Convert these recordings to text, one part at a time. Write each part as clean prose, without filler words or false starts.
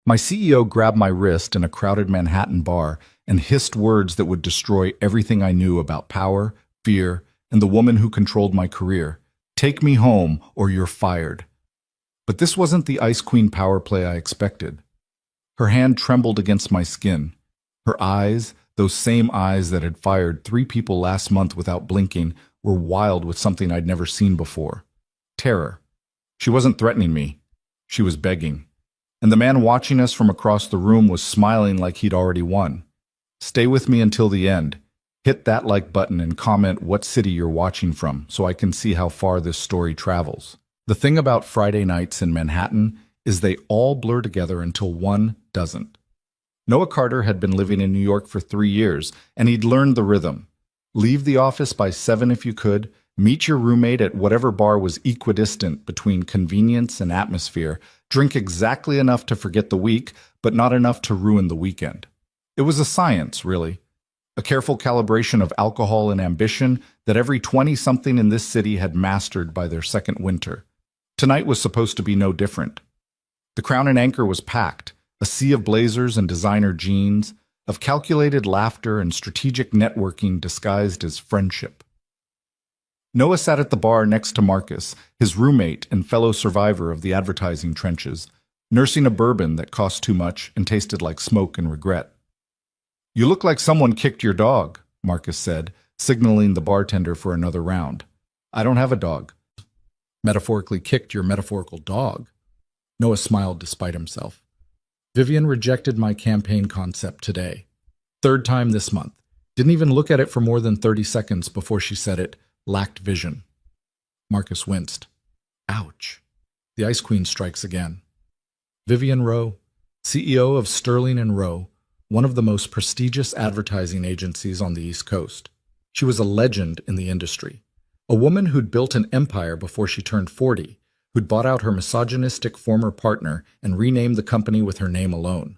My CEO grabbed my wrist in a crowded Manhattan bar and hissed words that would destroy everything I knew about power, fear, and the woman who controlled my career. Take me home or you're fired. But this wasn't the Ice Queen power play I expected. Her hand trembled against my skin. Her eyes, those same eyes that had fired 3 people last month without blinking, were wild with something I'd never seen before. Terror. She wasn't threatening me. She was begging. And the man watching us from across the room was smiling like he'd already won. Stay with me until the end. Hit that like button and comment what city you're watching from so I can see how far this story travels. The thing about Friday nights in Manhattan is they all blur together until one doesn't. Noah Carter had been living in New York for 3 years, and he'd learned the rhythm. Leave the office by 7 if you could, meet your roommate at whatever bar was equidistant between convenience and atmosphere, drink exactly enough to forget the week, but not enough to ruin the weekend. It was a science, really. A careful calibration of alcohol and ambition that every 20-something in this city had mastered by their second winter. Tonight was supposed to be no different. The Crown and Anchor was packed, a sea of blazers and designer jeans, of calculated laughter and strategic networking disguised as friendship. Noah sat at the bar next to Marcus, his roommate and fellow survivor of the advertising trenches, nursing a bourbon that cost too much and tasted like smoke and regret. "You look like someone kicked your dog," Marcus said, signaling the bartender for another round. "I don't have a dog." "Metaphorically kicked your metaphorical dog." Noah smiled despite himself. "Vivian rejected my campaign concept today. 3rd time this month. Didn't even look at it for more than 30 seconds before she said it lacked vision." Marcus winced. Ouch. The Ice Queen strikes again. Vivian Rowe, CEO of Sterling and Rowe, one of the most prestigious advertising agencies on the East Coast. She was a legend in the industry. A woman who'd built an empire before she turned 40, who'd bought out her misogynistic former partner and renamed the company with her name alone.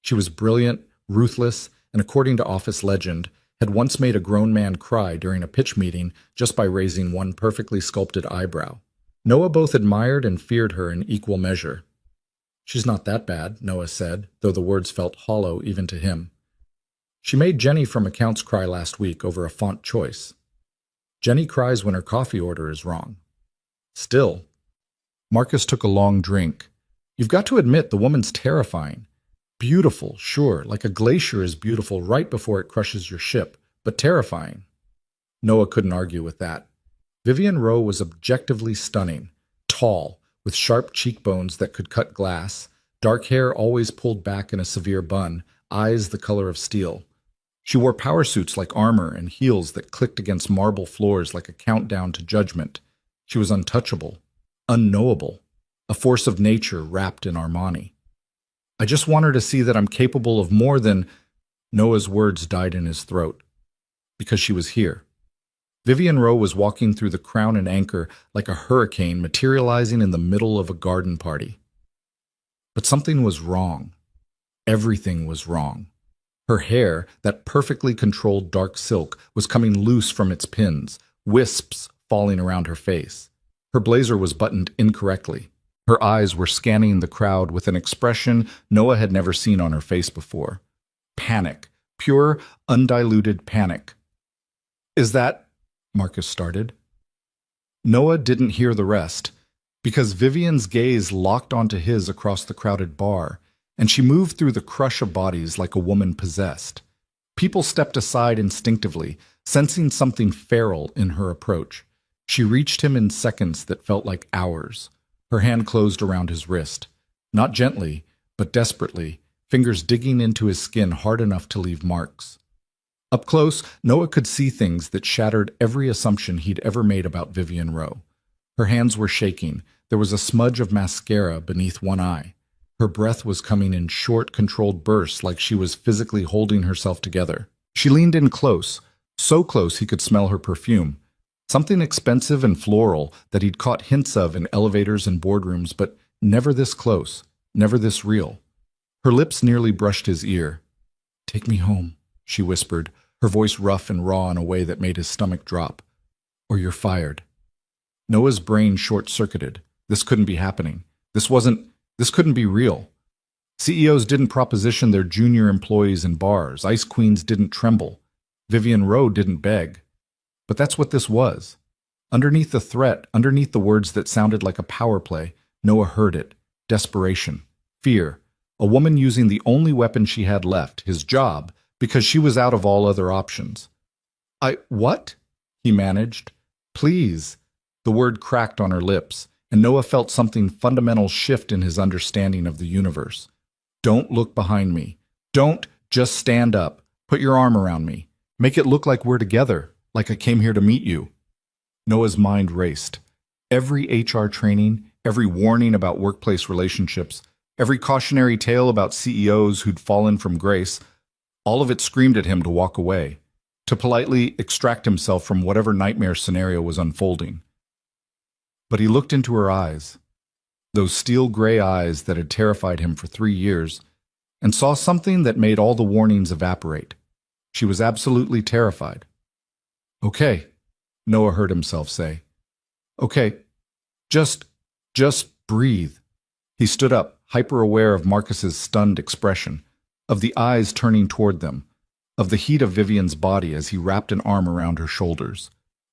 She was brilliant, ruthless, and according to office legend, had once made a grown man cry during a pitch meeting just by raising one perfectly sculpted eyebrow. Noah both admired and feared her in equal measure. "She's not that bad," Noah said, though the words felt hollow even to him. "She made Jenny from accounts cry last week over a font choice. Jenny cries when her coffee order is wrong. Still." Marcus took a long drink. "You've got to admit the woman's terrifying. Beautiful, sure, like a glacier is beautiful right before it crushes your ship, but terrifying." Noah couldn't argue with that. Vivian Rowe was objectively stunning, tall, with sharp cheekbones that could cut glass, dark hair always pulled back in a severe bun, eyes the color of steel. She wore power suits like armor and heels that clicked against marble floors like a countdown to judgment. She was untouchable, unknowable, a force of nature wrapped in Armani. "I just want her to see that I'm capable of more than—" Noah's words died in his throat. Because she was here. Vivian Rowe was walking through the Crown and Anchor like a hurricane materializing in the middle of a garden party. But something was wrong. Everything was wrong. Her hair, that perfectly controlled dark silk, was coming loose from its pins, wisps falling around her face. Her blazer was buttoned incorrectly. Her eyes were scanning the crowd with an expression Noah had never seen on her face before. Panic. Pure, undiluted panic. "Is that—" Marcus started. Noah didn't hear the rest, because Vivian's gaze locked onto his across the crowded bar, and she moved through the crush of bodies like a woman possessed. People stepped aside instinctively, sensing something feral in her approach. She reached him in seconds that felt like hours. Her hand closed around his wrist. Not gently, but desperately, fingers digging into his skin hard enough to leave marks. Up close, Noah could see things that shattered every assumption he'd ever made about Vivian Rowe. Her hands were shaking. There was a smudge of mascara beneath one eye. Her breath was coming in short, controlled bursts like she was physically holding herself together. She leaned in close, so close he could smell her perfume. Something expensive and floral that he'd caught hints of in elevators and boardrooms, but never this close, never this real. Her lips nearly brushed his ear. "Take me home," she whispered, her voice rough and raw in a way that made his stomach drop. "Or you're fired." Noah's brain short-circuited. This couldn't be happening. This couldn't be real. CEOs didn't proposition their junior employees in bars. Ice queens didn't tremble. Vivian Rowe didn't beg. But that's what this was. Underneath the threat, underneath the words that sounded like a power play, Noah heard it. Desperation. Fear. A woman using the only weapon she had left, his job, because she was out of all other options. What? He managed. Please. The word cracked on her lips, and Noah felt something fundamental shift in his understanding of the universe. Don't look behind me. Don't just stand up. Put your arm around me. Make it look like we're together, like I came here to meet you. Noah's mind raced. Every HR training, every warning about workplace relationships, every cautionary tale about CEOs who'd fallen from grace, all of it screamed at him to walk away, to politely extract himself from whatever nightmare scenario was unfolding. But he looked into her eyes, those steel gray eyes that had terrified him for 3 years, and saw something that made all the warnings evaporate. She was absolutely terrified. Okay, Noah heard himself say. Okay, just breathe. He stood up, hyper-aware of Marcus's stunned expression, of the eyes turning toward them, of the heat of Vivian's body as he wrapped an arm around her shoulders.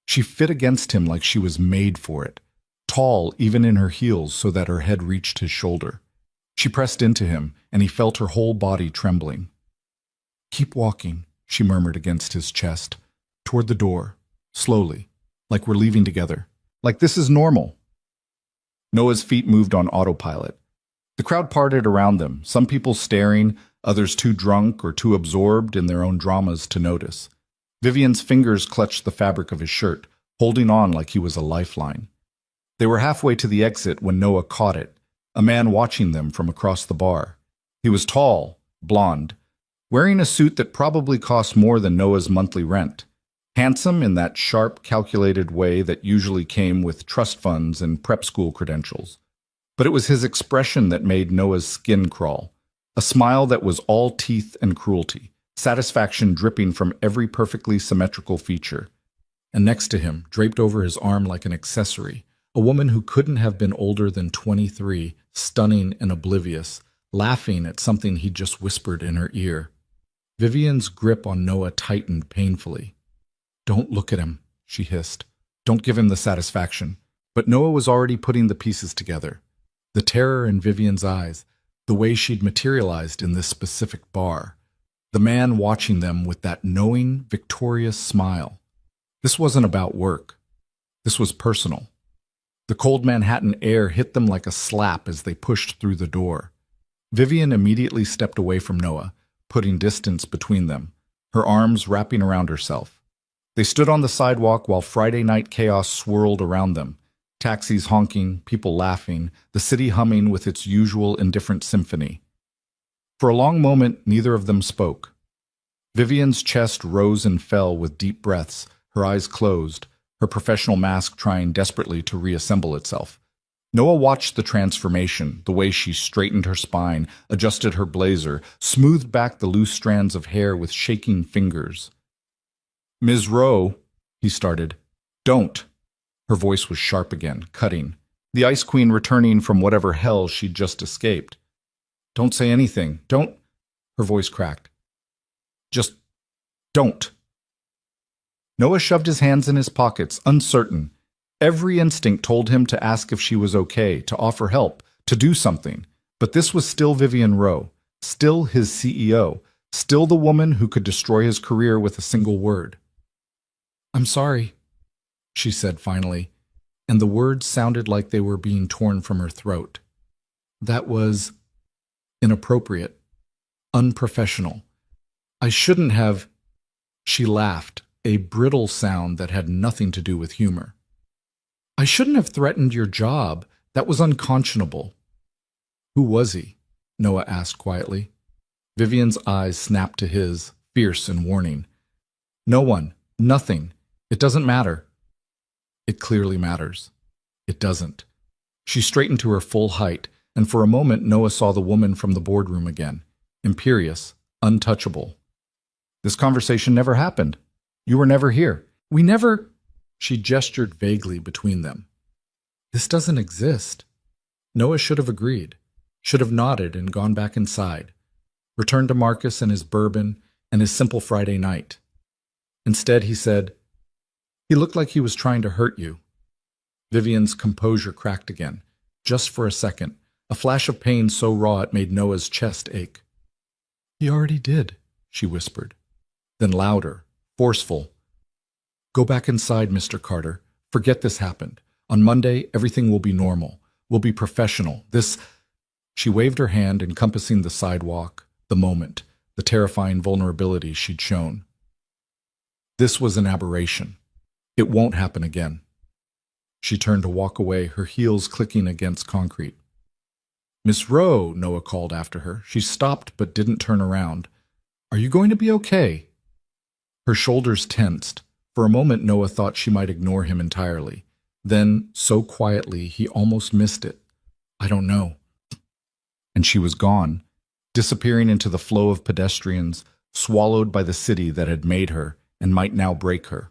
She fit against him like she was made for it, tall even in her heels so that her head reached his shoulder. She pressed into him, and he felt her whole body trembling. Keep walking, she murmured against his chest, toward the door, slowly, like we're leaving together, like this is normal. Noah's feet moved on autopilot. The crowd parted around them, some people staring, others too drunk or too absorbed in their own dramas to notice. Vivian's fingers clutched the fabric of his shirt, holding on like he was a lifeline. They were halfway to the exit when Noah caught it, a man watching them from across the bar. He was tall, blonde, wearing a suit that probably cost more than Noah's monthly rent. Handsome in that sharp, calculated way that usually came with trust funds and prep school credentials. But it was his expression that made Noah's skin crawl, a smile that was all teeth and cruelty, satisfaction dripping from every perfectly symmetrical feature. And next to him, draped over his arm like an accessory, a woman who couldn't have been older than 23, stunning and oblivious, laughing at something he'd just whispered in her ear. Vivian's grip on Noah tightened painfully. Don't look at him, she hissed. Don't give him the satisfaction. But Noah was already putting the pieces together. The terror in Vivian's eyes, the way she'd materialized in this specific bar, the man watching them with that knowing, victorious smile. This wasn't about work. This was personal. The cold Manhattan air hit them like a slap as they pushed through the door. Vivian immediately stepped away from Noah, putting distance between them, her arms wrapping around herself. They stood on the sidewalk while Friday night chaos swirled around them. Taxis honking, people laughing, the city humming with its usual indifferent symphony. For a long moment, neither of them spoke. Vivian's chest rose and fell with deep breaths, her eyes closed, her professional mask trying desperately to reassemble itself. Noah watched the transformation, the way she straightened her spine, adjusted her blazer, smoothed back the loose strands of hair with shaking fingers. Ms. Rowe, he started. Don't. Her voice was sharp again, cutting. The Ice Queen returning from whatever hell she'd just escaped. Don't say anything. Don't. Her voice cracked. Just don't. Noah shoved his hands in his pockets, uncertain. Every instinct told him to ask if she was okay, to offer help, to do something. But this was still Vivian Rowe, still his CEO, still the woman who could destroy his career with a single word. I'm sorry, she said finally, and the words sounded like they were being torn from her throat. That was inappropriate, unprofessional. I shouldn't have. She laughed, a brittle sound that had nothing to do with humor. I shouldn't have threatened your job. That was unconscionable. Who was he? Noah asked quietly. Vivian's eyes snapped to his, fierce and warning. No one. Nothing. It doesn't matter. It clearly matters. It doesn't. She straightened to her full height, and for a moment Noah saw the woman from the boardroom again, imperious, untouchable. This conversation never happened. You were never here. We never... She gestured vaguely between them. This doesn't exist. Noah should have agreed. should have nodded and gone back inside, returned to Marcus and his bourbon and his simple Friday night. Instead, he said, "He looked like he was trying to hurt you." Vivian's composure cracked again, just for a second, a flash of pain so raw it made Noah's chest ache. "He already did," she whispered. Then louder, forceful, "Go back inside, Mr. Carter. Forget this happened. On Monday, everything will be normal. We'll be professional. This—" She waved her hand, encompassing the sidewalk, the moment, the terrifying vulnerability she'd shown. "This was an aberration. It won't happen again." She turned to walk away, her heels clicking against concrete. "Miss Rowe," Noah called after her. She stopped but didn't turn around. "Are you going to be okay?" Her shoulders tensed. For a moment, Noah thought she might ignore him entirely. Then, so quietly, he almost missed it. "I don't know." And she was gone, disappearing into the flow of pedestrians, swallowed by the city that had made her and might now break her.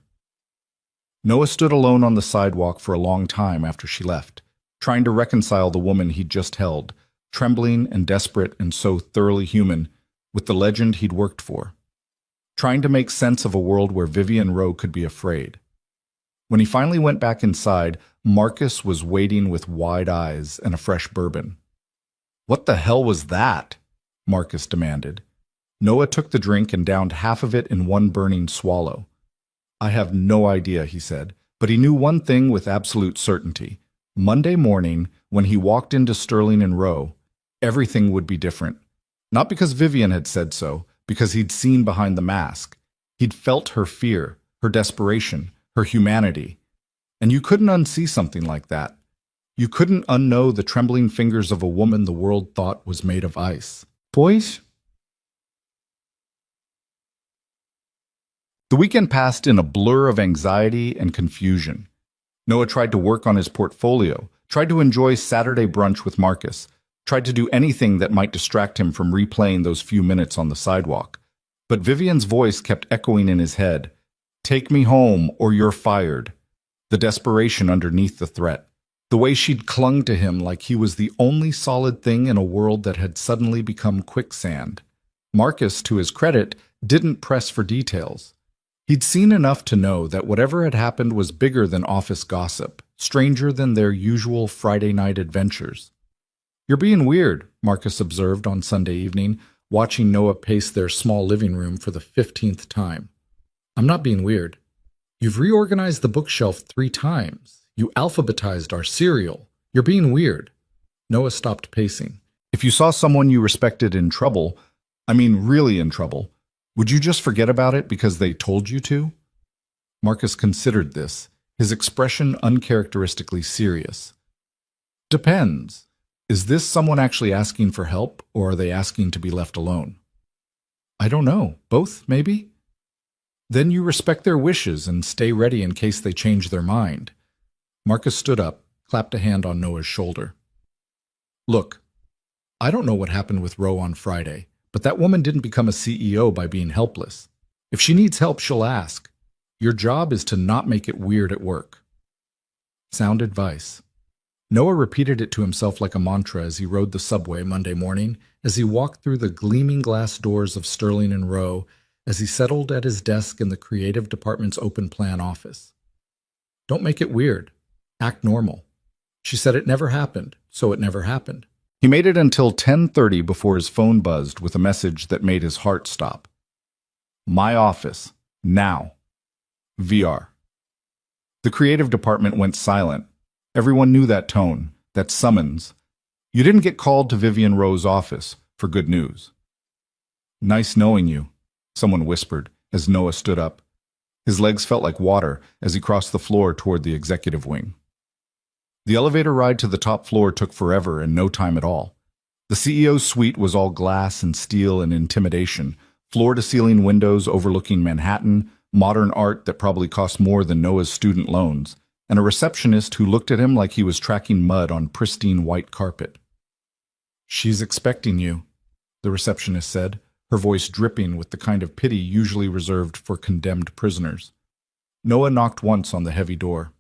Noah stood alone on the sidewalk for a long time after she left, trying to reconcile the woman he'd just held, trembling and desperate and so thoroughly human, with the legend he'd worked for. Trying to make sense of a world where Vivian Rowe could be afraid. When he finally went back inside, Marcus was waiting with wide eyes and a fresh bourbon. "What the hell was that?" Marcus demanded. Noah took the drink and downed half of it in one burning swallow. "I have no idea," he said, but he knew one thing with absolute certainty. Monday morning, when he walked into Sterling and Rowe, everything would be different. Not because Vivian had said so, because he'd seen behind the mask. He'd felt her fear, her desperation, her humanity. And you couldn't unsee something like that. You couldn't unknow the trembling fingers of a woman the world thought was made of ice. "Boys?" The weekend passed in a blur of anxiety and confusion. Noah tried to work on his portfolio, tried to enjoy Saturday brunch with Marcus, tried to do anything that might distract him from replaying those few minutes on the sidewalk. But Vivian's voice kept echoing in his head. "Take me home or you're fired." The desperation underneath the threat. The way she'd clung to him like he was the only solid thing in a world that had suddenly become quicksand. Marcus, to his credit, didn't press for details. He'd seen enough to know that whatever had happened was bigger than office gossip, stranger than their usual Friday night adventures. "You're being weird," Marcus observed on Sunday evening, watching Noah pace their small living room for the 15th time. "I'm not being weird. You've reorganized the bookshelf 3 times. You alphabetized our cereal. You're being weird." Noah stopped pacing. "If you saw someone you respected in trouble, I mean really in trouble, would you just forget about it because they told you to?" Marcus considered this, his expression uncharacteristically serious. "Depends. Is this someone actually asking for help, or are they asking to be left alone?" "I don't know. Both, maybe?" "Then you respect their wishes and stay ready in case they change their mind." Marcus stood up, clapped a hand on Noah's shoulder. "Look, I don't know what happened with Rowe on Friday, but that woman didn't become a CEO by being helpless. If she needs help, she'll ask. Your job is to not make it weird at work." Sound advice. Noah repeated it to himself like a mantra as he rode the subway Monday morning, as he walked through the gleaming glass doors of Sterling and Rowe, as he settled at his desk in the creative department's open plan office. Don't make it weird. Act normal. She said it never happened, so it never happened. He made it until 10:30 before his phone buzzed with a message that made his heart stop. "My office. Now. VR." The creative department went silent. Everyone knew that tone, that summons. You didn't get called to Vivian Rowe's office for good news. "Nice knowing you," someone whispered as Noah stood up. His legs felt like water as he crossed the floor toward the executive wing. The elevator ride to the top floor took forever and no time at all. The CEO's suite was all glass and steel and intimidation, floor-to-ceiling windows overlooking Manhattan, modern art that probably cost more than Noah's student loans, and a receptionist who looked at him like he was tracking mud on pristine white carpet. "She's expecting you," the receptionist said, her voice dripping with the kind of pity usually reserved for condemned prisoners. Noah knocked once on the heavy door.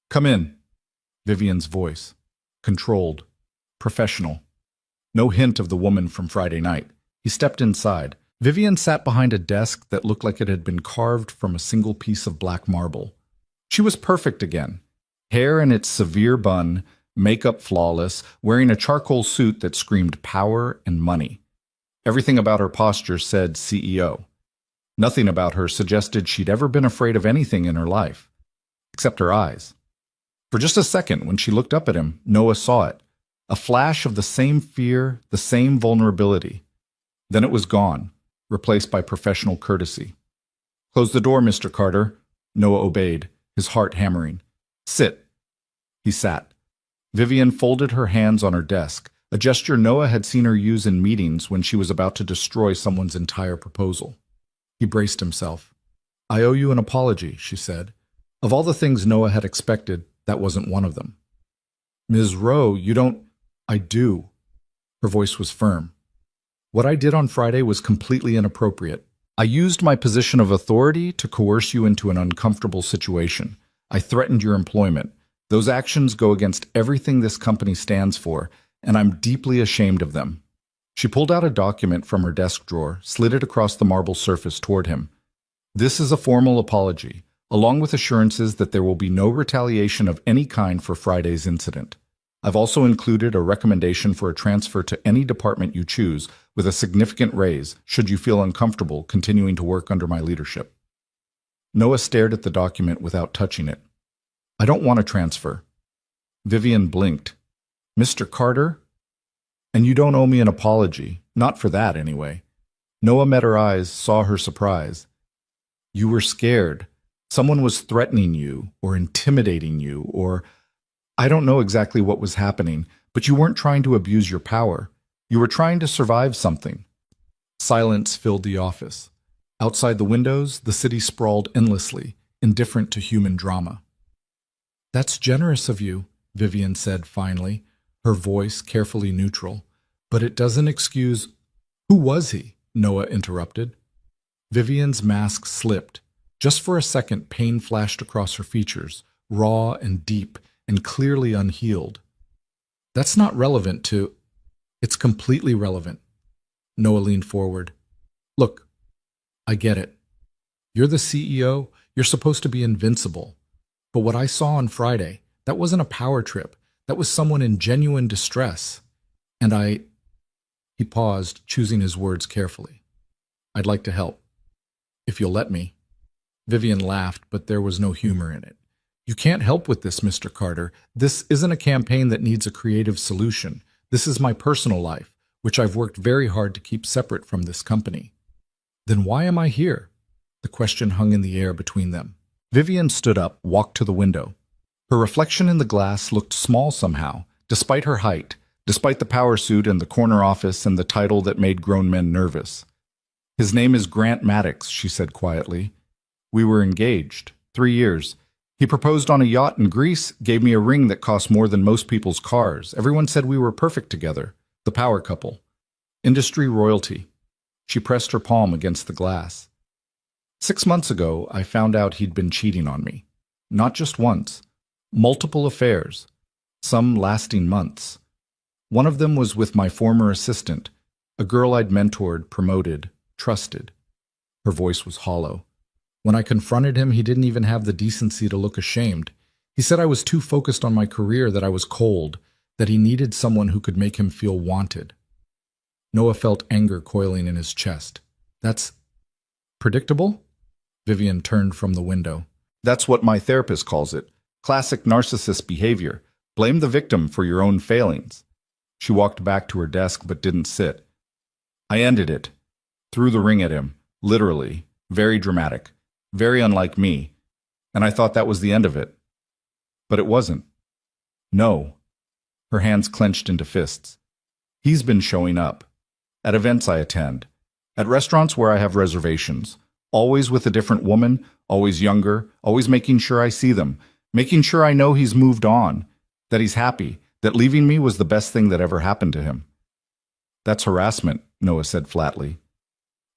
"Come in." Vivian's voice. Controlled. Professional. No hint of the woman from Friday night. He stepped inside. Vivian sat behind a desk that looked like it had been carved from a single piece of black marble. She was perfect again. Hair in its severe bun, makeup flawless, wearing a charcoal suit that screamed power and money. Everything about her posture said CEO. Nothing about her suggested she'd ever been afraid of anything in her life, except her eyes. For just a second, when she looked up at him, Noah saw it. A flash of the same fear, the same vulnerability. Then it was gone, replaced by professional courtesy. "Close the door, Mr. Carter." Noah obeyed, his heart hammering. "Sit." He sat. Vivian folded her hands on her desk, a gesture Noah had seen her use in meetings when she was about to destroy someone's entire proposal. He braced himself. "I owe you an apology," she said. Of all the things Noah had expected, that wasn't one of them. "Ms. Rowe, you don't—" "I do." Her voice was firm. "What I did on Friday was completely inappropriate. I used my position of authority to coerce you into an uncomfortable situation. I threatened your employment. Those actions go against everything this company stands for, and I'm deeply ashamed of them." She pulled out a document from her desk drawer, slid it across the marble surface toward him. "This is a formal apology, along with assurances that there will be no retaliation of any kind for Friday's incident. I've also included a recommendation for a transfer to any department you choose, with a significant raise, should you feel uncomfortable continuing to work under my leadership." Noah stared at the document without touching it. "I don't want a transfer." Vivian blinked. "Mr. Carter? And you don't owe me an apology, not for that anyway." Noah met her eyes, saw her surprise. "You were scared. Someone was threatening you, or intimidating you, or I don't know exactly what was happening, but you weren't trying to abuse your power. You were trying to survive something." Silence filled the office. Outside the windows, the city sprawled endlessly, indifferent to human drama. "That's generous of you," Vivian said finally, her voice carefully neutral. "But it doesn't excuse—" "Who was he?" Noah interrupted. Vivian's mask slipped. Just for a second, pain flashed across her features, raw and deep, and clearly unhealed. "That's not relevant to—" "It's completely relevant." Noah leaned forward. "Look, I get it. You're the CEO, you're supposed to be invincible. But what I saw on Friday, that wasn't a power trip. That was someone in genuine distress. And He paused, choosing his words carefully. "I'd like to help. If you'll let me." Vivian laughed, but there was no humor in it. "You can't help with this, Mr. Carter. This isn't a campaign that needs a creative solution. This is my personal life, which I've worked very hard to keep separate from this company." "Then why am I here?" The question hung in the air between them. Vivian stood up, walked to the window. Her reflection in the glass looked small somehow, despite her height, despite the power suit and the corner office and the title that made grown men nervous. "His name is Grant Maddox," she said quietly. "We were engaged. 3 years. He proposed on a yacht in Greece, gave me a ring that cost more than most people's cars. Everyone said we were perfect together. The power couple. Industry royalty." She pressed her palm against the glass. 6 months ago, I found out he'd been cheating on me. Not just once. Multiple affairs. Some lasting months. One of them was with my former assistant, a girl I'd mentored, promoted, trusted. Her voice was hollow. When I confronted him, he didn't even have the decency to look ashamed. He said I was too focused on my career, that I was cold, that he needed someone who could make him feel wanted. Noah felt anger coiling in his chest. "That's predictable?" Vivian turned from the window. "That's what my therapist calls it. Classic narcissist behavior. Blame the victim for your own failings." She walked back to her desk but didn't sit. "I ended it. Threw the ring at him. Literally. Very dramatic. Very unlike me. And I thought that was the end of it. But it wasn't. No." Her hands clenched into fists. "He's been showing up. At events I attend. At restaurants where I have reservations. Always with a different woman, always younger, always making sure I see them. Making sure I know he's moved on. That he's happy. That leaving me was the best thing that ever happened to him." "That's harassment," Noah said flatly.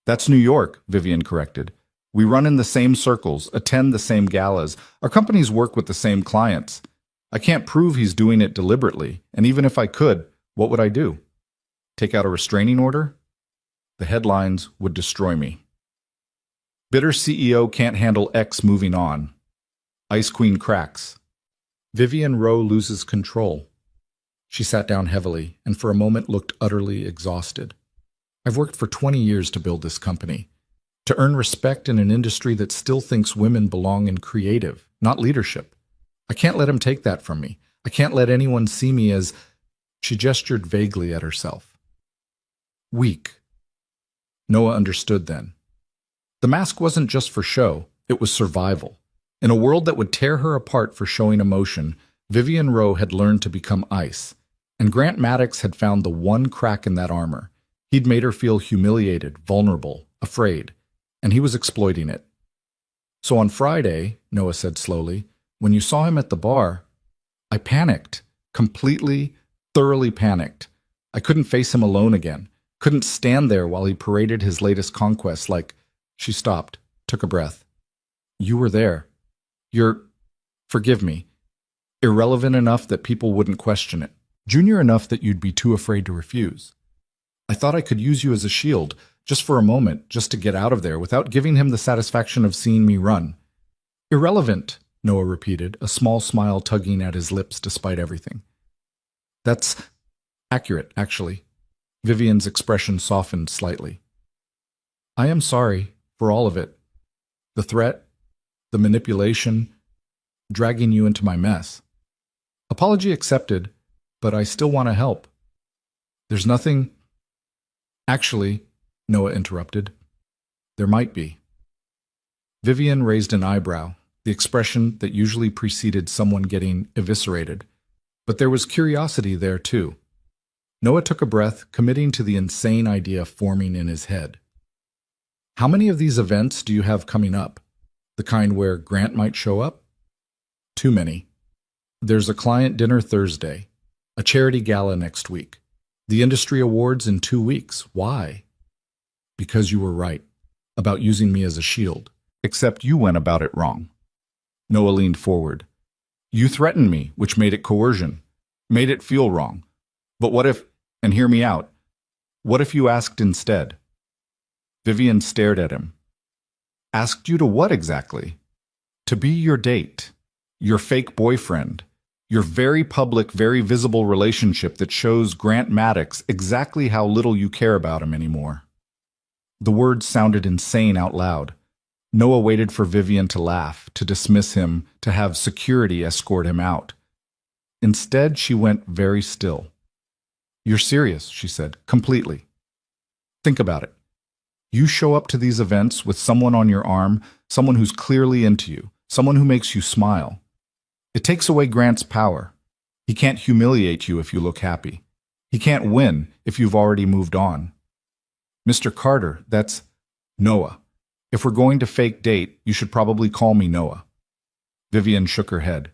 "That's New York," Vivian corrected. "We run in the same circles, attend the same galas. Our companies work with the same clients. I can't prove he's doing it deliberately, and even if I could, what would I do?" Take out a restraining order? The headlines would destroy me. Bitter CEO can't handle X moving on. Ice Queen cracks. Vivian Rowe loses control. She sat down heavily and for a moment looked utterly exhausted. I've worked for 20 years to build this company, to earn respect in an industry that still thinks women belong in creative, not leadership. I can't let him take that from me. I can't let anyone see me as... She gestured vaguely at herself. Weak. Noah understood then. The mask wasn't just for show, it was survival. In a world that would tear her apart for showing emotion, Vivian Rowe had learned to become ice, and Grant Maddox had found the one crack in that armor. He'd made her feel humiliated, vulnerable, afraid, and he was exploiting it. So on Friday, Noah said slowly, when you saw him at the bar, I panicked, completely, thoroughly panicked. I couldn't face him alone again, couldn't stand there while he paraded his latest conquests like... She stopped, took a breath. You were there. You're, forgive me, irrelevant enough that people wouldn't question it, junior enough that you'd be too afraid to refuse. I thought I could use you as a shield, just for a moment, just to get out of there without giving him the satisfaction of seeing me run. Irrelevant, Noah repeated, a small smile tugging at his lips despite everything. That's accurate, actually. Vivian's expression softened slightly. I am sorry for all of it. The threat, the manipulation, dragging you into my mess. Apology accepted, but I still want to help. There's nothing... Actually, Noah interrupted. There might be. Vivian raised an eyebrow, the expression that usually preceded someone getting eviscerated. But there was curiosity there too. Noah took a breath, committing to the insane idea forming in his head. How many of these events do you have coming up? The kind where Grant might show up? Too many. There's a client dinner Thursday, a charity gala next week, the industry awards in 2 weeks. Why? Because you were right about using me as a shield, except you went about it wrong. Noah leaned forward. You threatened me, which made it coercion, made it feel wrong. But what if, and hear me out, what if you asked instead? Vivian stared at him. Asked you to what exactly? To be your date, your fake boyfriend, your very public, very visible relationship that shows Grant Maddox exactly how little you care about him anymore. The words sounded insane out loud. Noah waited for Vivian to laugh, to dismiss him, to have security escort him out. Instead, she went very still. You're serious, she said, completely. Think about it. You show up to these events with someone on your arm, someone who's clearly into you, someone who makes you smile. It takes away Grant's power. He can't humiliate you if you look happy. He can't win if you've already moved on. Mr. Carter, that's Noah. If we're going to fake date, you should probably call me Noah. Vivian shook her head.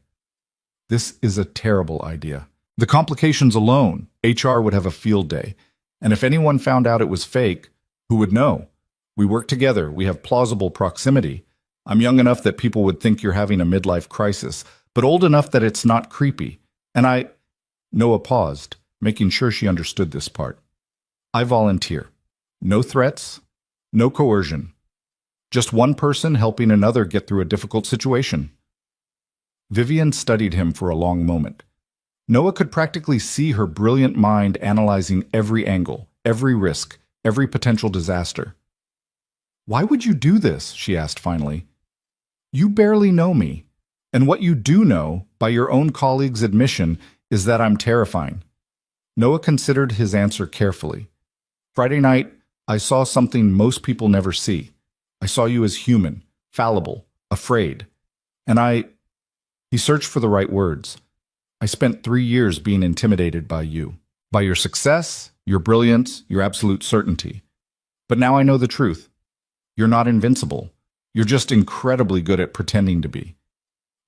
This is a terrible idea. The complications alone, HR would have a field day. And if anyone found out it was fake, who would know? We work together. We have plausible proximity. I'm young enough that people would think you're having a midlife crisis, but old enough that it's not creepy. And Noah paused, making sure she understood this part. I volunteer. No threats, no coercion. Just one person helping another get through a difficult situation. Vivian studied him for a long moment. Noah could practically see her brilliant mind analyzing every angle, every risk, every potential disaster. Why would you do this? She asked finally. You barely know me, and what you do know, by your own colleague's admission, is that I'm terrifying. Noah considered his answer carefully. Friday night, I saw something most people never see. I saw you as human, fallible, afraid. And he searched for the right words. I spent 3 years being intimidated by you, by your success, your brilliance, your absolute certainty. But now I know the truth. You're not invincible. You're just incredibly good at pretending to be.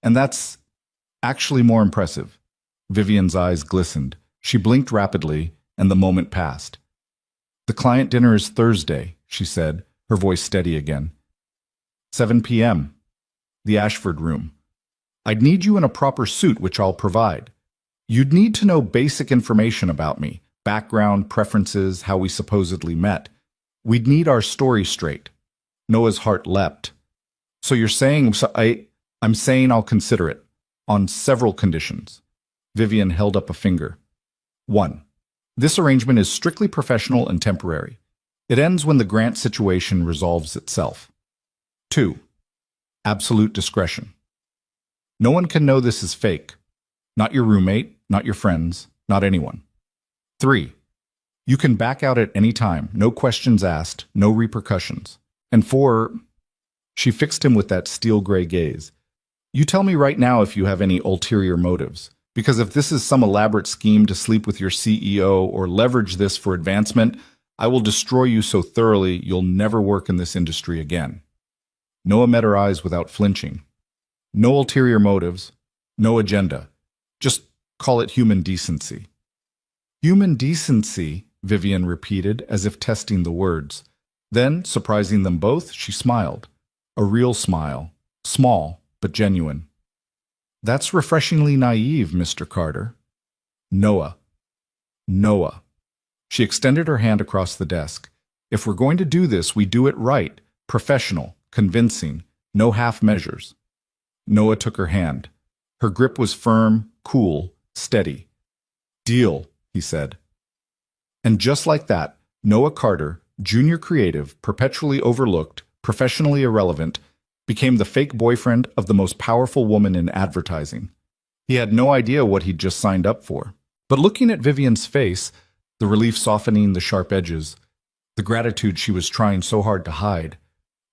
And that's actually more impressive. Vivian's eyes glistened. She blinked rapidly, and the moment passed. The client dinner is Thursday, she said, her voice steady again. 7 p.m. The Ashford Room. I'd need you in a proper suit, which I'll provide. You'd need to know basic information about me, background, preferences, how we supposedly met. We'd need our story straight. Noah's heart leapt. So you're saying, I'm saying I'll consider it, on several conditions. Vivian held up a finger. 1. This arrangement is strictly professional and temporary. It ends when the grant situation resolves itself. 2. Absolute discretion. No one can know this is fake. Not your roommate, not your friends, not anyone. 3. You can back out at any time, no questions asked, no repercussions. And 4, she fixed him with that steel-gray gaze. You tell me right now if you have any ulterior motives. Because if this is some elaborate scheme to sleep with your CEO or leverage this for advancement, I will destroy you so thoroughly you'll never work in this industry again. Noah met her eyes without flinching. No ulterior motives, no agenda. Just call it human decency. Human decency, Vivian repeated, as if testing the words. Then, surprising them both, she smiled. A real smile, small but genuine. That's refreshingly naive, Mr. Carter. Noah. Noah. She extended her hand across the desk. If we're going to do this, we do it right, professional, convincing, no half measures. Noah took her hand. Her grip was firm, cool, steady. Deal, he said. And just like that, Noah Carter, junior creative, perpetually overlooked, professionally irrelevant, became the fake boyfriend of the most powerful woman in advertising. He had no idea what he'd just signed up for. But looking at Vivian's face, the relief softening the sharp edges, the gratitude she was trying so hard to hide,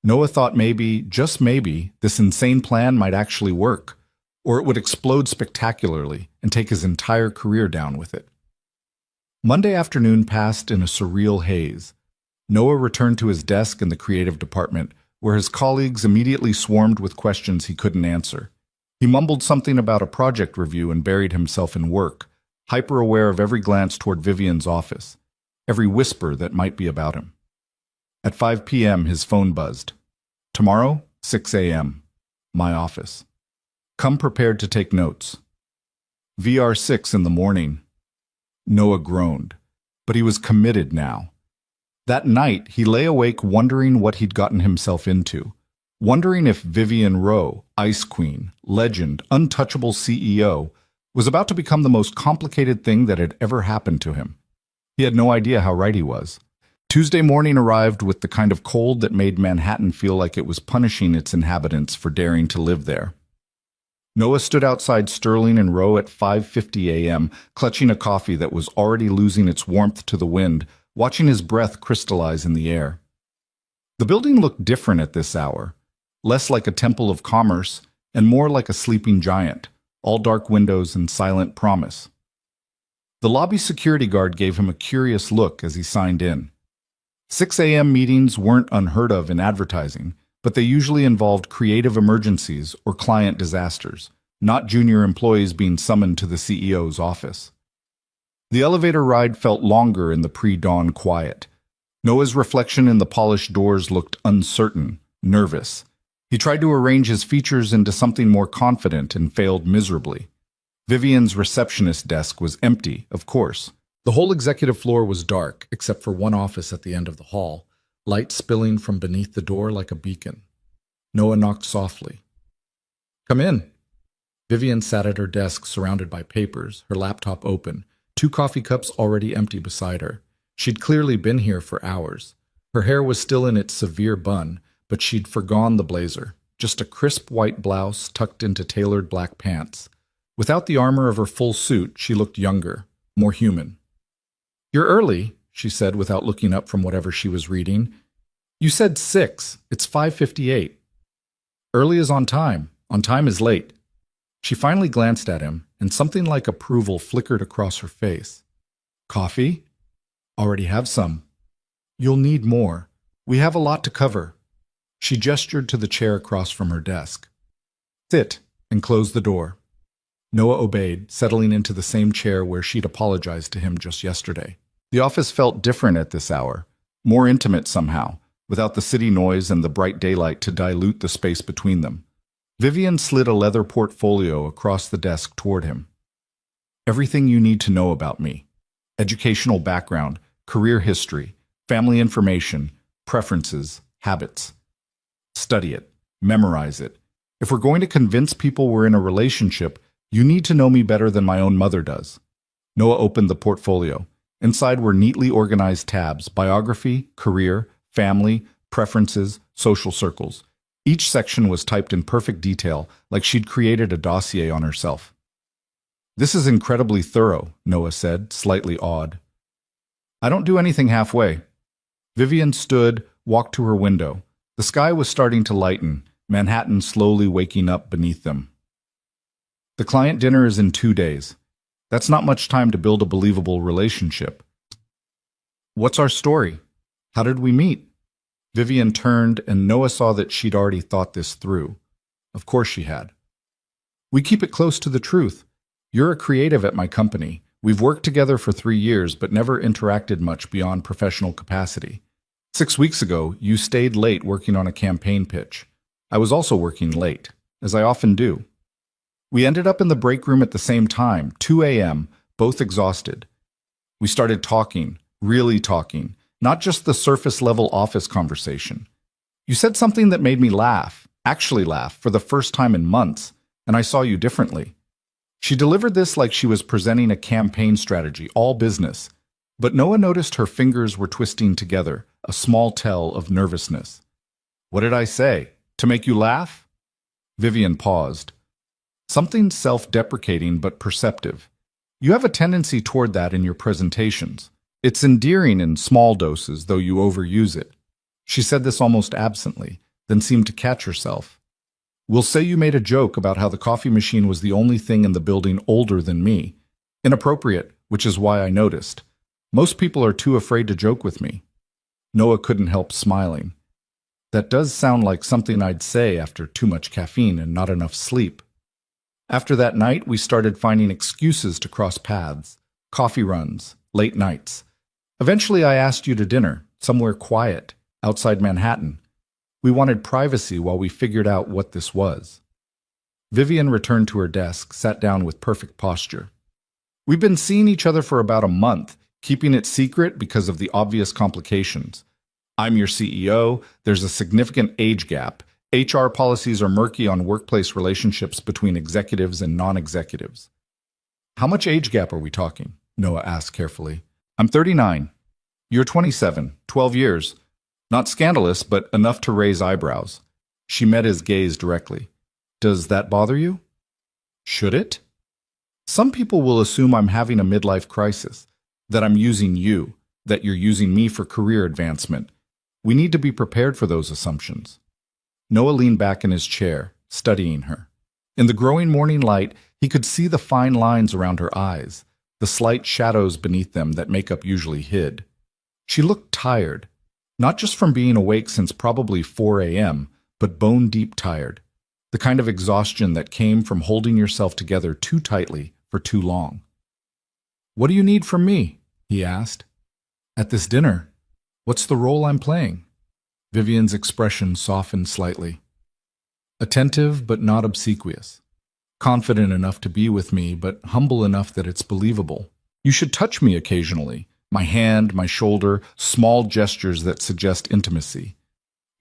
Noah thought maybe, just maybe, this insane plan might actually work, or it would explode spectacularly and take his entire career down with it. Monday afternoon passed in a surreal haze. Noah returned to his desk in the creative department, where his colleagues immediately swarmed with questions he couldn't answer. He mumbled something about a project review and buried himself in work, hyper-aware of every glance toward Vivian's office, every whisper that might be about him. At 5 p.m., his phone buzzed. Tomorrow, 6 a.m., my office. Come prepared to take notes. VR6 in the morning. Noah groaned, but he was committed now. That night, he lay awake wondering what he'd gotten himself into, wondering if Vivian Rowe, Ice Queen, legend, untouchable CEO, was about to become the most complicated thing that had ever happened to him. He had no idea how right he was. Tuesday morning arrived with the kind of cold that made Manhattan feel like it was punishing its inhabitants for daring to live there. Noah stood outside Sterling and Row at 5:50 a.m., clutching a coffee that was already losing its warmth to the wind, watching his breath crystallize in the air. The building looked different at this hour, less like a temple of commerce and more like a sleeping giant, all dark windows and silent promise. The lobby security guard gave him a curious look as he signed in. 6 a.m. meetings weren't unheard of in advertising, but they usually involved creative emergencies or client disasters, not junior employees being summoned to the CEO's office. The elevator ride felt longer in the pre-dawn quiet. Noah's reflection in the polished doors looked uncertain, nervous. He tried to arrange his features into something more confident and failed miserably. Vivian's receptionist desk was empty, of course. The whole executive floor was dark, except for one office at the end of the hall, light spilling from beneath the door like a beacon. Noah knocked softly. "Come in." Vivian sat at her desk surrounded by papers, her laptop open, 2 coffee cups already empty beside her. She'd clearly been here for hours. Her hair was still in its severe bun, but she'd forgone the blazer, just a crisp white blouse tucked into tailored black pants. Without the armor of her full suit, she looked younger, more human. "You're early," she said without looking up from whatever she was reading. "You said 6. It's 5:58. Early is on time. On time is late." She finally glanced at him, and something like approval flickered across her face. "Coffee? Already have some. You'll need more. We have a lot to cover." She gestured to the chair across from her desk. "Sit," and closed the door. Noah obeyed, settling into the same chair where she'd apologized to him just yesterday. The office felt different at this hour, more intimate somehow, without the city noise and the bright daylight to dilute the space between them. Vivian slid a leather portfolio across the desk toward him. "Everything you need to know about me. educational background, career history, family information, preferences, habits. Study it. Memorize it. If we're going to convince people we're in a relationship, you need to know me better than my own mother does. Noah opened the portfolio. Inside were neatly organized tabs: biography, career, family, preferences, social circles. Each section was typed in perfect detail, like she'd created a dossier on herself. "This is incredibly thorough," Noah said, slightly awed. "I don't do anything halfway." Vivian stood, walked to her window. The sky was starting to lighten, Manhattan slowly waking up beneath them. "The client dinner is in 2 days. That's not much time to build a believable relationship." "What's our story? How did we meet?" Vivian turned, and Noah saw that she'd already thought this through. Of course she had. "We keep it close to the truth. You're a creative at my company. We've worked together for 3 years, but never interacted much beyond professional capacity. 6 weeks ago, you stayed late working on a campaign pitch. I was also working late, as I often do. We ended up in the break room at the same time, 2 a.m., both exhausted. We started talking, really talking, not just the surface-level office conversation. You said something that made me laugh, actually laugh, for the first time in months, and I saw you differently." She delivered this like she was presenting a campaign strategy, all business. But Noah noticed her fingers were twisting together, a small tell of nervousness. "What did I say? To make you laugh?" Vivian paused. "Something self-deprecating but perceptive. You have a tendency toward that in your presentations. It's endearing in small doses, though you overuse it." She said this almost absently, then seemed to catch herself. "We'll say you made a joke about how the coffee machine was the only thing in the building older than me. Inappropriate, which is why I noticed. Most people are too afraid to joke with me." Noah couldn't help smiling. "That does sound like something I'd say after too much caffeine and not enough sleep." After that night, we started finding excuses to cross paths. Coffee runs, late nights. Eventually, I asked you to dinner, somewhere quiet, outside Manhattan. We wanted privacy while we figured out what this was. Vivian returned to her desk, sat down with perfect posture. "We've been seeing each other for about a month, keeping it secret because of the obvious complications. I'm your CEO, there's a significant age gap. HR policies are murky on workplace relationships between executives and non-executives." "How much age gap are we talking?" Noah asked carefully. "I'm 39. You're 27, 12 years. Not scandalous, but enough to raise eyebrows." She met his gaze directly. "Does that bother you?" "Should it?" "Some people will assume I'm having a midlife crisis, that I'm using you, that you're using me for career advancement. We need to be prepared for those assumptions." Noah leaned back in his chair, studying her. In the growing morning light, he could see the fine lines around her eyes, the slight shadows beneath them that makeup usually hid. She looked tired, not just from being awake since probably 4 a.m., but bone-deep tired, the kind of exhaustion that came from holding yourself together too tightly for too long. "What do you need from me?" he asked. "At this dinner, what's the role I'm playing?" Vivian's expression softened slightly. "Attentive but not obsequious. Confident enough to be with me, but humble enough that it's believable. You should touch me occasionally. My hand, my shoulder, small gestures that suggest intimacy.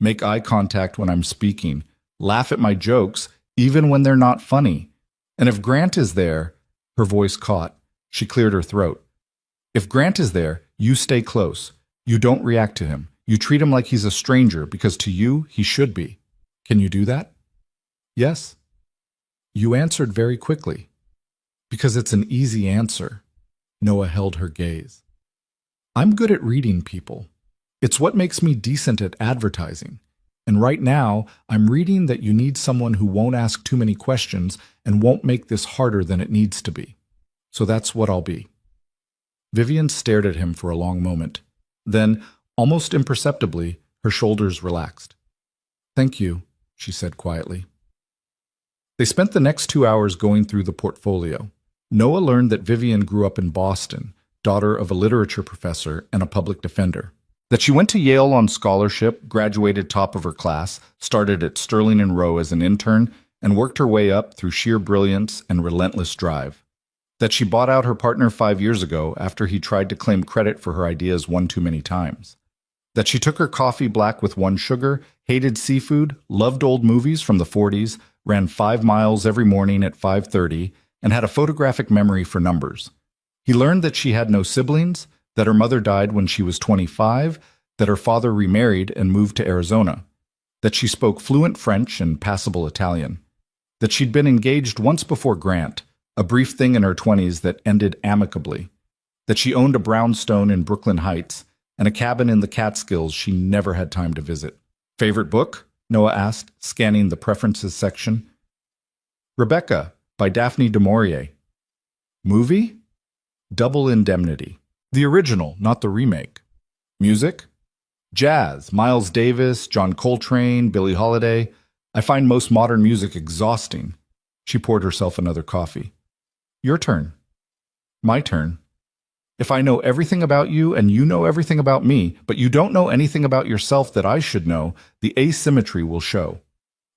Make eye contact when I'm speaking. Laugh at my jokes, even when they're not funny. And if Grant is there," her voice caught. She cleared her throat. "If Grant is there, you stay close. You don't react to him. You treat him like he's a stranger because to you, he should be. Can you do that?" "Yes." You answered very quickly. "Because it's an easy answer." Noah held her gaze. "I'm good at reading people. It's what makes me decent at advertising. And right now, I'm reading that you need someone who won't ask too many questions and won't make this harder than it needs to be. So that's what I'll be." Vivian stared at him for a long moment. Then, almost imperceptibly, her shoulders relaxed. "Thank you," she said quietly. They spent the next 2 hours going through the portfolio. Noah learned that Vivian grew up in Boston, daughter of a literature professor and a public defender. That she went to Yale on scholarship, graduated top of her class, started at Sterling and Rowe as an intern, and worked her way up through sheer brilliance and relentless drive. That she bought out her partner 5 years ago after he tried to claim credit for her ideas one too many times. That she took her coffee black with one sugar, hated seafood, loved old movies from the 40s, ran 5 miles every morning at 5:30, and had a photographic memory for numbers. He learned that she had no siblings, that her mother died when she was 25, that her father remarried and moved to Arizona, that she spoke fluent French and passable Italian, that she'd been engaged once before Grant, a brief thing in her 20s that ended amicably, that she owned a brownstone in Brooklyn Heights and a cabin in the Catskills she never had time to visit. Favorite book? Noah asked, scanning the preferences section. Rebecca, by Daphne du Maurier. Movie? Double Indemnity. The original, not the remake. Music? Jazz, Miles Davis, John Coltrane, Billie Holiday. I find most modern music exhausting. She poured herself another coffee. Your turn. My turn. If I know everything about you and you know everything about me, but you don't know anything about yourself that I should know, the asymmetry will show.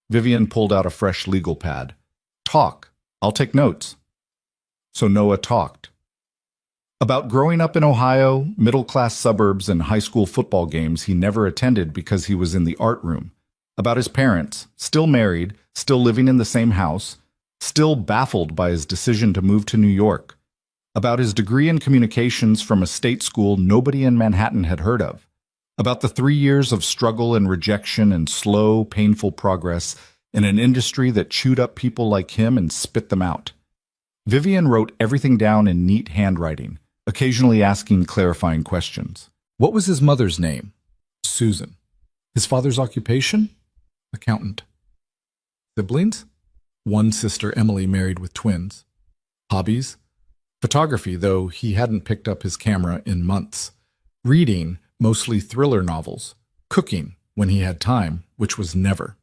Vivian pulled out a fresh legal pad. Talk. I'll take notes. So Noah talked. About growing up in Ohio, middle-class suburbs, and high school football games he never attended because he was in the art room. About his parents, still married, still living in the same house, still baffled by his decision to move to New York. About his degree in communications from a state school nobody in Manhattan had heard of. About the 3 years of struggle and rejection and slow, painful progress in an industry that chewed up people like him and spit them out. Vivian wrote everything down in neat handwriting, occasionally asking clarifying questions. What was his mother's name? Susan. His father's occupation? Accountant. Siblings? One sister, Emily, married with twins. Hobbies? Photography, though he hadn't picked up his camera in months. Reading, mostly thriller novels. Cooking, when he had time, which was never.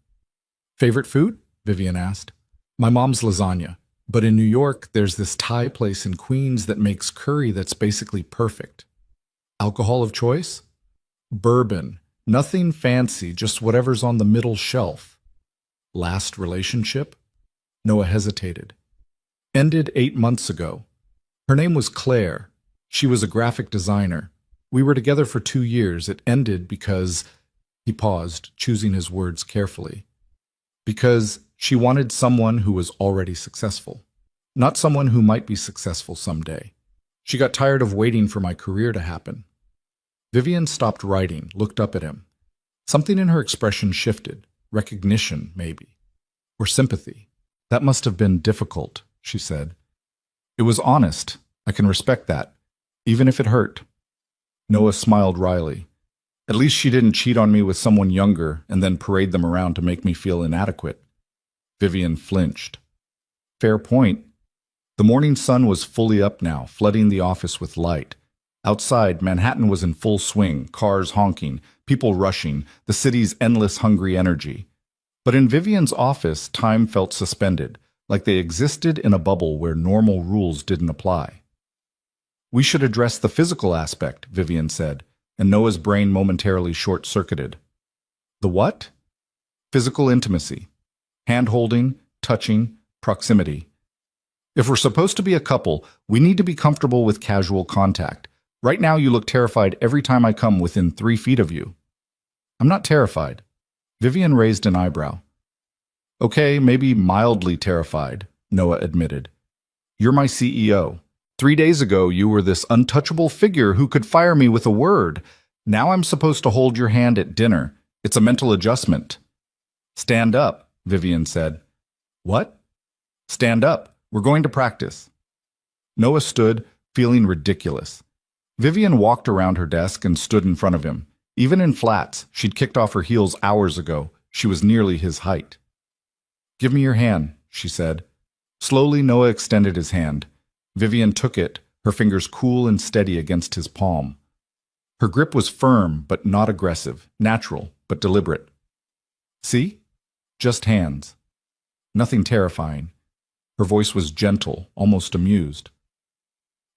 Favorite food? Vivian asked. My mom's lasagna. But in New York, there's this Thai place in Queens that makes curry that's basically perfect. Alcohol of choice? Bourbon. Nothing fancy, just whatever's on the middle shelf. Last relationship? Noah hesitated. Ended 8 months ago. Her name was Claire. She was a graphic designer. We were together for 2 years. It ended because... He paused, choosing his words carefully. Because she wanted someone who was already successful, not someone who might be successful someday. She got tired of waiting for my career to happen. Vivian stopped writing, looked up at him. Something in her expression shifted. Recognition, maybe. Or sympathy. That must have been difficult, she said. It was honest. I can respect that, even if it hurt. Noah smiled wryly. At least she didn't cheat on me with someone younger and then parade them around to make me feel inadequate. Vivian flinched. Fair point. The morning sun was fully up now, flooding the office with light. Outside, Manhattan was in full swing, cars honking, people rushing, the city's endless hungry energy. But in Vivian's office, time felt suspended, like they existed in a bubble where normal rules didn't apply. We should address the physical aspect, Vivian said, and Noah's brain momentarily short-circuited. The what? Physical intimacy. Hand-holding, touching, proximity. If we're supposed to be a couple, we need to be comfortable with casual contact. Right now you look terrified every time I come within 3 feet of you. I'm not terrified. Vivian raised an eyebrow. Okay, maybe mildly terrified, Noah admitted. You're my CEO. 3 days ago you were this untouchable figure who could fire me with a word. Now I'm supposed to hold your hand at dinner. It's a mental adjustment. Stand up, Vivian said. What? Stand up. We're going to practice. Noah stood, feeling ridiculous. Vivian walked around her desk and stood in front of him. Even in flats, she'd kicked off her heels hours ago. She was nearly his height. Give me your hand, she said. Slowly, Noah extended his hand. Vivian took it, her fingers cool and steady against his palm. Her grip was firm but not aggressive, natural but deliberate. See? Just hands. Nothing terrifying. Her voice was gentle, almost amused.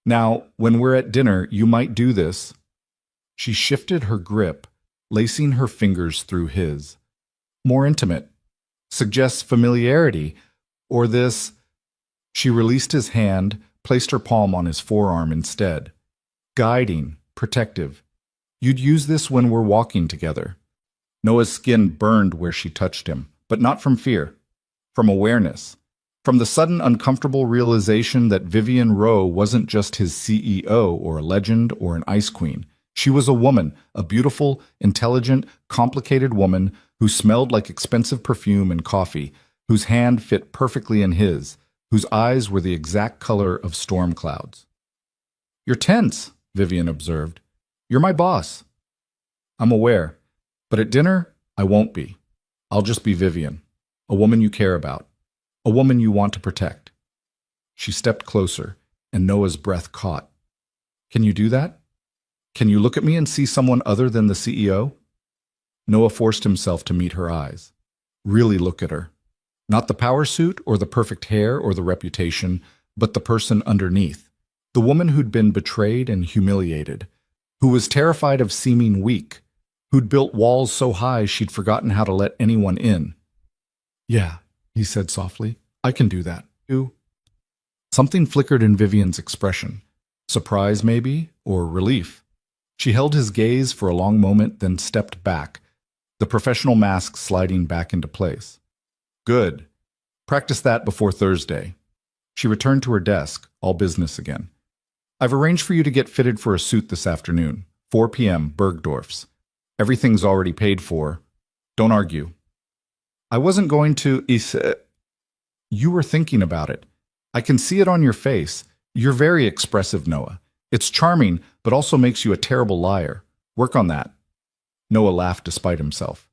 Now, when we're at dinner, you might do this. She shifted her grip, lacing her fingers through his. More intimate. Suggests familiarity. Or this. She released his hand, placed her palm on his forearm instead. Guiding, protective. You'd use this when we're walking together. Noah's skin burned where she touched him, but not from fear, from awareness, from the sudden uncomfortable realization that Vivian Rowe wasn't just his CEO or a legend or an ice queen. She was a woman, a beautiful, intelligent, complicated woman who smelled like expensive perfume and coffee, whose hand fit perfectly in his, whose eyes were the exact color of storm clouds. "You're tense," Vivian observed. "You're my boss." "I'm aware, but at dinner, I won't be. I'll just be Vivian, a woman you care about, a woman you want to protect." She stepped closer, and Noah's breath caught. "Can you do that? Can you look at me and see someone other than the CEO?" Noah forced himself to meet her eyes. Really look at her. Not the power suit or the perfect hair or the reputation, but the person underneath. The woman who'd been betrayed and humiliated, who was terrified of seeming weak, who'd built walls so high she'd forgotten how to let anyone in. "Yeah," he said softly, "I can do that." Something flickered in Vivian's expression. Surprise, maybe, or relief. She held his gaze for a long moment, then stepped back, the professional mask sliding back into place. "Good. Practice that before Thursday." She returned to her desk, all business again. "I've arranged for you to get fitted for a suit this afternoon, 4 p.m., Bergdorf's. Everything's already paid for. Don't argue." "I wasn't going to, You were thinking about it. I can see it on your face. You're very expressive, Noah. It's charming, but also makes you a terrible liar. Work on that." Noah laughed despite himself.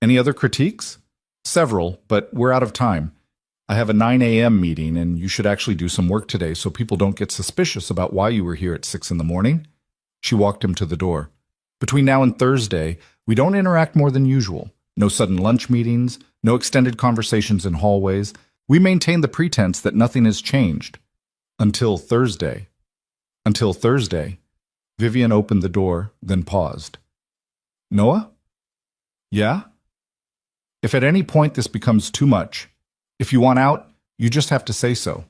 "Any other critiques?" "Several, but we're out of time. I have a 9 a.m. meeting, and you should actually do some work today so people don't get suspicious about why you were here at 6 in the morning." She walked him to the door. "Between now and Thursday, we don't interact more than usual. No sudden lunch meetings, no extended conversations in hallways. We maintain the pretense that nothing has changed. Until Thursday." "Until Thursday." Vivian opened the door, then paused. "Noah?" "Yeah?" "If at any point this becomes too much, if you want out, you just have to say so.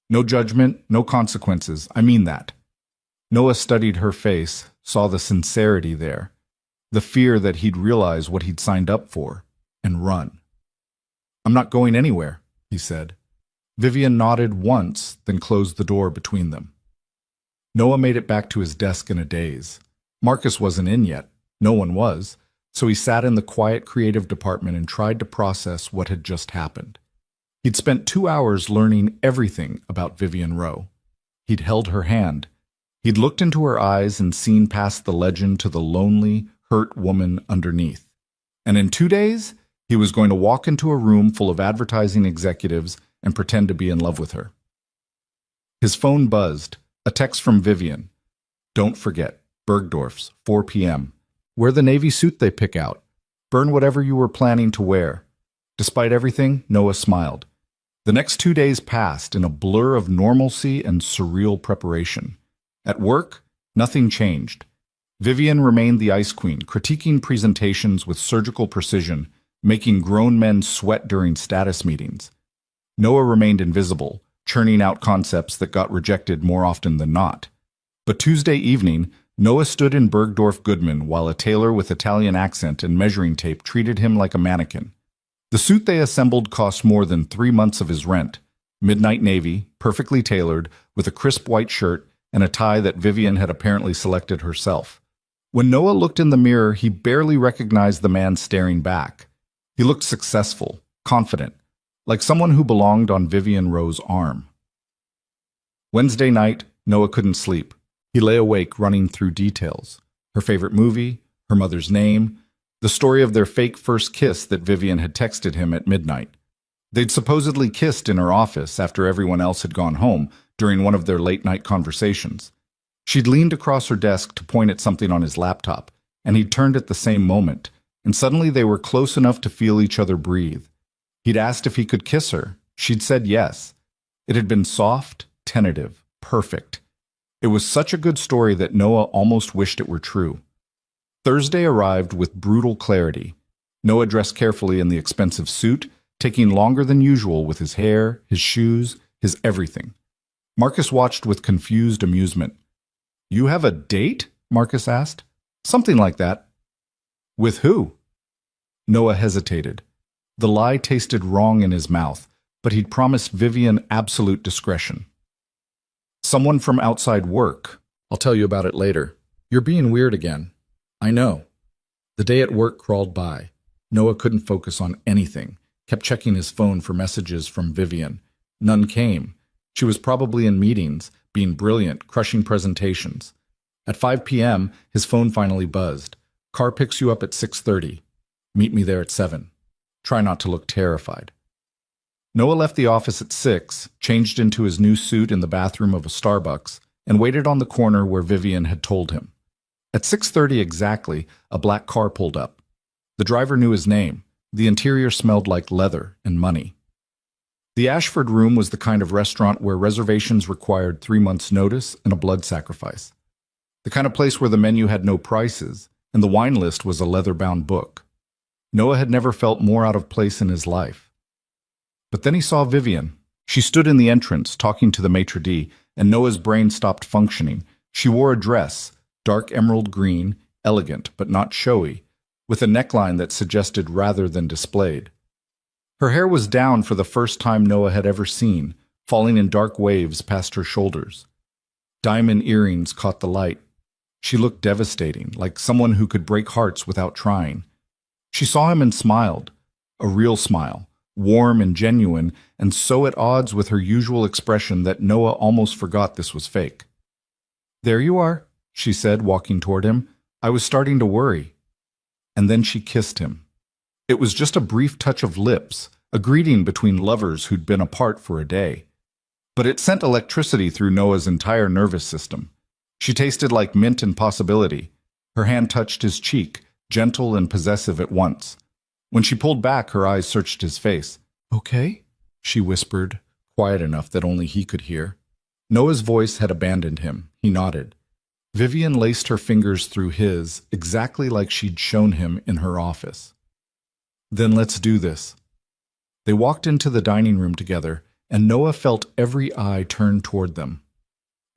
No judgment, no consequences. I mean that." Noah studied her face, saw the sincerity there, the fear that he'd realize what he'd signed up for, and run. "I'm not going anywhere," he said. Vivian nodded once, then closed the door between them. Noah made it back to his desk in a daze. Marcus wasn't in yet. No one was. So he sat in the quiet creative department and tried to process what had just happened. He'd spent 2 hours learning everything about Vivian Rowe. He'd held her hand. He'd looked into her eyes and seen past the legend to the lonely, hurt woman underneath. And in 2 days, he was going to walk into a room full of advertising executives and pretend to be in love with her. His phone buzzed. A text from Vivian. "Don't forget, Bergdorf's, 4 p.m. Wear the navy suit they pick out. Burn whatever you were planning to wear." Despite everything, Noah smiled. The next 2 days passed in a blur of normalcy and surreal preparation. At work, nothing changed. Vivian remained the ice queen, critiquing presentations with surgical precision, making grown men sweat during status meetings. Noah remained invisible, churning out concepts that got rejected more often than not. But Tuesday evening, Noah stood in Bergdorf Goodman while a tailor with Italian accent and measuring tape treated him like a mannequin. The suit they assembled cost more than 3 months of his rent. Midnight navy, perfectly tailored, with a crisp white shirt and a tie that Vivian had apparently selected herself. When Noah looked in the mirror, he barely recognized the man staring back. He looked successful, confident, like someone who belonged on Vivian Rowe's arm. Wednesday night, Noah couldn't sleep. He lay awake running through details. Her favorite movie, her mother's name, the story of their fake first kiss that Vivian had texted him at midnight. They'd supposedly kissed in her office after everyone else had gone home during one of their late-night conversations. She'd leaned across her desk to point at something on his laptop, and he'd turned at the same moment, and suddenly they were close enough to feel each other breathe. He'd asked if he could kiss her. She'd said yes. It had been soft, tentative, perfect. It was such a good story that Noah almost wished it were true. Thursday arrived with brutal clarity. Noah dressed carefully in the expensive suit, taking longer than usual with his hair, his shoes, his everything. Marcus watched with confused amusement. You have a date? Marcus asked. Something like that. With who? Noah hesitated. The lie tasted wrong in his mouth, but he'd promised Vivian absolute discretion. Someone from outside work. I'll tell you about it later. You're being weird again. I know. The day at work crawled by. Noah couldn't focus on anything, kept checking his phone for messages from Vivian. None came. She was probably in meetings, being brilliant, crushing presentations. At 5 p.m., his phone finally buzzed. Car picks you up at 6:30. Meet me there at 7. Try not to look terrified. Noah left the office at 6, changed into his new suit in the bathroom of a Starbucks, and waited on the corner where Vivian had told him. At 6:30 exactly, a black car pulled up. The driver knew his name. The interior smelled like leather and money. The Ashford Room was the kind of restaurant where reservations required 3 months' notice and a blood sacrifice. The kind of place where the menu had no prices, and the wine list was a leather-bound book. Noah had never felt more out of place in his life. But then he saw Vivian. She stood in the entrance, talking to the maitre d', and Noah's brain stopped functioning. She wore a dress, dark emerald green, elegant but not showy, with a neckline that suggested rather than displayed. Her hair was down for the first time Noah had ever seen, falling in dark waves past her shoulders. Diamond earrings caught the light. She looked devastating, like someone who could break hearts without trying. She saw him and smiled, a real smile, warm and genuine, and so at odds with her usual expression that Noah almost forgot this was fake. There you are, she said, walking toward him. I was starting to worry. And then she kissed him. It was just a brief touch of lips, a greeting between lovers who'd been apart for a day. But it sent electricity through Noah's entire nervous system. She tasted like mint and possibility. Her hand touched his cheek, gentle and possessive at once. When she pulled back, her eyes searched his face. Okay? She whispered, quiet enough that only he could hear. Noah's voice had abandoned him. He nodded. Vivian laced her fingers through his, exactly like she'd shown him in her office. Then let's do this. They walked into the dining room together, and Noah felt every eye turn toward them.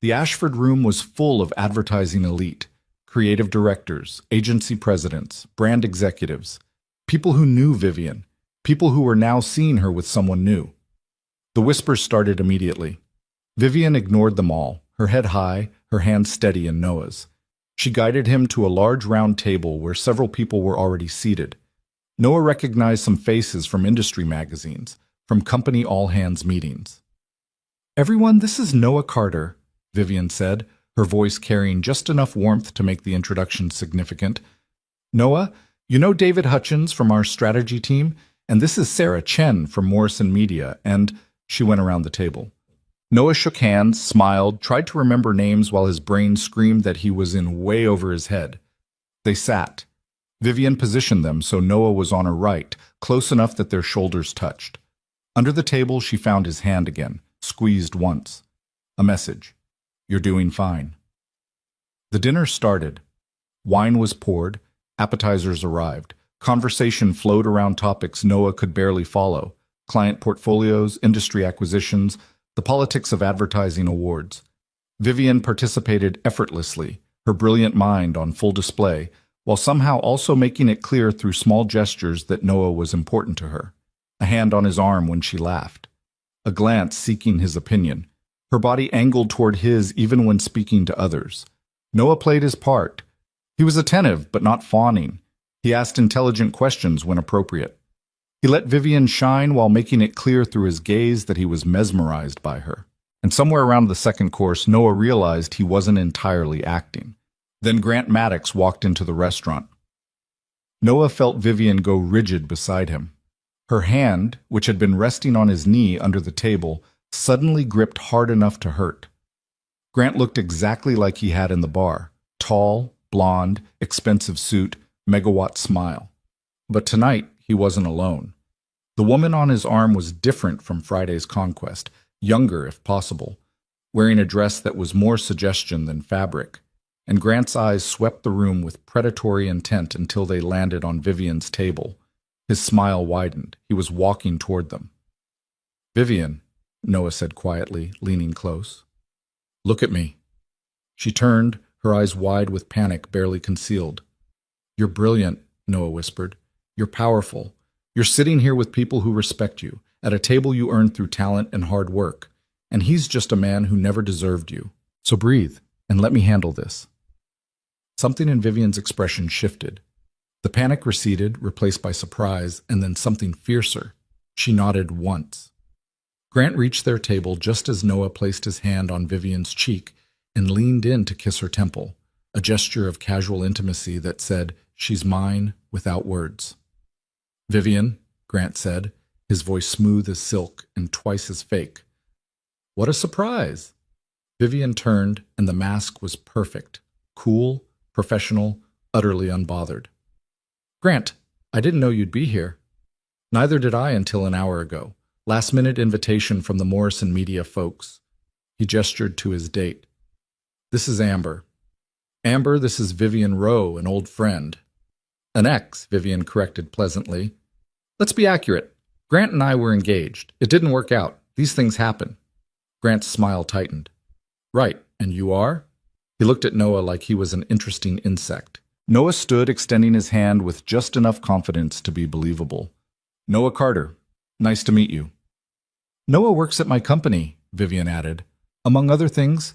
The Ashford Room was full of advertising elite, creative directors, agency presidents, brand executives, people who knew Vivian, people who were now seeing her with someone new. The whispers started immediately. Vivian ignored them all, her head high, her hand steady in Noah's. She guided him to a large round table where several people were already seated. Noah recognized some faces from industry magazines, from company all-hands meetings. Everyone, this is Noah Carter, Vivian said, her voice carrying just enough warmth to make the introduction significant. Noah, you know David Hutchins from our strategy team, and this is Sarah Chen from Morrison Media, and she went around the table. Noah shook hands, smiled, tried to remember names while his brain screamed that he was in way over his head. They sat. Vivian positioned them so Noah was on her right, close enough that their shoulders touched. Under the table, she found his hand again, squeezed once. A message. You're doing fine. The dinner started. Wine was poured. Appetizers arrived. Conversation flowed around topics Noah could barely follow. Client portfolios, industry acquisitions, the politics of advertising awards. Vivian participated effortlessly, her brilliant mind on full display, while somehow also making it clear through small gestures that Noah was important to her. A hand on his arm when she laughed. A glance seeking his opinion. Her body angled toward his even when speaking to others. Noah played his part. He was attentive, but not fawning. He asked intelligent questions when appropriate. He let Vivian shine while making it clear through his gaze that he was mesmerized by her. And somewhere around the second course, Noah realized he wasn't entirely acting. Then Grant Maddox walked into the restaurant. Noah felt Vivian go rigid beside him. Her hand, which had been resting on his knee under the table, suddenly gripped hard enough to hurt. Grant looked exactly like he had in the bar. Tall, blonde, expensive suit, megawatt smile. But tonight, he wasn't alone. The woman on his arm was different from Friday's conquest, younger if possible, wearing a dress that was more suggestion than fabric, and Grant's eyes swept the room with predatory intent until they landed on Vivian's table. His smile widened. He was walking toward them. Vivian, Noah said quietly, leaning close. Look at me. She turned, her eyes wide with panic barely concealed. You're brilliant, Noah whispered. You're powerful. You're sitting here with people who respect you, at a table you earned through talent and hard work. And he's just a man who never deserved you. So breathe, and let me handle this. Something in Vivian's expression shifted. The panic receded, replaced by surprise, and then something fiercer. She nodded once. Grant reached their table just as Noah placed his hand on Vivian's cheek and leaned in to kiss her temple, a gesture of casual intimacy that said, "She's mine," without words. "Vivian," Grant said, his voice smooth as silk and twice as fake. "What a surprise!" Vivian turned, and the mask was perfect, cool, professional, utterly unbothered. "Grant, I didn't know you'd be here." "Neither did I until an hour ago. Last-minute invitation from the Morrison Media folks." He gestured to his date. "This is Amber." "Amber, this is Vivian Rowe, an old friend." "An ex," Vivian corrected pleasantly. "Let's be accurate. Grant and I were engaged. It didn't work out. These things happen." Grant's smile tightened. "Right, and you are?" He looked at Noah like he was an interesting insect. Noah stood, extending his hand with just enough confidence to be believable. "Noah Carter. Nice to meet you." "Noah works at my company," Vivian added. "Among other things."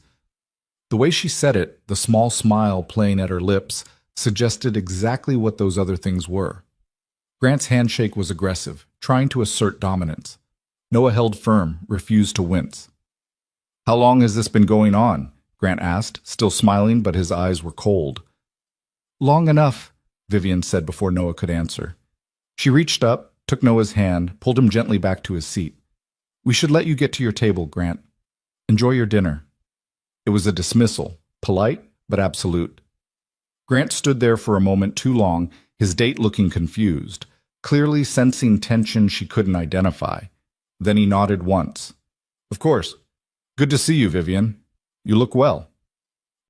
The way she said it, the small smile playing at her lips, suggested exactly what those other things were. Grant's handshake was aggressive, trying to assert dominance. Noah held firm, refused to wince. "How long has this been going on?" Grant asked, still smiling, but his eyes were cold. "Long enough," Vivian said before Noah could answer. She reached up, took Noah's hand, pulled him gently back to his seat. "We should let you get to your table, Grant. Enjoy your dinner." It was a dismissal, polite but absolute. Grant stood there for a moment too long, his date looking confused, clearly sensing tension she couldn't identify. Then he nodded once. "Of course. Good to see you, Vivian. You look well."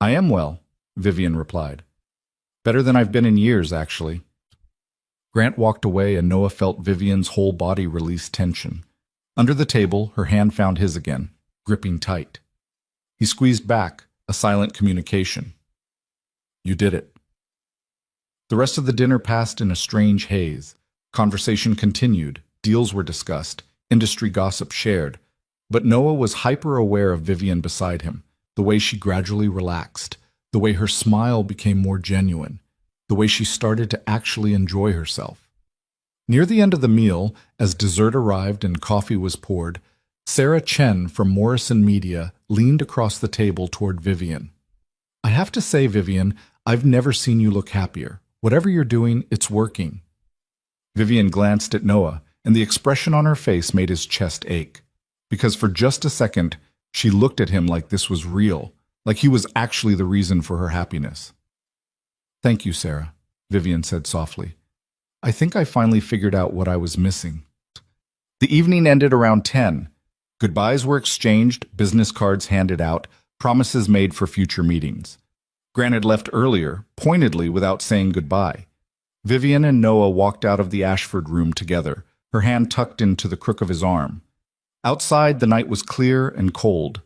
"I am well," Vivian replied. "Better than I've been in years, actually." Grant walked away and Noah felt Vivian's whole body release tension. Under the table, her hand found his again, gripping tight. He squeezed back, a silent communication. "You did it." The rest of the dinner passed in a strange haze. Conversation continued, deals were discussed, industry gossip shared, but Noah was hyper-aware of Vivian beside him, the way she gradually relaxed, the way her smile became more genuine, the way she started to actually enjoy herself. Near the end of the meal, as dessert arrived and coffee was poured, Sarah Chen from Morrison Media leaned across the table toward Vivian. "I have to say, Vivian, I've never seen you look happier. Whatever you're doing, it's working." Vivian glanced at Noah, and the expression on her face made his chest ache. Because for just a second, she looked at him like this was real, like he was actually the reason for her happiness. "Thank you, Sarah," Vivian said softly. "I think I finally figured out what I was missing." The evening ended around 10. Goodbyes were exchanged, business cards handed out, promises made for future meetings. Grant had left earlier, pointedly without saying goodbye. Vivian and Noah walked out of the Ashford room together, her hand tucked into the crook of his arm. Outside, the night was clear and cold.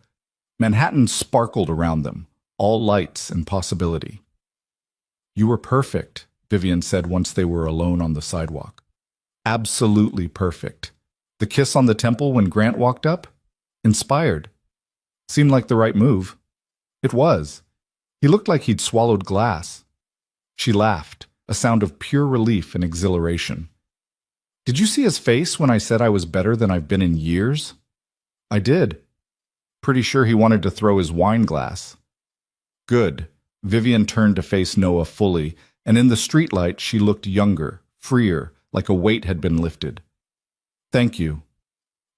Manhattan sparkled around them, all lights and possibility. "You were perfect," Vivian said once they were alone on the sidewalk. "Absolutely perfect. The kiss on the temple when Grant walked up? Inspired. Seemed like the right move." It was. He looked like he'd swallowed glass. She laughed, a sound of pure relief and exhilaration. "Did you see his face when I said I was better than I've been in years?" "I did." Pretty sure he wanted to throw his wine glass. Good. Vivian turned to face Noah fully, and in the streetlight she looked younger, freer, like a weight had been lifted. "Thank you.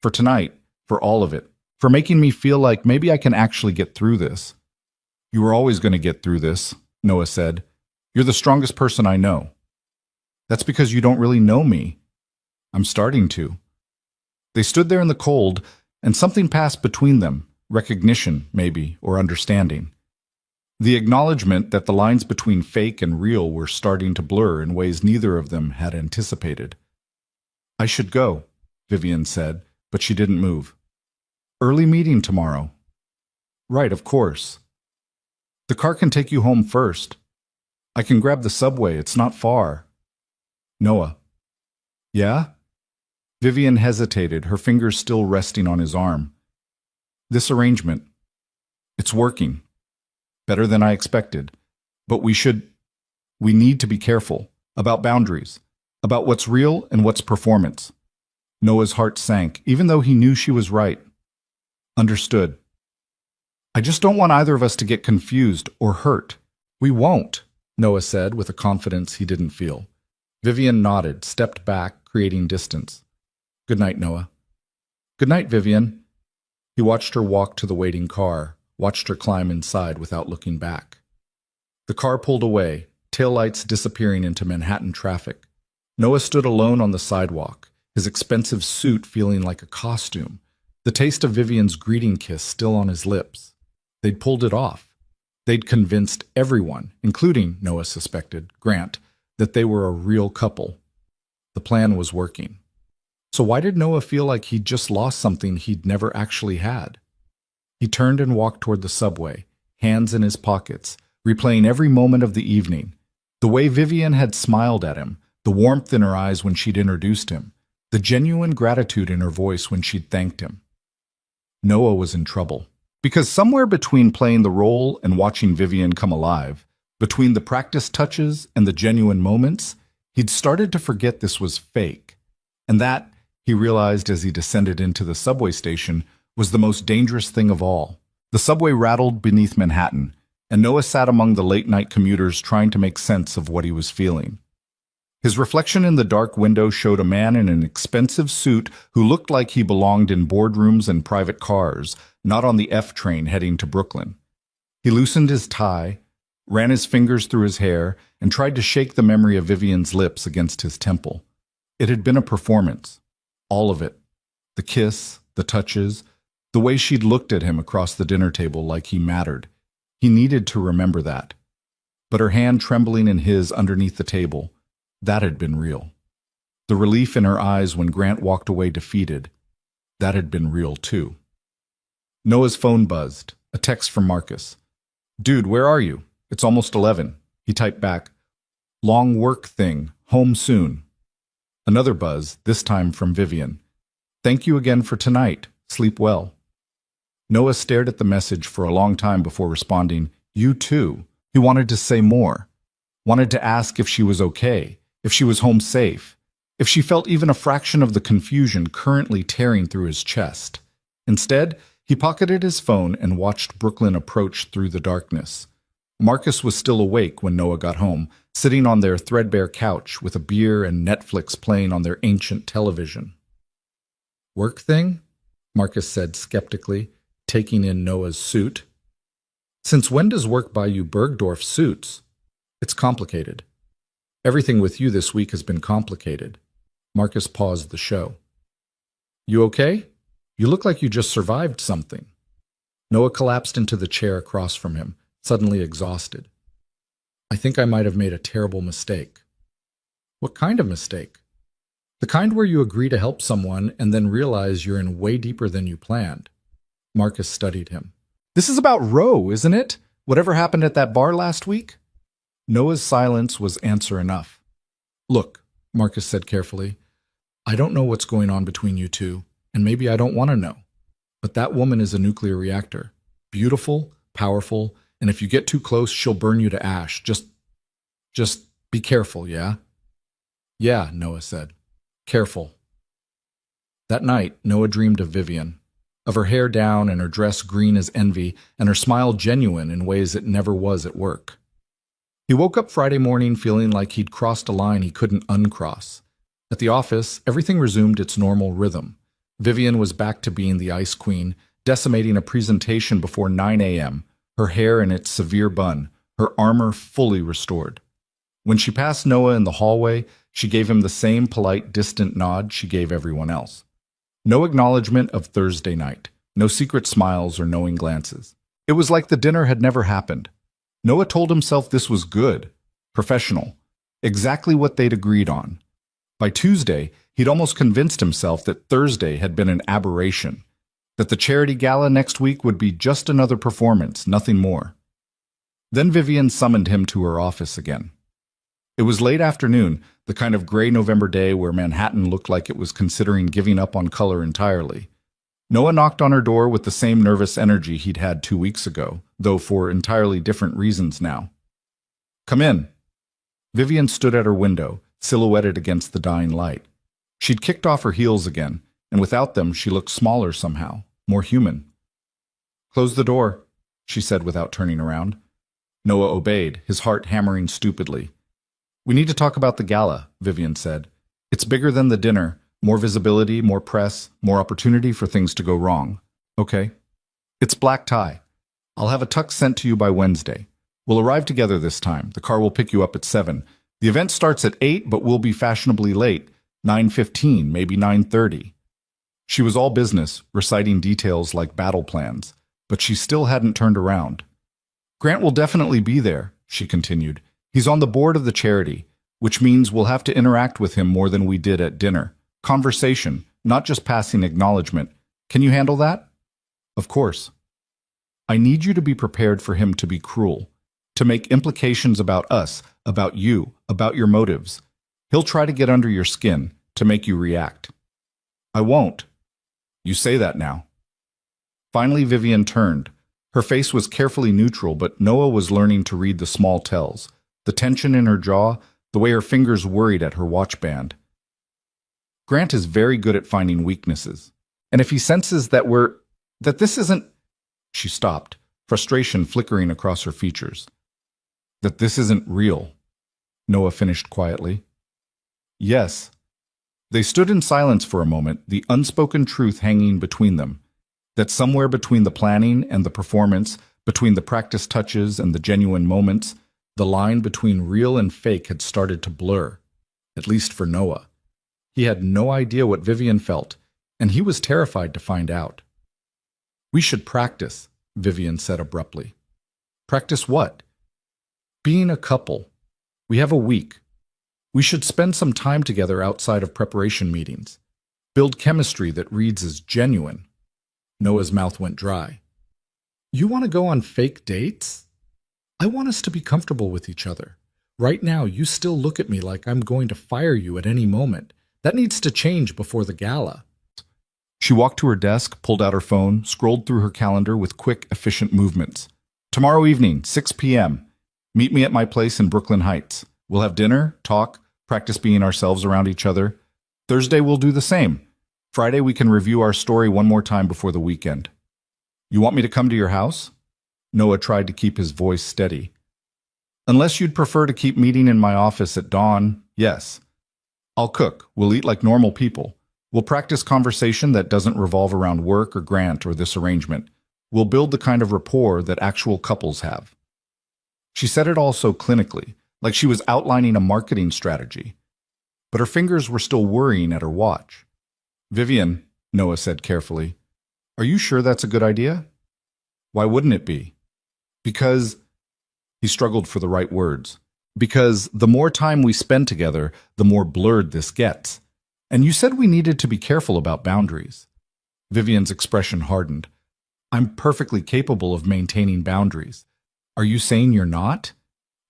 For tonight, for all of it, for making me feel like maybe I can actually get through this." "You were always going to get through this," Noah said. "You're the strongest person I know." "That's because you don't really know me." "I'm starting to." They stood there in the cold, and something passed between them, recognition, maybe, or understanding. The acknowledgement that the lines between fake and real were starting to blur in ways neither of them had anticipated. "I should go," Vivian said, but she didn't move. "Early meeting tomorrow." Right, of course. The car can take you home first. I can grab the subway, it's not far. Noah. Yeah? Vivian hesitated, her fingers still resting on his arm. This arrangement, it's working. Better than I expected. But we need to be careful about boundaries, about what's real and what's performance. Noah's heart sank, even though he knew she was right. Understood. I just don't want either of us to get confused or hurt. We won't, Noah said with a confidence he didn't feel. Vivian nodded, stepped back, creating distance. Good night, Noah. Good night, Vivian. He watched her walk to the waiting car, watched her climb inside without looking back. The car pulled away, taillights disappearing into Manhattan traffic. Noah stood alone on the sidewalk, his expensive suit feeling like a costume, the taste of Vivian's greeting kiss still on his lips. They'd pulled it off. They'd convinced everyone, including, Noah suspected, Grant, that they were a real couple. The plan was working. So why did Noah feel like he'd just lost something he'd never actually had? He turned and walked toward the subway, hands in his pockets, replaying every moment of the evening. The way Vivian had smiled at him, the warmth in her eyes when she'd introduced him, the genuine gratitude in her voice when she'd thanked him. Noah was in trouble. Because somewhere between playing the role and watching Vivian come alive, between the practice touches and the genuine moments, he'd started to forget this was fake. And that, he realized as he descended into the subway station, was the most dangerous thing of all. The subway rattled beneath Manhattan, and Noah sat among the late-night commuters trying to make sense of what he was feeling. His reflection in the dark window showed a man in an expensive suit who looked like he belonged in boardrooms and private cars, not on the F train heading to Brooklyn. He loosened his tie, ran his fingers through his hair, and tried to shake the memory of Vivian's lips against his temple. It had been a performance. All of it. The kiss, the touches, the way she'd looked at him across the dinner table like he mattered. He needed to remember that. But her hand trembling in his underneath the table, that had been real. The relief in her eyes when Grant walked away defeated, that had been real too. Noah's phone buzzed, a text from Marcus. Dude, where are you? It's almost 11. He typed back, long work thing, home soon. Another buzz, this time from Vivian. Thank you again for tonight. Sleep well. Noah stared at the message for a long time before responding, you too. He wanted to say more. Wanted to ask if she was okay, if she was home safe, if she felt even a fraction of the confusion currently tearing through his chest. Instead, he pocketed his phone and watched Brooklyn approach through the darkness. Marcus was still awake when Noah got home, sitting on their threadbare couch with a beer and Netflix playing on their ancient television. Work thing? Marcus said skeptically, taking in Noah's suit. Since when does work buy you Bergdorf suits? It's complicated. Everything with you this week has been complicated. Marcus paused the show. You okay? You look like you just survived something. Noah collapsed into the chair across from him, suddenly exhausted. I think I might have made a terrible mistake. What kind of mistake? The kind where you agree to help someone and then realize you're in way deeper than you planned. Marcus studied him. This is about Roe, isn't it? Whatever happened at that bar last week? Noah's silence was answer enough. Look, Marcus said carefully, I don't know what's going on between you two, and maybe I don't want to know. But that woman is a nuclear reactor. Beautiful, powerful, and if you get too close, she'll burn you to ash. Just be careful, yeah? Yeah, Noah said. Careful. That night, Noah dreamed of Vivian, of her hair down and her dress green as envy, and her smile genuine in ways it never was at work. He woke up Friday morning feeling like he'd crossed a line he couldn't uncross. At the office, everything resumed its normal rhythm. Vivian was back to being the ice queen, decimating a presentation before 9 a.m., her hair in its severe bun, her armor fully restored. When she passed Noah in the hallway, she gave him the same polite, distant nod she gave everyone else. No acknowledgement of Thursday night, no secret smiles or knowing glances. It was like the dinner had never happened. Noah told himself this was good, professional, exactly what they'd agreed on. By Tuesday, he'd almost convinced himself that Thursday had been an aberration, that the charity gala next week would be just another performance, nothing more. Then Vivian summoned him to her office again. It was late afternoon, the kind of gray November day where Manhattan looked like it was considering giving up on color entirely. Noah knocked on her door with the same nervous energy he'd had 2 weeks ago, though for entirely different reasons now. "Come in." Vivian stood at her window, silhouetted against the dying light. She'd kicked off her heels again, and without them she looked smaller somehow, more human. "Close the door," she said without turning around. Noah obeyed, his heart hammering stupidly. "We need to talk about the gala," Vivian said. "It's bigger than the dinner, more visibility, more press, more opportunity for things to go wrong. Okay? It's black tie. I'll have a tux sent to you by Wednesday. We'll arrive together this time. The car will pick you up at 7. The event starts at 8, but we'll be fashionably late, 9:15, maybe 9:30. She was all business, reciting details like battle plans, but she still hadn't turned around. "Grant will definitely be there," she continued. "He's on the board of the charity, which means we'll have to interact with him more than we did at dinner. Conversation, not just passing acknowledgement. Can you handle that?" "Of course." "I need you to be prepared for him to be cruel, to make implications about us, about you, about your motives. He'll try to get under your skin, to make you react." "I won't." "You say that now." Finally, Vivian turned. Her face was carefully neutral, but Noah was learning to read the small tells, the tension in her jaw, the way her fingers worried at her watch band. "Grant is very good at finding weaknesses. And if he senses that this isn't—" She stopped, frustration flickering across her features. "That this isn't real," Noah finished quietly. "Yes." They stood in silence for a moment, the unspoken truth hanging between them. That somewhere between the planning and the performance, between the practice touches and the genuine moments, the line between real and fake had started to blur, at least for Noah. He had no idea what Vivian felt, and he was terrified to find out. "We should practice," Vivian said abruptly. "Practice what?" "Being a couple. We have a week. We should spend some time together outside of preparation meetings. Build chemistry that reads as genuine." Noah's mouth went dry. "You want to go on fake dates? I want us to be comfortable with each other. Right now, you still look at me like I'm going to fire you at any moment. That needs to change before the gala." She walked to her desk, pulled out her phone, scrolled through her calendar with quick, efficient movements. "Tomorrow evening, 6 p.m. Meet me at my place in Brooklyn Heights. We'll have dinner, talk, practice being ourselves around each other. Thursday we'll do the same. Friday we can review our story one more time before the weekend. You want me to come to your house?" Noah tried to keep his voice steady. "Unless you'd prefer to keep meeting in my office at dawn, yes. I'll cook. We'll eat like normal people. We'll practice conversation that doesn't revolve around work or Grant or this arrangement. We'll build the kind of rapport that actual couples have." She said it all so clinically, like she was outlining a marketing strategy. But her fingers were still worrying at her watch. "Vivian," Noah said carefully, "are you sure that's a good idea?" "Why wouldn't it be?" "Because—" He struggled for the right words. "Because the more time we spend together, the more blurred this gets. And you said we needed to be careful about boundaries." Vivian's expression hardened. "I'm perfectly capable of maintaining boundaries. Are you saying you're not?"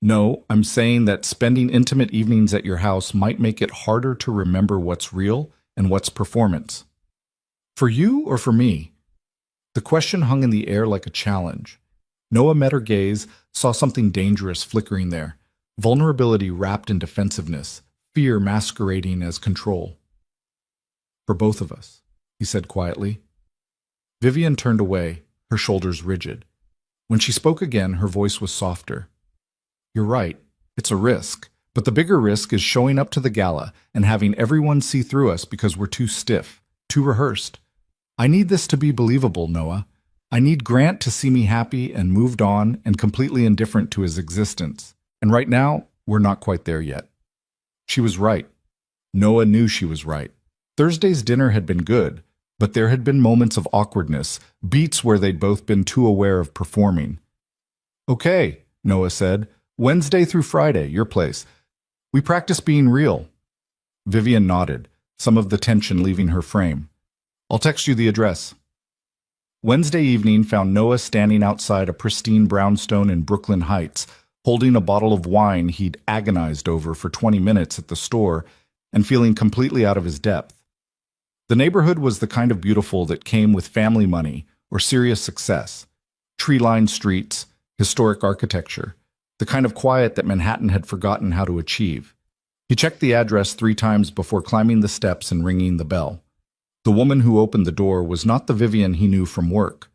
"No, I'm saying that spending intimate evenings at your house might make it harder to remember what's real and what's performance." "For you or for me?" The question hung in the air like a challenge. Noah met her gaze, saw something dangerous flickering there. Vulnerability wrapped in defensiveness, fear masquerading as control. "For both of us," he said quietly. Vivian turned away, her shoulders rigid. When she spoke again, her voice was softer. "You're right. It's a risk. But the bigger risk is showing up to the gala and having everyone see through us because we're too stiff, too rehearsed. I need this to be believable, Noah. I need Grant to see me happy and moved on and completely indifferent to his existence. And right now, we're not quite there yet." She was right. Noah knew she was right. Thursday's dinner had been good, but there had been moments of awkwardness, beats where they'd both been too aware of performing. "Okay," Noah said. "Wednesday through Friday, your place. We practice being real." Vivian nodded, some of the tension leaving her frame. "I'll text you the address." Wednesday evening found Noah standing outside a pristine brownstone in Brooklyn Heights, holding a bottle of wine he'd agonized over for 20 minutes at the store and feeling completely out of his depth. The neighborhood was the kind of beautiful that came with family money or serious success. Tree-lined streets, historic architecture, the kind of quiet that Manhattan had forgotten how to achieve. He checked the address 3 times before climbing the steps and ringing the bell. The woman who opened the door was not the Vivian he knew from work.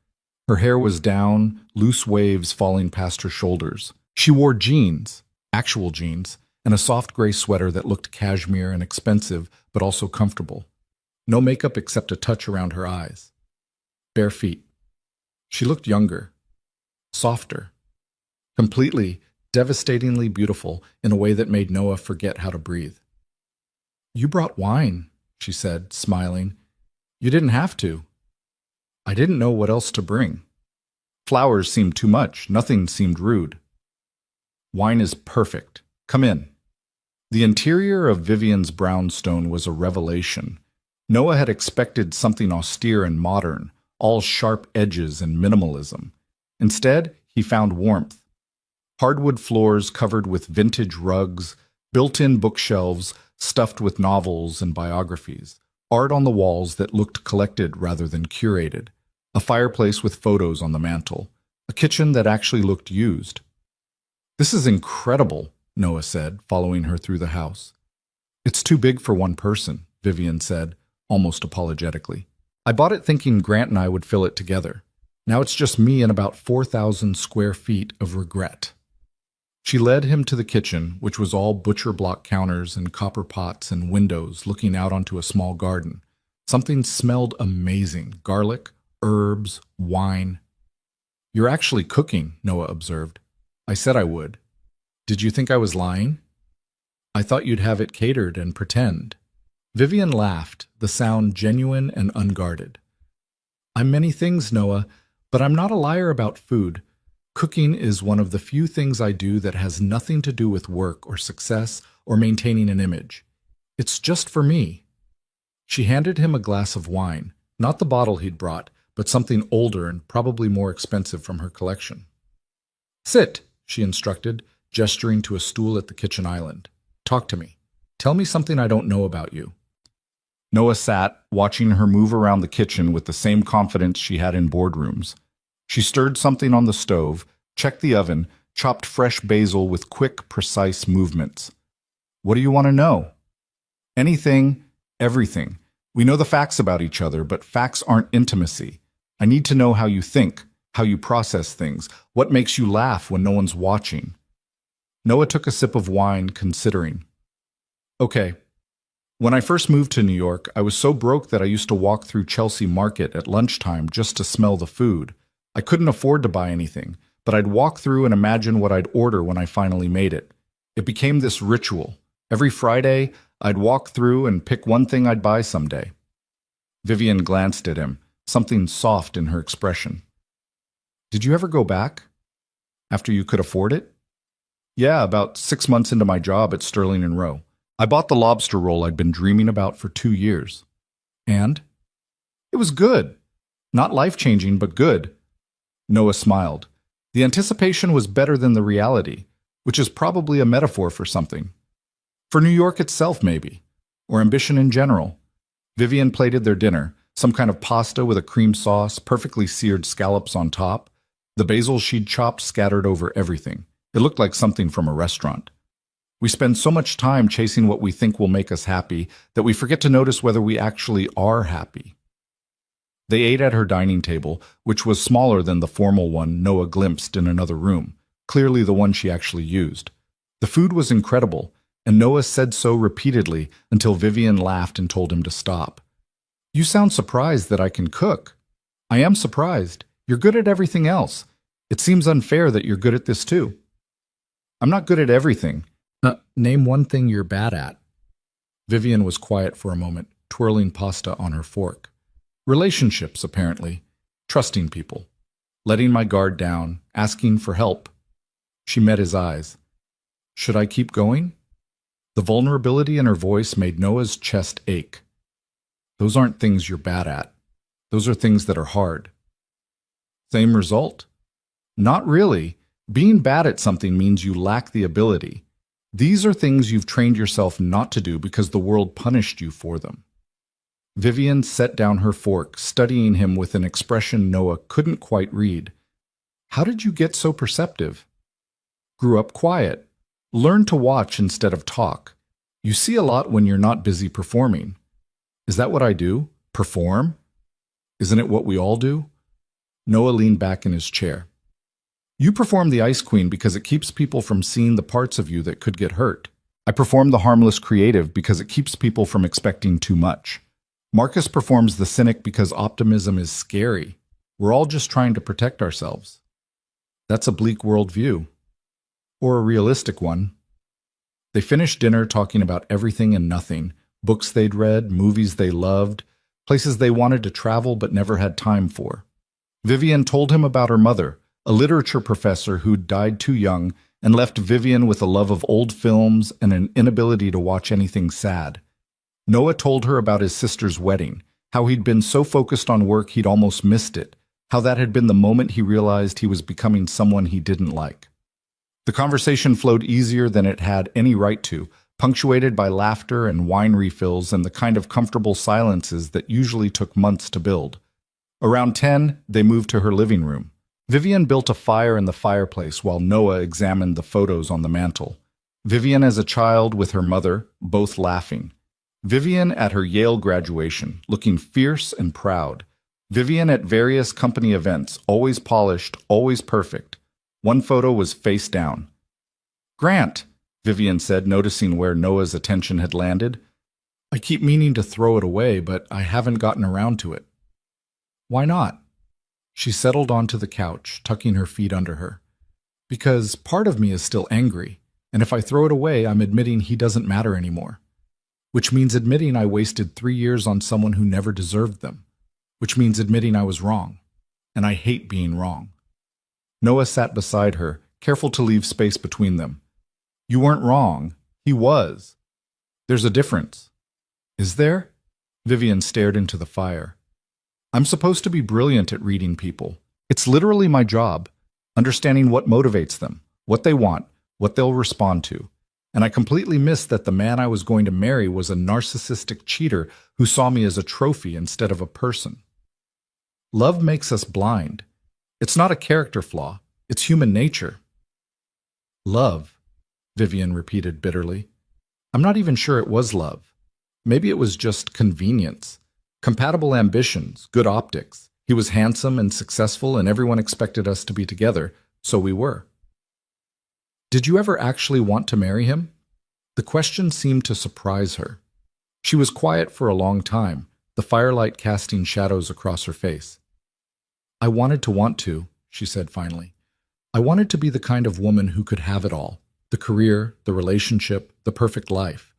Her hair was down, loose waves falling past her shoulders. She wore jeans, actual jeans, and a soft gray sweater that looked cashmere and expensive, but also comfortable. No makeup except a touch around her eyes. Bare feet. She looked younger, softer, completely, devastatingly beautiful in a way that made Noah forget how to breathe. "You brought wine," she said, smiling. "You didn't have to." "I didn't know what else to bring. Flowers seemed too much. Nothing seemed rude." "Wine is perfect. Come in." The interior of Vivian's brownstone was a revelation. Noah had expected something austere and modern, all sharp edges and minimalism. Instead, he found warmth. Hardwood floors covered with vintage rugs, built-in bookshelves stuffed with novels and biographies, art on the walls that looked collected rather than curated, a fireplace with photos on the mantel, a kitchen that actually looked used. "This is incredible," Noah said, following her through the house. "It's too big for one person," Vivian said, almost apologetically. "I bought it thinking Grant and I would fill it together. Now it's just me and about 4,000 square feet of regret." She led him to the kitchen, which was all butcher block counters and copper pots and windows looking out onto a small garden. Something smelled amazing: garlic, herbs, wine. "You're actually cooking," Noah observed. "I said I would. Did you think I was lying?" "I thought you'd have it catered and pretend." Vivian laughed, the sound genuine and unguarded. "I'm many things, Noah, but I'm not a liar about food. Cooking is one of the few things I do that has nothing to do with work or success or maintaining an image. It's just for me." She handed him a glass of wine, not the bottle he'd brought, but something older and probably more expensive from her collection. "Sit," she instructed, gesturing to a stool at the kitchen island. "Talk to me. Tell me something I don't know about you." Noah sat, watching her move around the kitchen with the same confidence she had in boardrooms. She stirred something on the stove, checked the oven, chopped fresh basil with quick, precise movements. "What do you want to know?" "Anything, everything. We know the facts about each other, but facts aren't intimacy. I need to know how you think, how you process things, what makes you laugh when no one's watching." Noah took a sip of wine, considering. "Okay. When I first moved to New York, I was so broke that I used to walk through Chelsea Market at lunchtime just to smell the food. I couldn't afford to buy anything, but I'd walk through and imagine what I'd order when I finally made it. It became this ritual. Every Friday, I'd walk through and pick one thing I'd buy someday." Vivian glanced at him, something soft in her expression. "Did you ever go back? After you could afford it?" "Yeah, about 6 months into my job at Sterling and Rowe. I bought the lobster roll I'd been dreaming about for 2 years. And? It was good. Not life-changing, but good." Noah smiled. The anticipation was better than the reality, which is probably a metaphor for something. For New York itself, maybe. Or ambition in general. Vivian plated their dinner, some kind of pasta with a cream sauce, perfectly seared scallops on top. The basil she'd chopped scattered over everything. It looked like something from a restaurant. We spend so much time chasing what we think will make us happy that we forget to notice whether we actually are happy. They ate at her dining table, which was smaller than the formal one Noah glimpsed in another room, clearly the one she actually used. The food was incredible, and Noah said so repeatedly until Vivian laughed and told him to stop. "You sound surprised that I can cook." "I am surprised. You're good at everything else. It seems unfair that you're good at this too." "I'm not good at everything." Name one thing you're bad at." Vivian was quiet for a moment, twirling pasta on her fork. "Relationships, apparently. Trusting people. Letting my guard down. Asking for help." She met his eyes. "Should I keep going?" The vulnerability in her voice made Noah's chest ache. "Those aren't things you're bad at. Those are things that are hard." Same result? Not really. Being bad at something means you lack the ability. These are things you've trained yourself not to do because the world punished you for them. Vivian set down her fork, studying him with an expression Noah couldn't quite read. How did you get so perceptive? Grew up quiet. Learn to watch instead of talk. You see a lot when you're not busy performing. Is that what I do? Perform? Isn't it what we all do? Noah leaned back in his chair. You perform the Ice Queen because it keeps people from seeing the parts of you that could get hurt. I perform the harmless creative because it keeps people from expecting too much. Marcus performs the cynic because optimism is scary. We're all just trying to protect ourselves. That's a bleak worldview. Or a realistic one. They finished dinner talking about everything and nothing. Books they'd read, movies they loved, places they wanted to travel but never had time for. Vivian told him about her mother, a literature professor who'd died too young and left Vivian with a love of old films and an inability to watch anything sad. Noah told her about his sister's wedding, how he'd been so focused on work he'd almost missed it, how that had been the moment he realized he was becoming someone he didn't like. The conversation flowed easier than it had any right to, punctuated by laughter and wine refills and the kind of comfortable silences that usually took months to build. Around 10, they moved to her living room. Vivian built a fire in the fireplace while Noah examined the photos on the mantel. Vivian as a child with her mother, both laughing. Vivian at her Yale graduation, looking fierce and proud. Vivian at various company events, always polished, always perfect. One photo was face down. "Grant," Vivian said, noticing where Noah's attention had landed. "I keep meaning to throw it away, but I haven't gotten around to it." "Why not?" She settled onto the couch, tucking her feet under her. "Because part of me is still angry, and if I throw it away, I'm admitting he doesn't matter anymore. Which means admitting I wasted 3 years on someone who never deserved them. Which means admitting I was wrong. And I hate being wrong." Noah sat beside her, careful to leave space between them. "You weren't wrong. He was. There's a difference." "Is there?" Vivian stared into the fire. "I'm supposed to be brilliant at reading people. It's literally my job, understanding what motivates them, what they want, what they'll respond to. And I completely missed that the man I was going to marry was a narcissistic cheater who saw me as a trophy instead of a person. Love makes us blind. It's not a character flaw. It's human nature." "Love," Vivian repeated bitterly. "I'm not even sure it was love. Maybe it was just convenience. Compatible ambitions, good optics. He was handsome and successful and everyone expected us to be together, so we were." "Did you ever actually want to marry him?" The question seemed to surprise her. She was quiet for a long time, the firelight casting shadows across her face. "I wanted to want to," she said finally. "I wanted to be the kind of woman who could have it all, the career, the relationship, the perfect life.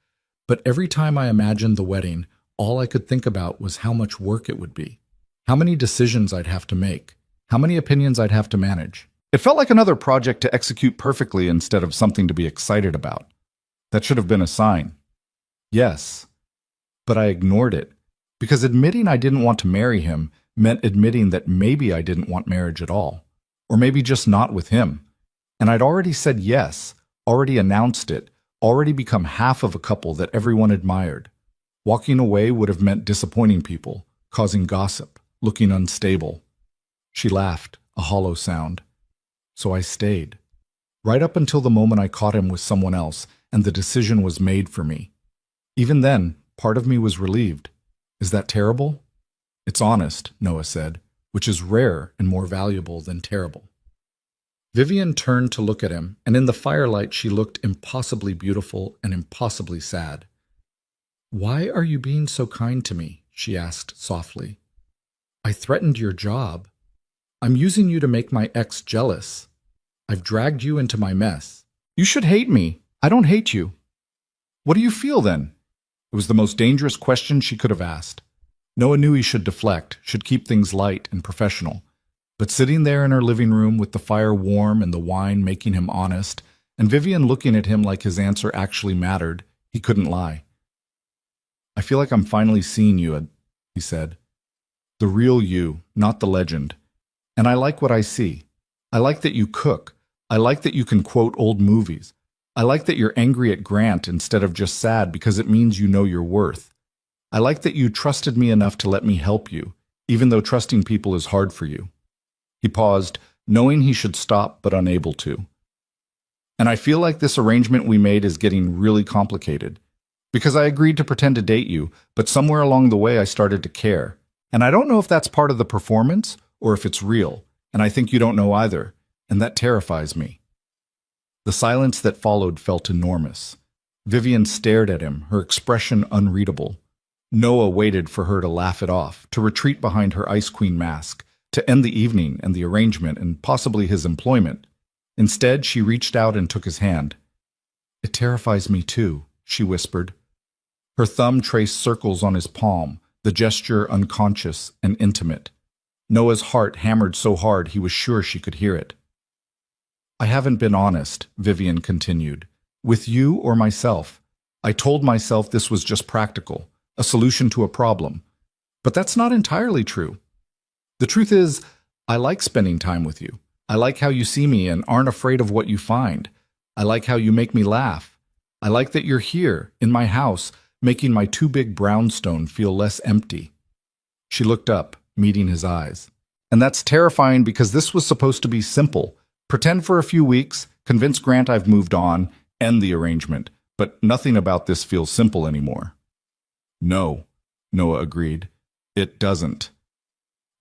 But every time I imagined the wedding, all I could think about was how much work it would be, how many decisions I'd have to make, how many opinions I'd have to manage. It felt like another project to execute perfectly instead of something to be excited about. That should have been a sign. Yes. But I ignored it, because admitting I didn't want to marry him meant admitting that maybe I didn't want marriage at all, or maybe just not with him. And I'd already said yes, already announced it, already become half of a couple that everyone admired. Walking away would have meant disappointing people, causing gossip, looking unstable. She laughed, a hollow sound. So I stayed. Right up until the moment I caught him with someone else, and the decision was made for me. Even then, part of me was relieved. Is that terrible? It's honest, Noah said, which is rare and more valuable than terrible. Vivian turned to look at him, and in the firelight she looked impossibly beautiful and impossibly sad. "Why are you being so kind to me?" she asked softly. "I threatened your job. I'm using you to make my ex jealous. I've dragged you into my mess. You should hate me. I don't hate you." "What do you feel then?" It was the most dangerous question she could have asked. Noah knew he should deflect, should keep things light and professional. But sitting there in her living room with the fire warm and the wine making him honest, and Vivian looking at him like his answer actually mattered, he couldn't lie. "I feel like I'm finally seeing you," he said. "The real you, not the legend. And I like what I see. I like that you cook. I like that you can quote old movies. I like that you're angry at Grant instead of just sad because it means you know your worth. I like that you trusted me enough to let me help you, even though trusting people is hard for you." He paused, knowing he should stop but unable to. "And I feel like this arrangement we made is getting really complicated. Because I agreed to pretend to date you, but somewhere along the way I started to care. And I don't know if that's part of the performance or if it's real, and I think you don't know either, and that terrifies me." The silence that followed felt enormous. Vivian stared at him, her expression unreadable. Noah waited for her to laugh it off, to retreat behind her Ice Queen mask, to end the evening and the arrangement and possibly his employment. Instead, she reached out and took his hand. "It terrifies me too," she whispered. Her thumb traced circles on his palm, the gesture unconscious and intimate. Noah's heart hammered so hard he was sure she could hear it. "I haven't been honest," Vivian continued, "with you or myself. I told myself this was just practical, a solution to a problem. But that's not entirely true. The truth is, I like spending time with you. I like how you see me and aren't afraid of what you find. I like how you make me laugh. I like that you're here, in my house, making my too big brownstone feel less empty." She looked up, meeting his eyes. "And that's terrifying because this was supposed to be simple. Pretend for a few weeks, convince Grant I've moved on, end the arrangement. But nothing about this feels simple anymore." "No," Noah agreed. "It doesn't."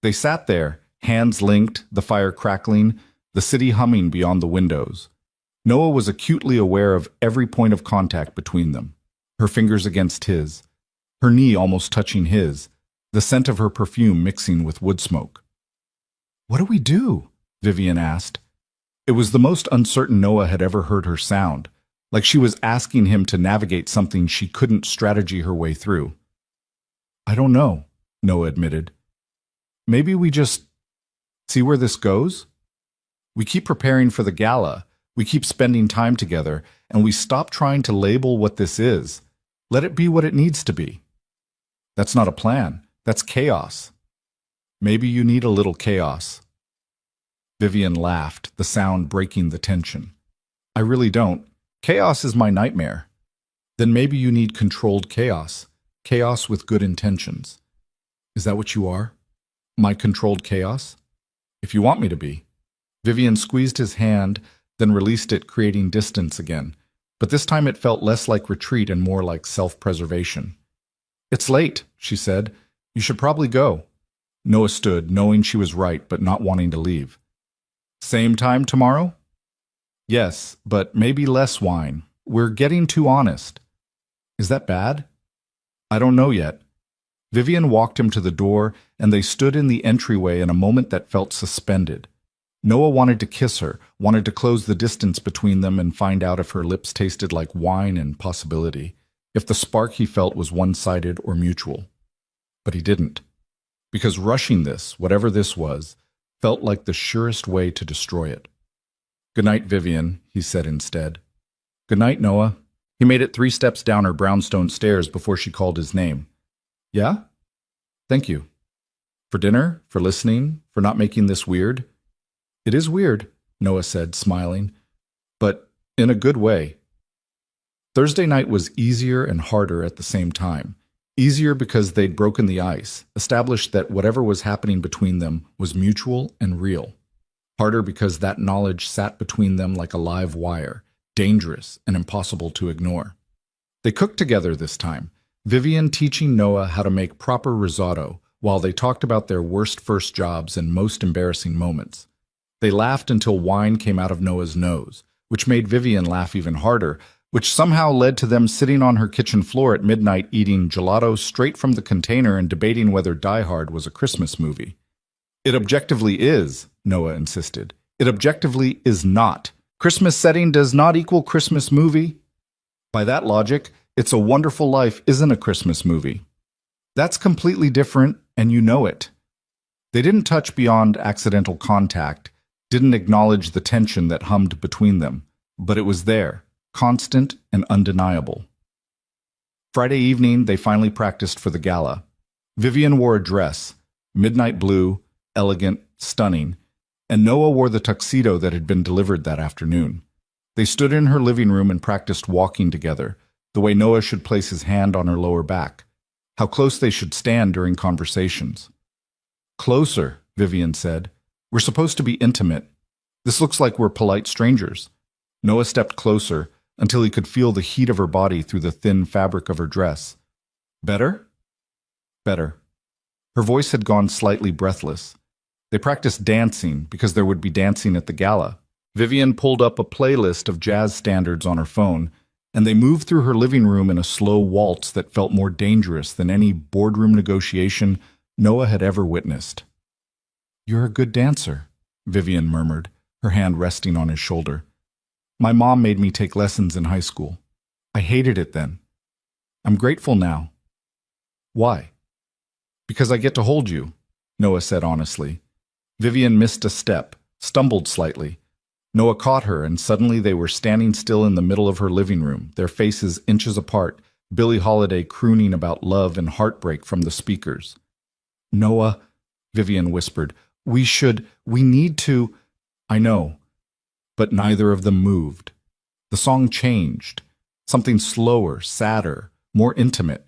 They sat there, hands linked, the fire crackling, the city humming beyond the windows. Noah was acutely aware of every point of contact between them. Her fingers against his, her knee almost touching his, the scent of her perfume mixing with wood smoke. "What do we do?" Vivian asked. It was the most uncertain Noah had ever heard her sound, like she was asking him to navigate something she couldn't strategy her way through. "I don't know," Noah admitted. "Maybe we just see where this goes? We keep preparing for the gala, we keep spending time together, and we stop trying to label what this is. Let it be what it needs to be." "That's not a plan. That's chaos." "Maybe you need a little chaos." Vivian laughed, the sound breaking the tension. "I really don't. Chaos is my nightmare." "Then maybe you need controlled chaos. Chaos with good intentions." "Is that what you are? My controlled chaos?" "If you want me to be." Vivian squeezed his hand, then released it, creating distance again. But this time it felt less like retreat and more like self-preservation. "It's late," she said. "You should probably go." Noah stood, knowing she was right, but not wanting to leave. "Same time tomorrow?" "Yes, but maybe less wine. We're getting too honest." "Is that bad?" "I don't know yet." Vivian walked him to the door, and they stood in the entryway in a moment that felt suspended. Noah wanted to kiss her, wanted to close the distance between them and find out if her lips tasted like wine and possibility, if the spark he felt was one-sided or mutual. But he didn't. Because rushing this, whatever this was, felt like the surest way to destroy it. "Good night, Vivian," he said instead. "Good night, Noah." He made it 3 steps down her brownstone stairs before she called his name. "Yeah? Thank you. For dinner, for listening, for not making this weird." "It is weird," Noah said, smiling, "but in a good way." Thursday night was easier and harder at the same time. Easier because they'd broken the ice, established that whatever was happening between them was mutual and real. Harder because that knowledge sat between them like a live wire, dangerous and impossible to ignore. They cooked together this time, Vivian teaching Noah how to make proper risotto while they talked about their worst first jobs and most embarrassing moments. They laughed until wine came out of Noah's nose, which made Vivian laugh even harder, which somehow led to them sitting on her kitchen floor at midnight eating gelato straight from the container and debating whether Die Hard was a Christmas movie. "It objectively is," Noah insisted. "It objectively is not. Christmas setting does not equal Christmas movie. By that logic, It's a Wonderful Life isn't a Christmas movie. That's completely different, and you know it." They didn't touch beyond accidental contact, didn't acknowledge the tension that hummed between them, but it was there, constant and undeniable. Friday evening, they finally practiced for the gala. Vivian wore a dress, midnight blue, elegant, stunning, and Noah wore the tuxedo that had been delivered that afternoon. They stood in her living room and practiced walking together, the way Noah should place his hand on her lower back, how close they should stand during conversations. "Closer," Vivian said. "We're supposed to be intimate. This looks like we're polite strangers." Noah stepped closer until he could feel the heat of her body through the thin fabric of her dress. "Better?" "Better." Her voice had gone slightly breathless. They practiced dancing because there would be dancing at the gala. Vivian pulled up a playlist of jazz standards on her phone, and they moved through her living room in a slow waltz that felt more dangerous than any boardroom negotiation Noah had ever witnessed. "You're a good dancer," Vivian murmured, her hand resting on his shoulder. "My mom made me take lessons in high school. I hated it then. I'm grateful now." "Why?" "Because I get to hold you," Noah said honestly. Vivian missed a step, stumbled slightly. Noah caught her, and suddenly they were standing still in the middle of her living room, their faces inches apart, Billie Holiday crooning about love and heartbreak from the speakers. "Noah," Vivian whispered, we need to." "I know." But neither of them moved. The song changed. Something slower, sadder, more intimate.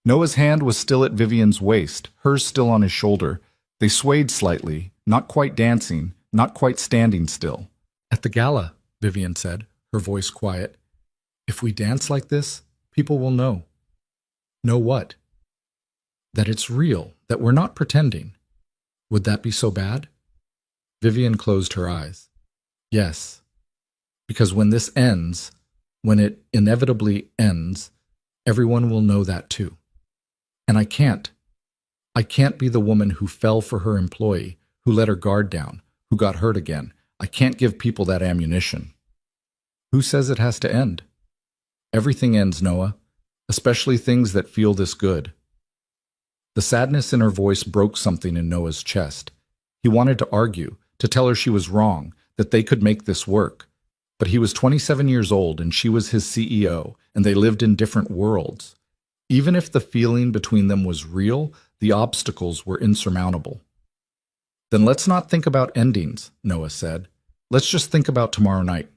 Noah's hand was still at Vivian's waist, hers still on his shoulder. They swayed slightly, not quite dancing, not quite standing still. "At the gala," Vivian said, her voice quiet, "if we dance like this, people will know." "Know what?" "That it's real, that we're not pretending." "Would that be so bad?" Vivian closed her eyes. "Yes. Because when this ends, when it inevitably ends, everyone will know that too. And I can't be the woman who fell for her employee, who let her guard down, who got hurt again. I can't give people that ammunition." "Who says it has to end?" "Everything ends, Noah, especially things that feel this good." The sadness in her voice broke something in Noah's chest. He wanted to argue, to tell her she was wrong, that they could make this work. But he was 27 years old and she was his CEO, and they lived in different worlds. Even if the feeling between them was real, the obstacles were insurmountable. "Then let's not think about endings," Noah said. "Let's just think about tomorrow night.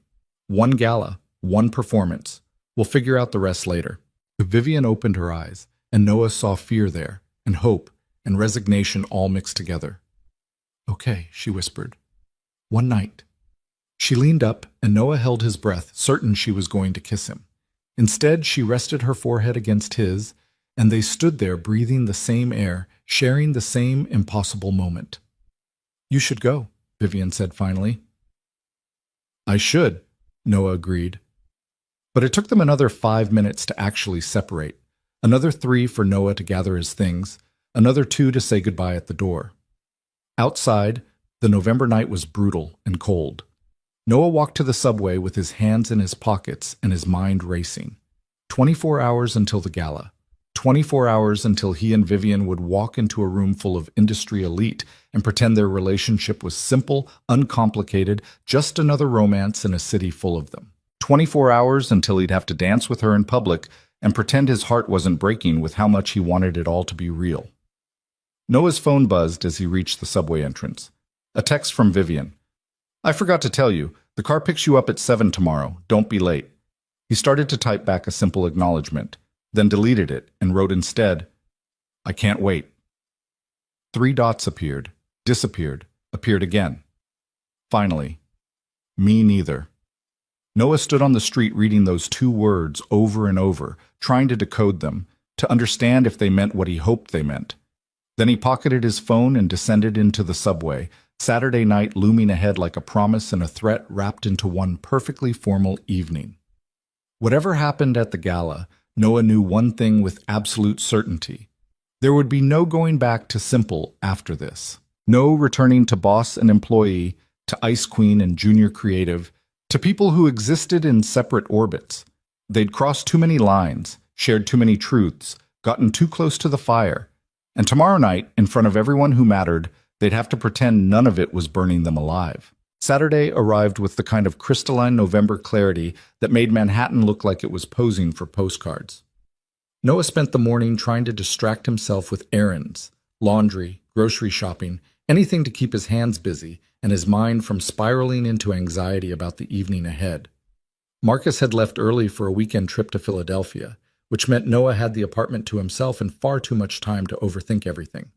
One gala, one performance. We'll figure out the rest later." Vivian opened her eyes, and Noah saw fear there, and hope, and resignation all mixed together. "Okay," she whispered. "One night." She leaned up, and Noah held his breath, certain she was going to kiss him. Instead, she rested her forehead against his, and they stood there breathing the same air, sharing the same impossible moment. "You should go," Vivian said finally. "I should," Noah agreed. But it took them another 5 minutes to actually separate, another 3 for Noah to gather his things, another 2 to say goodbye at the door. Outside, the November night was brutal and cold. Noah walked to the subway with his hands in his pockets and his mind racing. 24 hours until the gala. 24 hours until he and Vivian would walk into a room full of industry elite and pretend their relationship was simple, uncomplicated, just another romance in a city full of them. 24 hours until he'd have to dance with her in public and pretend his heart wasn't breaking with how much he wanted it all to be real. Noah's phone buzzed as he reached the subway entrance. A text from Vivian. "I forgot to tell you, the car picks you up at 7 tomorrow. Don't be late." He started to type back a simple acknowledgement, then deleted it and wrote instead, "I can't wait." 3 dots appeared, disappeared, appeared again. Finally, "Me neither." Noah stood on the street reading those 2 words over and over, trying to decode them, to understand if they meant what he hoped they meant. Then he pocketed his phone and descended into the subway, Saturday night looming ahead like a promise and a threat wrapped into one perfectly formal evening. Whatever happened at the gala, Noah knew one thing with absolute certainty. There would be no going back to simple after this. No returning to boss and employee, to ice queen and junior creative, to people who existed in separate orbits. They'd crossed too many lines, shared too many truths, gotten too close to the fire. And tomorrow night, in front of everyone who mattered, they'd have to pretend none of it was burning them alive. Saturday arrived with the kind of crystalline November clarity that made Manhattan look like it was posing for postcards. Noah spent the morning trying to distract himself with errands, laundry, grocery shopping, anything to keep his hands busy, and his mind from spiraling into anxiety about the evening ahead. Marcus had left early for a weekend trip to Philadelphia, which meant Noah had the apartment to himself and far too much time to overthink everything.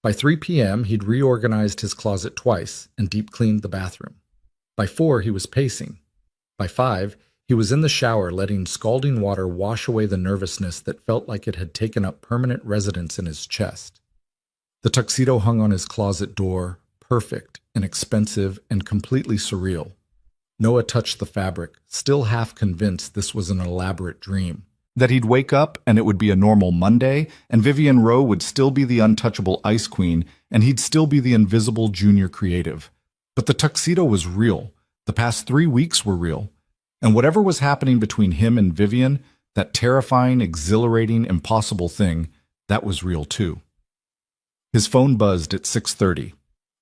By 3 p.m., he'd reorganized his closet twice and deep-cleaned the bathroom. By 4, he was pacing. By 5, he was in the shower letting scalding water wash away the nervousness that felt like it had taken up permanent residence in his chest. The tuxedo hung on his closet door, perfect, inexpensive, and completely surreal. Noah touched the fabric, still half convinced this was an elaborate dream. That he'd wake up and it would be a normal Monday, and Vivian Rowe would still be the untouchable ice queen, and he'd still be the invisible junior creative. But the tuxedo was real. The past 3 weeks were real. And whatever was happening between him and Vivian, that terrifying, exhilarating, impossible thing, that was real too. His phone buzzed at 6:30.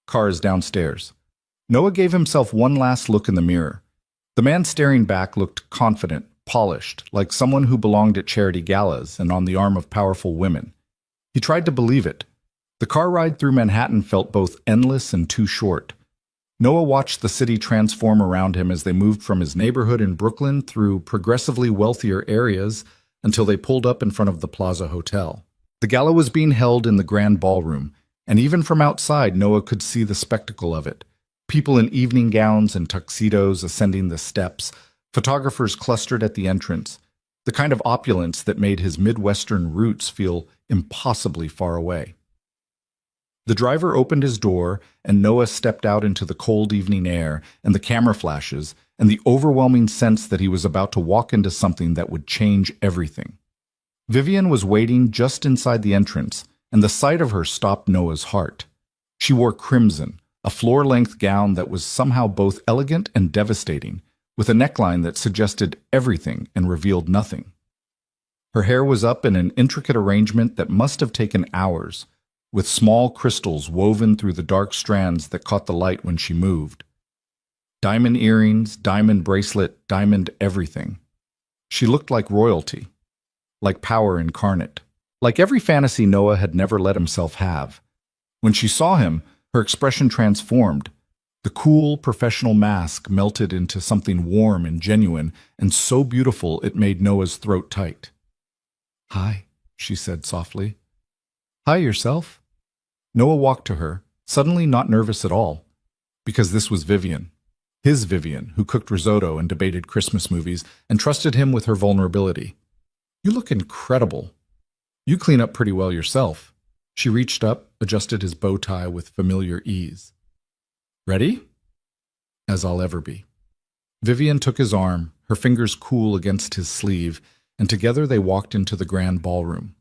Cars downstairs. Noah gave himself one last look in the mirror. The man staring back looked confident, polished, like someone who belonged at charity galas and on the arm of powerful women. He tried to believe it. The car ride through Manhattan felt both endless and too short. Noah watched the city transform around him as they moved from his neighborhood in Brooklyn through progressively wealthier areas until they pulled up in front of the Plaza Hotel. The gala was being held in the Grand Ballroom, and even from outside Noah could see the spectacle of it. People in evening gowns and tuxedos ascending the steps, photographers clustered at the entrance, the kind of opulence that made his Midwestern roots feel impossibly far away. The driver opened his door, and Noah stepped out into the cold evening air and the camera flashes and the overwhelming sense that he was about to walk into something that would change everything. Vivian was waiting just inside the entrance, and the sight of her stopped Noah's heart. She wore crimson, a floor-length gown that was somehow both elegant and devastating, with a neckline that suggested everything and revealed nothing. Her hair was up in an intricate arrangement that must have taken hours, with small crystals woven through the dark strands that caught the light when she moved. Diamond earrings, diamond bracelet, diamond everything. She looked like royalty, like power incarnate, like every fantasy Noah had never let himself have. When she saw him, her expression transformed. The cool, professional mask melted into something warm and genuine, and so beautiful it made Noah's throat tight. "Hi," she said softly. "Hi, yourself?" Noah walked to her, suddenly not nervous at all, because this was Vivian. His Vivian, who cooked risotto and debated Christmas movies and trusted him with her vulnerability. "You look incredible. You clean up pretty well yourself." She reached up, adjusted his bow tie with familiar ease. "Ready?" "As I'll ever be." Vivian took his arm, her fingers cool against his sleeve, and together they walked into the grand ballroom.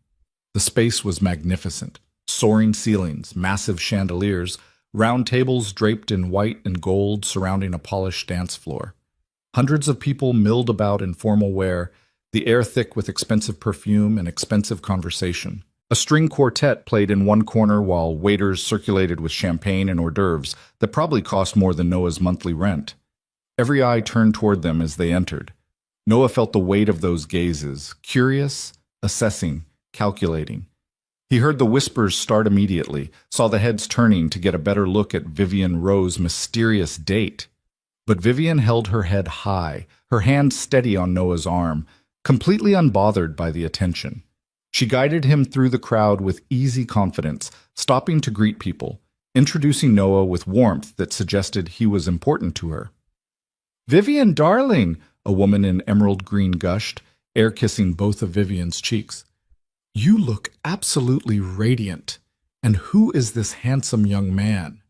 The space was magnificent. Soaring ceilings, massive chandeliers, round tables draped in white and gold surrounding a polished dance floor. Hundreds of people milled about in formal wear, the air thick with expensive perfume and expensive conversation. A string quartet played in one corner while waiters circulated with champagne and hors d'oeuvres that probably cost more than Noah's monthly rent. Every eye turned toward them as they entered. Noah felt the weight of those gazes, curious, assessing, calculating. He heard the whispers start immediately, saw the heads turning to get a better look at Vivian Rowe's mysterious date. But Vivian held her head high, her hand steady on Noah's arm, completely unbothered by the attention. She guided him through the crowd with easy confidence, stopping to greet people, introducing Noah with warmth that suggested he was important to her. "Vivian, darling," a woman in emerald green gushed, air-kissing both of Vivian's cheeks. "You look absolutely radiant. And who is this handsome young man?"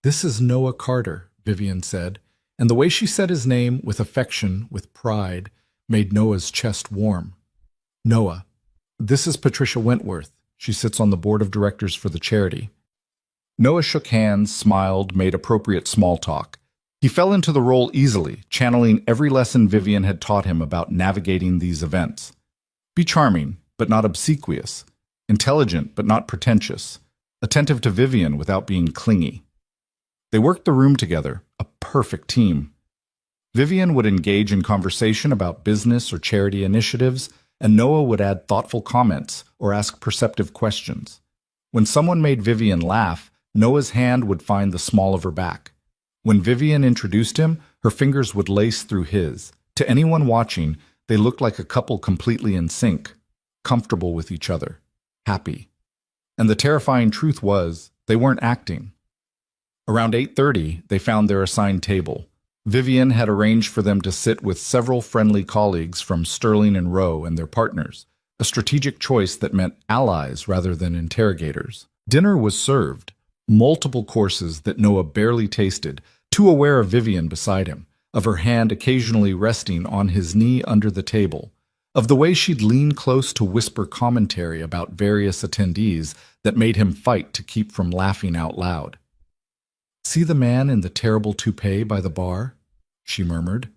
"This is Noah Carter," Vivian said, and the way she said his name with affection, with pride, made Noah's chest warm. "Noah, this is Patricia Wentworth. She sits on the board of directors for the charity." Noah shook hands, smiled, made appropriate small talk. He fell into the role easily, channeling every lesson Vivian had taught him about navigating these events. Be charming, but not obsequious, intelligent but not pretentious, attentive to Vivian without being clingy. They worked the room together, a perfect team. Vivian would engage in conversation about business or charity initiatives, and Noah would add thoughtful comments or ask perceptive questions. When someone made Vivian laugh, Noah's hand would find the small of her back. When Vivian introduced him, her fingers would lace through his. To anyone watching, they looked like a couple completely in sync, comfortable with each other, happy. And the terrifying truth was, they weren't acting. Around 8:30, they found their assigned table. Vivian had arranged for them to sit with several friendly colleagues from Sterling and Rowe and their partners, a strategic choice that meant allies rather than interrogators. Dinner was served, multiple courses that Noah barely tasted, too aware of Vivian beside him, of her hand occasionally resting on his knee under the table, of the way she'd lean close to whisper commentary about various attendees that made him fight to keep from laughing out loud. "See the man in the terrible toupee by the bar?" she murmured.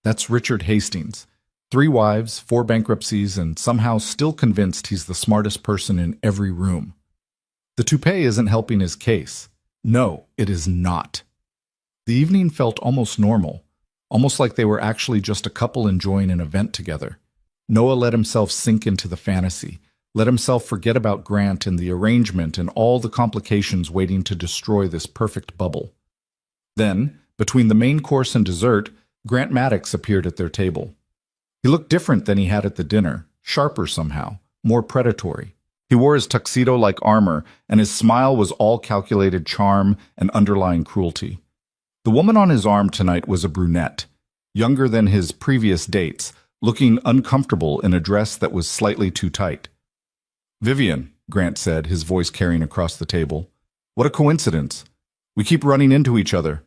"That's Richard Hastings. 3 wives, 4 bankruptcies, and somehow still convinced he's the smartest person in every room. The toupee isn't helping his case. No, it is not." The evening felt almost normal, almost like they were actually just a couple enjoying an event together. Noah let himself sink into the fantasy, let himself forget about Grant and the arrangement and all the complications waiting to destroy this perfect bubble. Then, between the main course and dessert, Grant Maddox appeared at their table. He looked different than he had at the dinner, sharper somehow, more predatory. He wore his tuxedo like armor, and his smile was all calculated charm and underlying cruelty. The woman on his arm tonight was a brunette, younger than his previous dates, looking uncomfortable in a dress that was slightly too tight. "Vivian," Grant said, his voice carrying across the table. "What a coincidence. We keep running into each other."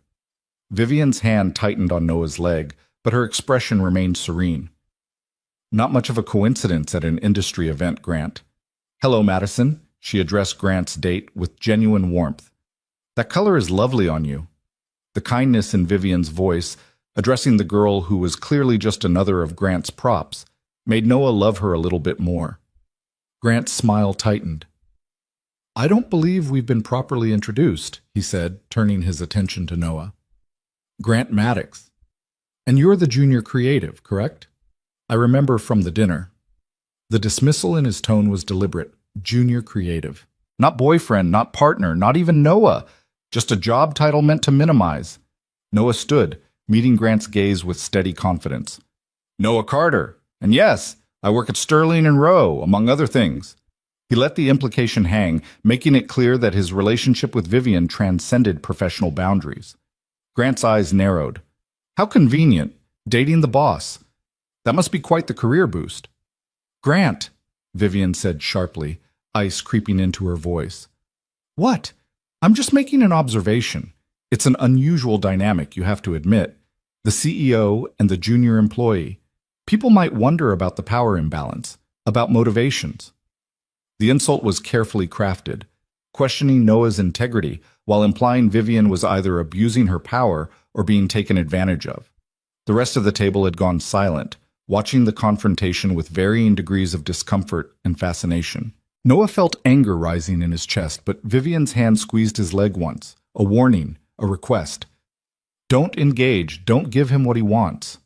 Vivian's hand tightened on Noah's leg, but her expression remained serene. "Not much of a coincidence at an industry event, Grant." "Hello, Madison," she addressed Grant's date with genuine warmth. "That color is lovely on you." The kindness in Vivian's voice, addressing the girl who was clearly just another of Grant's props, made Noah love her a little bit more. Grant's smile tightened. "I don't believe we've been properly introduced," he said, turning his attention to Noah. "Grant Maddox. And you're the junior creative, correct? I remember from the dinner." The dismissal in his tone was deliberate. Junior creative. Not boyfriend, not partner, not even Noah. Just a job title meant to minimize. Noah stood, meeting Grant's gaze with steady confidence. "Noah Carter. And yes, I work at Sterling and Rowe, among other things." He let the implication hang, making it clear that his relationship with Vivian transcended professional boundaries. Grant's eyes narrowed. How convenient, dating the boss. That must be quite the career boost. "Grant," Vivian said sharply, ice creeping into her voice. "What? I'm just making an observation. It's an unusual dynamic, you have to admit. The CEO and the junior employee. People might wonder about the power imbalance, about motivations." The insult was carefully crafted, questioning Noah's integrity while implying Vivian was either abusing her power or being taken advantage of. The rest of the table had gone silent, watching the confrontation with varying degrees of discomfort and fascination. Noah felt anger rising in his chest, but Vivian's hand squeezed his leg once, a warning, a request. Don't engage, don't give him what he wants.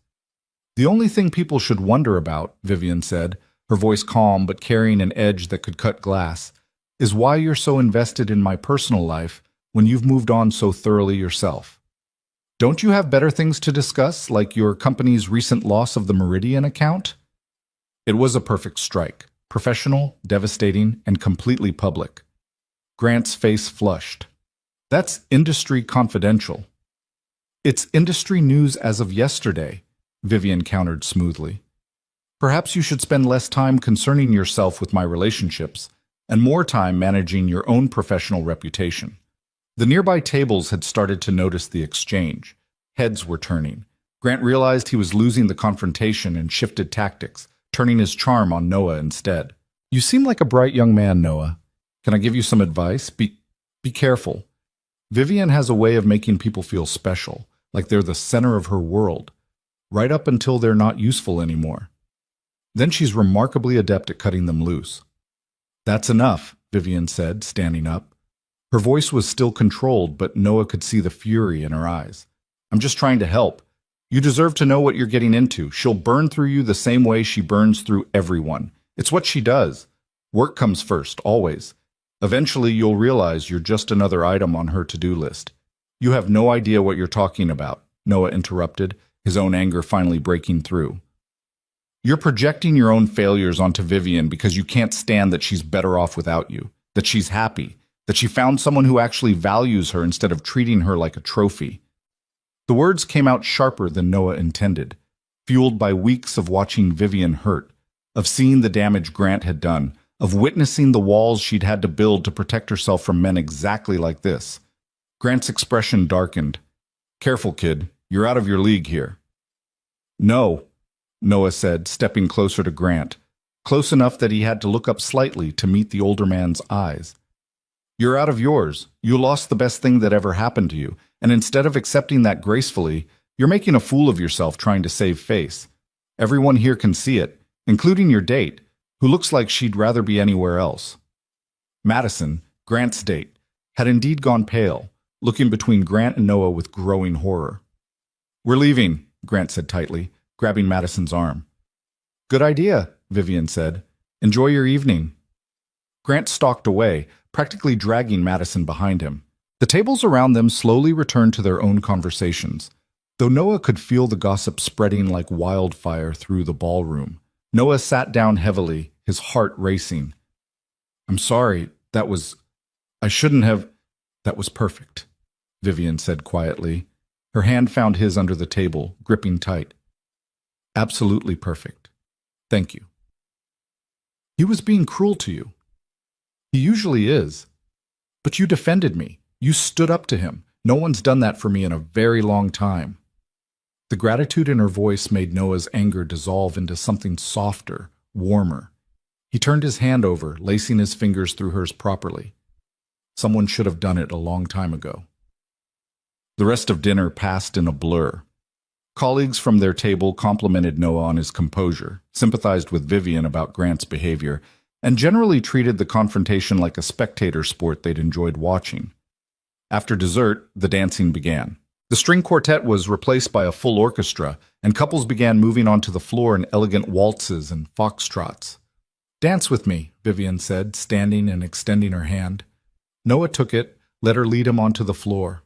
"The only thing people should wonder about," Vivian said, her voice calm but carrying an edge that could cut glass, "is why you're so invested in my personal life when you've moved on so thoroughly yourself. Don't you have better things to discuss, like your company's recent loss of the Meridian account?" It was a perfect strike. Professional, devastating, and completely public. Grant's face flushed. "That's industry confidential." "It's industry news as of yesterday," Vivian countered smoothly. "Perhaps you should spend less time concerning yourself with my relationships and more time managing your own professional reputation." The nearby tables had started to notice the exchange. Heads were turning. Grant realized he was losing the confrontation and shifted tactics, turning his charm on Noah instead. "You seem like a bright young man, Noah. Can I give you some advice? Be careful. Vivian has a way of making people feel special, like they're the center of her world, right up until they're not useful anymore. Then she's remarkably adept at cutting them loose." "That's enough," Vivian said, standing up. Her voice was still controlled, but Noah could see the fury in her eyes. "I'm just trying to help. You deserve to know what you're getting into. She'll burn through you the same way she burns through everyone. It's what she does. Work comes first, always. Eventually, you'll realize you're just another item on her to-do list. You have no idea what you're talking about, Noah interrupted, his own anger finally breaking through. You're projecting your own failures onto Vivian because you can't stand that she's better off without you, that she's happy, that she found someone who actually values her instead of treating her like a trophy. The words came out sharper than Noah intended, fueled by weeks of watching Vivian hurt, of seeing the damage Grant had done, of witnessing the walls she'd had to build to protect herself from men exactly like this. Grant's expression darkened. Careful, kid. You're out of your league here. No, Noah said, stepping closer to Grant, close enough that he had to look up slightly to meet the older man's eyes. You're out of yours. You lost the best thing that ever happened to you, and instead of accepting that gracefully, you're making a fool of yourself trying to save face. Everyone here can see it, including your date, who looks like she'd rather be anywhere else. Madison, Grant's date, had indeed gone pale, looking between Grant and Noah with growing horror. We're leaving, Grant said tightly, grabbing Madison's arm. Good idea, Vivian said. Enjoy your evening. Grant stalked away, practically dragging Madison behind him. The tables around them slowly returned to their own conversations, though Noah could feel the gossip spreading like wildfire through the ballroom. Noah sat down heavily, his heart racing. I'm sorry, I shouldn't have. That was perfect, Vivian said quietly. Her hand found his under the table, gripping tight. Absolutely perfect. Thank you. He was being cruel to you. He usually is. But you defended me. You stood up to him. No one's done that for me in a very long time. The gratitude in her voice made Noah's anger dissolve into something softer, warmer. He turned his hand over, lacing his fingers through hers properly. Someone should have done it a long time ago. The rest of dinner passed in a blur. Colleagues from their table complimented Noah on his composure, sympathized with Vivian about Grant's behavior, and generally treated the confrontation like a spectator sport they'd enjoyed watching. After dessert, the dancing began. The string quartet was replaced by a full orchestra, and couples began moving onto the floor in elegant waltzes and foxtrots. Dance with me, Vivian said, standing and extending her hand. Noah took it, let her lead him onto the floor.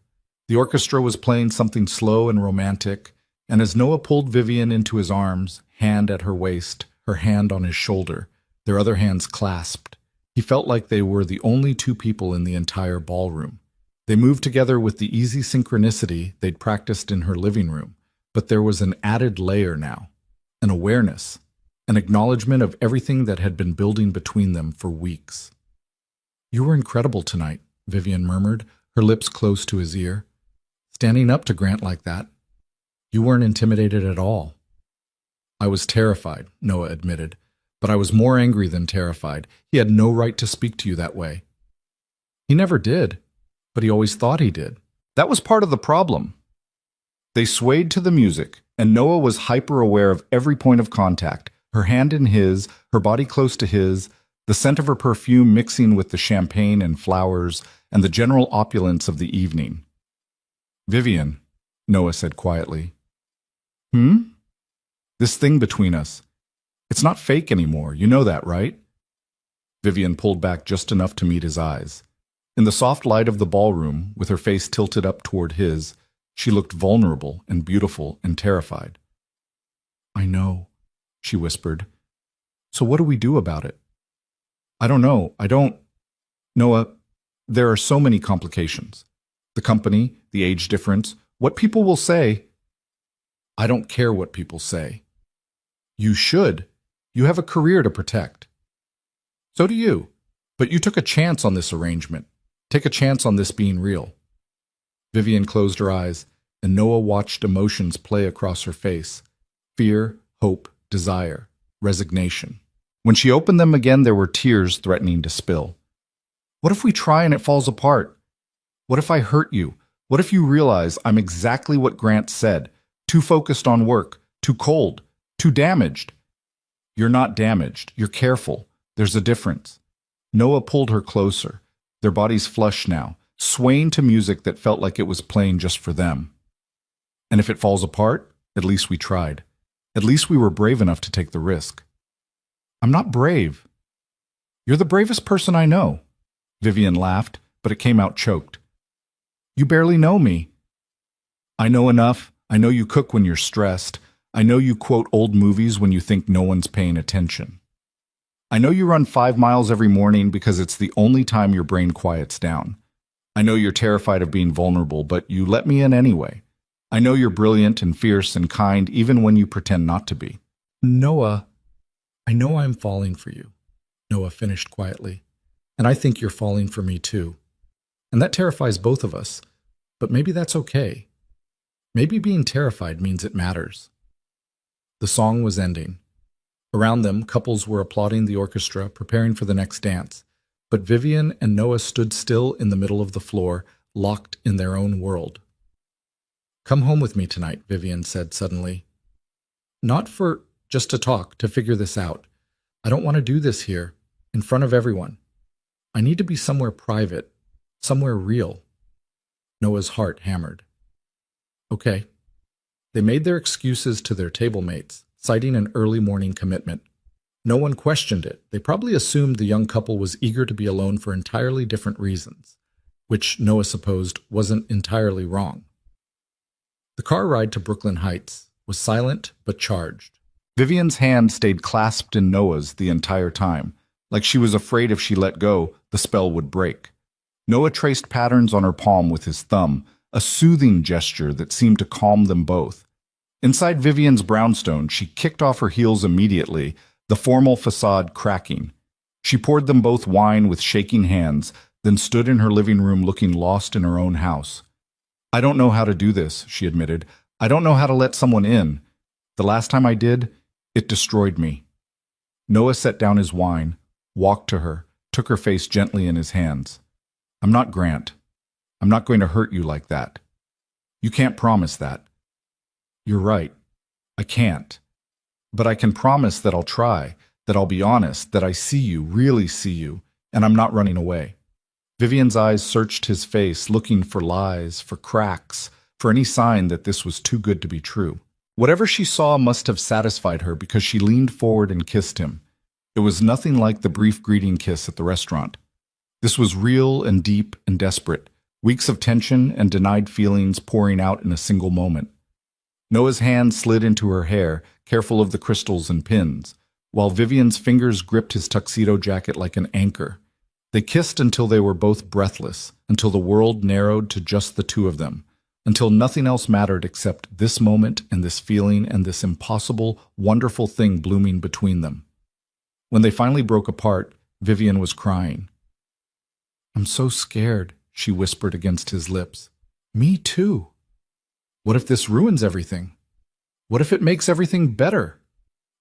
The orchestra was playing something slow and romantic, and as Noah pulled Vivian into his arms, hand at her waist, her hand on his shoulder, their other hands clasped, he felt like they were the only two people in the entire ballroom. They moved together with the easy synchronicity they'd practiced in her living room, but there was an added layer now, an awareness, an acknowledgement of everything that had been building between them for weeks. You were incredible tonight, Vivian murmured, her lips close to his ear. Standing up to Grant like that. You weren't intimidated at all. I was terrified, Noah admitted, but I was more angry than terrified. He had no right to speak to you that way. He never did. But he always thought he did. That was part of the problem. They swayed to the music, and Noah was hyper-aware of every point of contact, her hand in his, her body close to his, the scent of her perfume mixing with the champagne and flowers, and the general opulence of the evening. Vivian, Noah said quietly. This thing between us. It's not fake anymore, you know that, right? Vivian pulled back just enough to meet his eyes. In the soft light of the ballroom, with her face tilted up toward his, she looked vulnerable and beautiful and terrified. I know, she whispered. So what do we do about it? I don't know. Noah, there are so many complications. The company, the age difference, what people will say. I don't care what people say. You should. You have a career to protect. So do you. But you took a chance on this arrangement. Take a chance on this being real. Vivian closed her eyes, and Noah watched emotions play across her face. Fear, hope, desire, resignation. When she opened them again, there were tears threatening to spill. What if we try and it falls apart? What if I hurt you? What if you realize I'm exactly what Grant said? Too focused on work, too cold, too damaged. You're not damaged. You're careful. There's a difference. Noah pulled her closer. Their bodies flush now, swaying to music that felt like it was playing just for them. And if it falls apart, at least we tried. At least we were brave enough to take the risk. I'm not brave. You're the bravest person I know. Vivian laughed, but it came out choked. You barely know me. I know enough. I know you cook when you're stressed. I know you quote old movies when you think no one's paying attention. I know you run 5 miles every morning because it's the only time your brain quiets down. I know you're terrified of being vulnerable, but you let me in anyway. I know you're brilliant and fierce and kind even when you pretend not to be. Noah, I know I'm falling for you, Noah finished quietly. And I think you're falling for me too. And that terrifies both of us. But maybe that's okay. Maybe being terrified means it matters. The song was ending. Around them, couples were applauding the orchestra, preparing for the next dance. But Vivian and Noah stood still in the middle of the floor, locked in their own world. Come home with me tonight, Vivian said suddenly. Not just to talk, to figure this out. I don't want to do this here, in front of everyone. I need to be somewhere private, somewhere real. Noah's heart hammered. Okay. They made their excuses to their table mates, citing an early morning commitment. No one questioned it. They probably assumed the young couple was eager to be alone for entirely different reasons, which Noah supposed wasn't entirely wrong. The car ride to Brooklyn Heights was silent but charged. Vivian's hand stayed clasped in Noah's the entire time, like she was afraid if she let go, the spell would break. Noah traced patterns on her palm with his thumb, a soothing gesture that seemed to calm them both. Inside Vivian's brownstone, she kicked off her heels immediately, the formal facade cracking. She poured them both wine with shaking hands, then stood in her living room looking lost in her own house. I don't know how to do this, she admitted. I don't know how to let someone in. The last time I did, it destroyed me. Noah set down his wine, walked to her, took her face gently in his hands. I'm not Grant. I'm not going to hurt you like that. You can't promise that. You're right. I can't. But I can promise that I'll try, that I'll be honest, that I see you, really see you, and I'm not running away. Vivian's eyes searched his face, looking for lies, for cracks, for any sign that this was too good to be true. Whatever she saw must have satisfied her because she leaned forward and kissed him. It was nothing like the brief greeting kiss at the restaurant. This was real and deep and desperate, weeks of tension and denied feelings pouring out in a single moment. Noah's hand slid into her hair, careful of the crystals and pins, while Vivian's fingers gripped his tuxedo jacket like an anchor. They kissed until they were both breathless, until the world narrowed to just the two of them, until nothing else mattered except this moment and this feeling and this impossible, wonderful thing blooming between them. When they finally broke apart, Vivian was crying. I'm so scared, she whispered against his lips. Me too. What if this ruins everything? What if it makes everything better?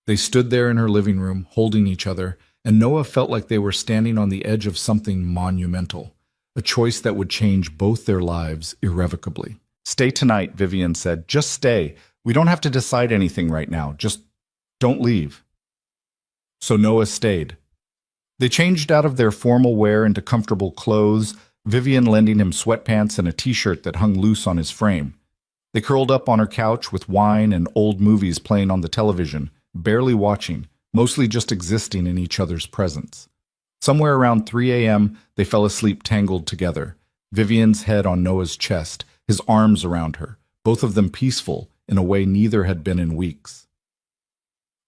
They stood there in her living room, holding each other, and Noah felt like they were standing on the edge of something monumental, a choice that would change both their lives irrevocably. Stay tonight, Vivian said. Just stay. We don't have to decide anything right now. Just don't leave. So Noah stayed. They changed out of their formal wear into comfortable clothes, Vivian lending him sweatpants and a t-shirt that hung loose on his frame. They curled up on her couch with wine and old movies playing on the television, barely watching, mostly just existing in each other's presence. Somewhere around 3 a.m., they fell asleep tangled together, Vivian's head on Noah's chest, his arms around her, both of them peaceful in a way neither had been in weeks.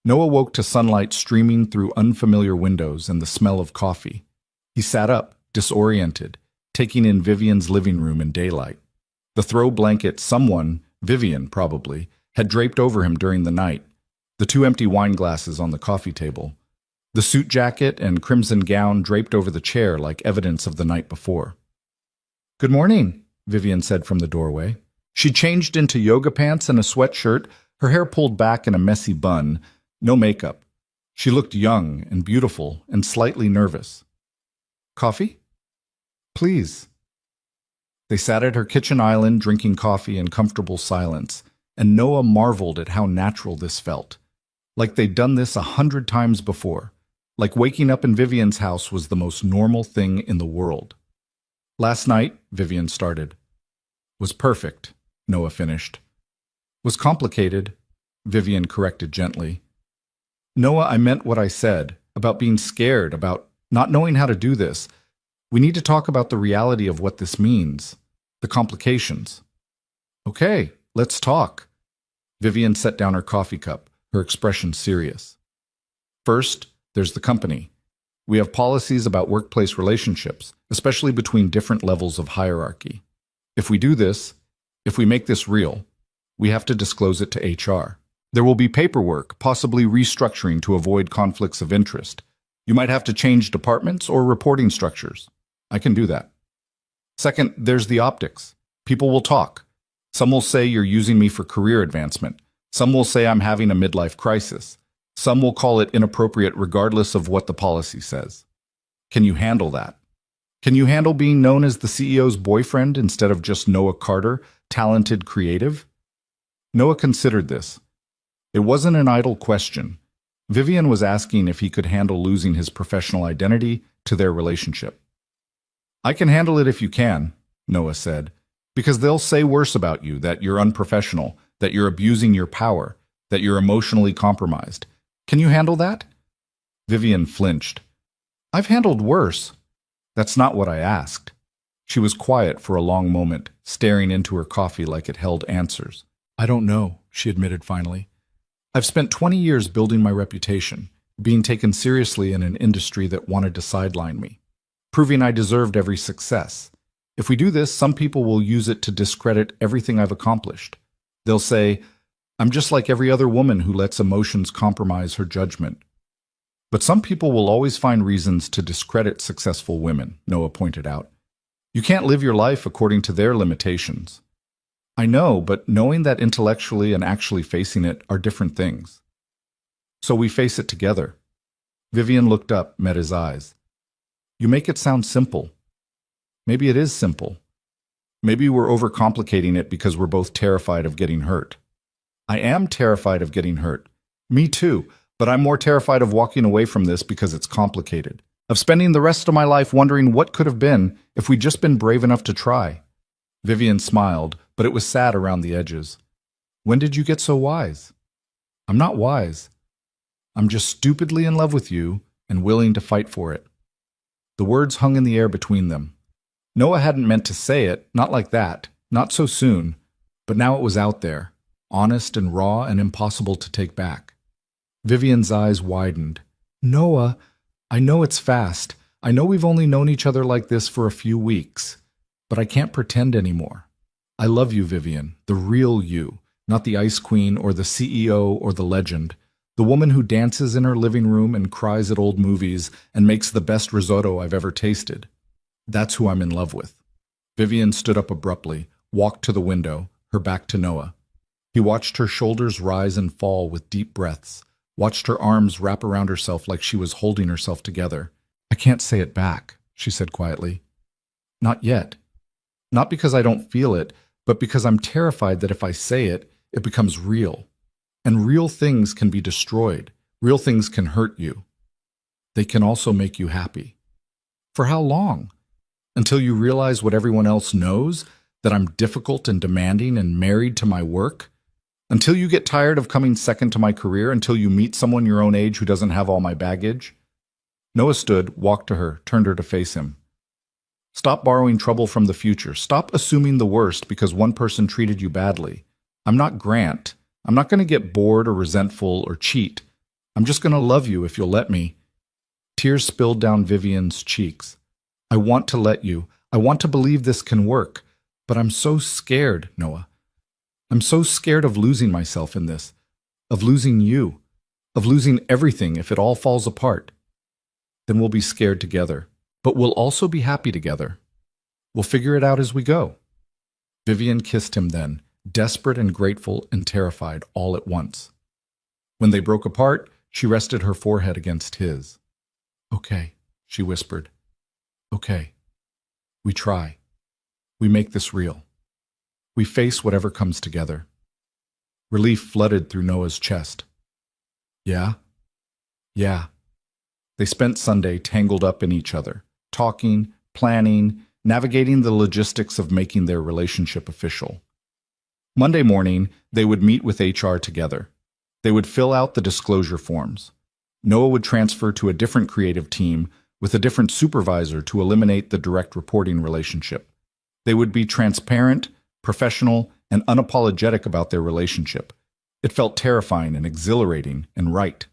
Noah woke to sunlight streaming through unfamiliar windows and the smell of coffee. He sat up, disoriented, taking in Vivian's living room in daylight. The throw blanket someone, Vivian probably, had draped over him during the night, the 2 empty wine glasses on the coffee table, the suit jacket and crimson gown draped over the chair like evidence of the night before. Good morning, Vivian said from the doorway. She changed into yoga pants and a sweatshirt, her hair pulled back in a messy bun, no makeup. She looked young and beautiful and slightly nervous. Coffee? Please. They sat at her kitchen island drinking coffee in comfortable silence, and Noah marveled at how natural this felt. Like they'd done this 100 times before. Like waking up in Vivian's house was the most normal thing in the world. Last night, Vivian started. Was perfect, Noah finished. Was complicated, Vivian corrected gently. Noah, I meant what I said, about being scared, about not knowing how to do this. We need to talk about the reality of what this means. the complications. Okay, let's talk. Vivian set down her coffee cup, her expression serious. First, there's the company. We have policies about workplace relationships, especially between different levels of hierarchy. If we do this, if we make this real, we have to disclose it to HR. There will be paperwork, possibly restructuring to avoid conflicts of interest. You might have to change departments or reporting structures. I can do that. Second, there's the optics. People will talk. Some will say you're using me for career advancement. Some will say I'm having a midlife crisis. Some will call it inappropriate regardless of what the policy says. Can you handle that? Can you handle being known as the CEO's boyfriend instead of just Noah Carter, talented creative? Noah considered this. It wasn't an idle question. Vivian was asking if he could handle losing his professional identity to their relationship. I can handle it if you can, Noah said, because they'll say worse about you, that you're unprofessional, that you're abusing your power, that you're emotionally compromised. Can you handle that? Vivian flinched. I've handled worse. That's not what I asked. She was quiet for a long moment, staring into her coffee like it held answers. I don't know, she admitted finally. I've spent 20 years building my reputation, being taken seriously in an industry that wanted to sideline me, proving I deserved every success. If we do this, some people will use it to discredit everything I've accomplished. They'll say, I'm just like every other woman who lets emotions compromise her judgment. But some people will always find reasons to discredit successful women, Noah pointed out. You can't live your life according to their limitations. I know, but knowing that intellectually and actually facing it are different things. So we face it together. Vivian looked up, met his eyes. You make it sound simple. Maybe it is simple. Maybe we're overcomplicating it because we're both terrified of getting hurt. I am terrified of getting hurt. Me too, but I'm more terrified of walking away from this because it's complicated. Of spending the rest of my life wondering what could have been if we'd just been brave enough to try. Vivian smiled, but it was sad around the edges. When did you get so wise? I'm not wise. I'm just stupidly in love with you and willing to fight for it. The words hung in the air between them. Noah hadn't meant to say it, not like that, not so soon, but now it was out there, honest and raw and impossible to take back. Vivian's eyes widened. Noah, I know it's fast. I know we've only known each other like this for a few weeks, but I can't pretend anymore. I love you, Vivian, the real you, not the ice queen or the CEO or the legend, the woman who dances in her living room and cries at old movies and makes the best risotto I've ever tasted. That's who I'm in love with. Vivian stood up abruptly, walked to the window, her back to Noah. He watched her shoulders rise and fall with deep breaths, watched her arms wrap around herself like she was holding herself together. I can't say it back, she said quietly. Not yet. Not because I don't feel it, but because I'm terrified that if I say it, it becomes real. And real things can be destroyed. Real things can hurt you. They can also make you happy. For how long? Until you realize what everyone else knows, that I'm difficult and demanding and married to my work? Until you get tired of coming second to my career, until you meet someone your own age who doesn't have all my baggage? Noah stood, walked to her, turned her to face him. Stop borrowing trouble from the future. Stop assuming the worst because one person treated you badly. I'm not Grant. I'm not going to get bored or resentful or cheat. I'm just going to love you if you'll let me. Tears spilled down Vivian's cheeks. I want to let you. I want to believe this can work. But I'm so scared, Noah. I'm so scared of losing myself in this, of losing you, of losing everything if it all falls apart. Then we'll be scared together, but we'll also be happy together. We'll figure it out as we go. Vivian kissed him then, desperate and grateful and terrified all at once. When they broke apart, she rested her forehead against his. Okay, she whispered. Okay. We try. We make this real. We face whatever comes together. Relief flooded through Noah's chest. Yeah? Yeah. They spent Sunday tangled up in each other, talking, planning, navigating the logistics of making their relationship official. Monday morning, they would meet with HR together. They would fill out the disclosure forms. Noah would transfer to a different creative team with a different supervisor to eliminate the direct reporting relationship. They would be transparent, professional, and unapologetic about their relationship. It felt terrifying and exhilarating and right.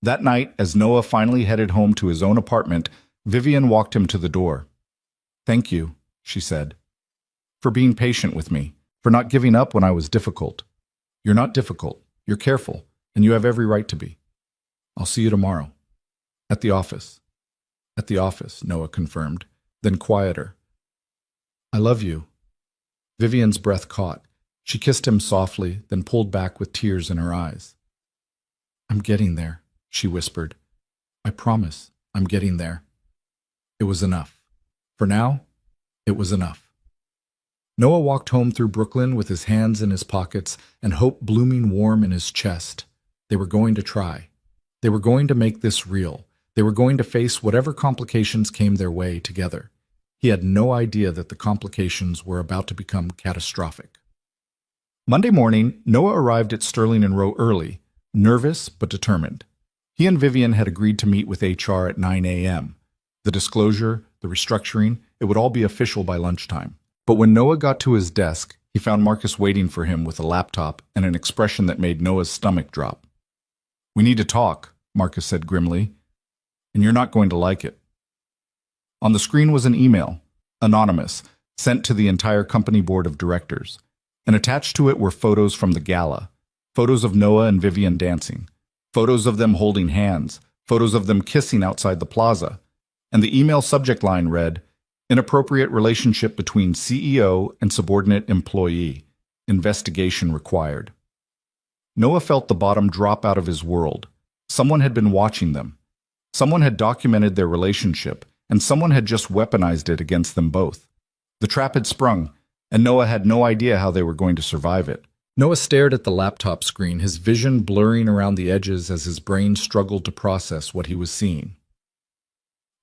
That night, as Noah finally headed home to his own apartment, Vivian walked him to the door. "Thank you," she said, "for being patient with me, for not giving up when I was difficult. You're not difficult, you're careful, and you have every right to be. I'll see you tomorrow." "At the office." "At the office," Noah confirmed, then quieter. "I love you." Vivian's breath caught. She kissed him softly, then pulled back with tears in her eyes. "I'm getting there," she whispered. "I promise, I'm getting there." It was enough. For now, it was enough. Noah walked home through Brooklyn with his hands in his pockets and hope blooming warm in his chest. They were going to try. They were going to make this real. They were going to face whatever complications came their way together. He had no idea that the complications were about to become catastrophic. Monday morning, Noah arrived at Sterling and Rowe early, nervous but determined. He and Vivian had agreed to meet with HR at 9 a.m. The disclosure, the restructuring, it would all be official by lunchtime. But when Noah got to his desk, he found Marcus waiting for him with a laptop and an expression that made Noah's stomach drop. "We need to talk," Marcus said grimly, "and you're not going to like it." On the screen was an email, anonymous, sent to the entire company board of directors, and attached to it were photos from the gala, photos of Noah and Vivian dancing, photos of them holding hands, photos of them kissing outside the plaza, and the email subject line read, "Inappropriate relationship between CEO and subordinate employee. Investigation required." Noah felt the bottom drop out of his world. Someone had been watching them. Someone had documented their relationship, and someone had just weaponized it against them both. The trap had sprung, and Noah had no idea how they were going to survive it. Noah stared at the laptop screen, his vision blurring around the edges as his brain struggled to process what he was seeing.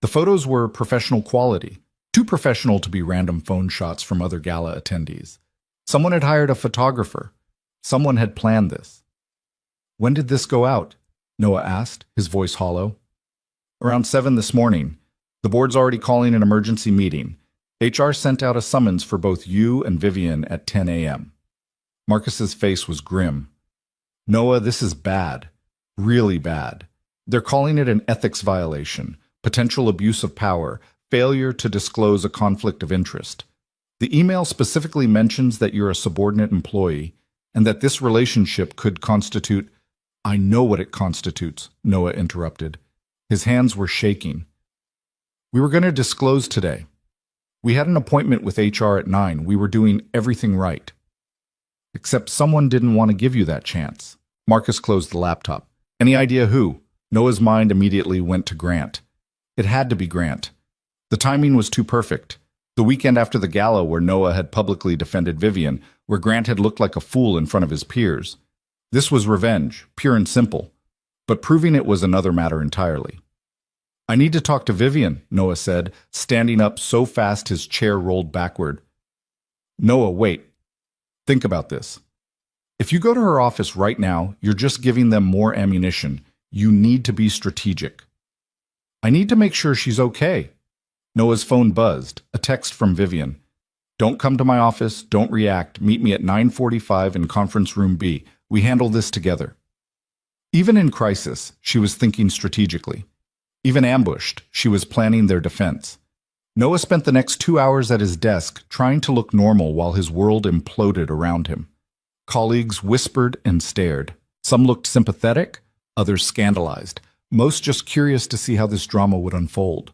The photos were professional quality, too professional to be random phone shots from other gala attendees. Someone had hired a photographer. Someone had planned this. "When did this go out?" Noah asked, his voice hollow. "Around 7 this morning. The board's already calling an emergency meeting. HR sent out a summons for both you and Vivian at 10 a.m. Marcus's face was grim. "Noah, this is bad. Really bad. They're calling it an ethics violation, potential abuse of power, failure to disclose a conflict of interest. The email specifically mentions that you're a subordinate employee and that this relationship could constitute—" "I know what it constitutes," Noah interrupted. His hands were shaking. "We were going to disclose today. We had an appointment with HR at 9. We were doing everything right. Except someone didn't want to give you that chance." Marcus closed the laptop. "Any idea who?" Noah's mind immediately went to Grant. It had to be Grant. The timing was too perfect. The weekend after the gala where Noah had publicly defended Vivian, where Grant had looked like a fool in front of his peers. This was revenge, pure and simple. But proving it was another matter entirely. "I need to talk to Vivian," Noah said, standing up so fast his chair rolled backward. "Noah, wait. Think about this. If you go to her office right now, you're just giving them more ammunition. You need to be strategic." "I need to make sure she's okay." Noah's phone buzzed, a text from Vivian. "Don't come to my office, don't react, meet me at 9:45 in conference room B. We handle this together." Even in crisis, she was thinking strategically. Even ambushed, she was planning their defense. Noah spent the next 2 hours at his desk trying to look normal while his world imploded around him. Colleagues whispered and stared. Some looked sympathetic, others scandalized, most just curious to see how this drama would unfold.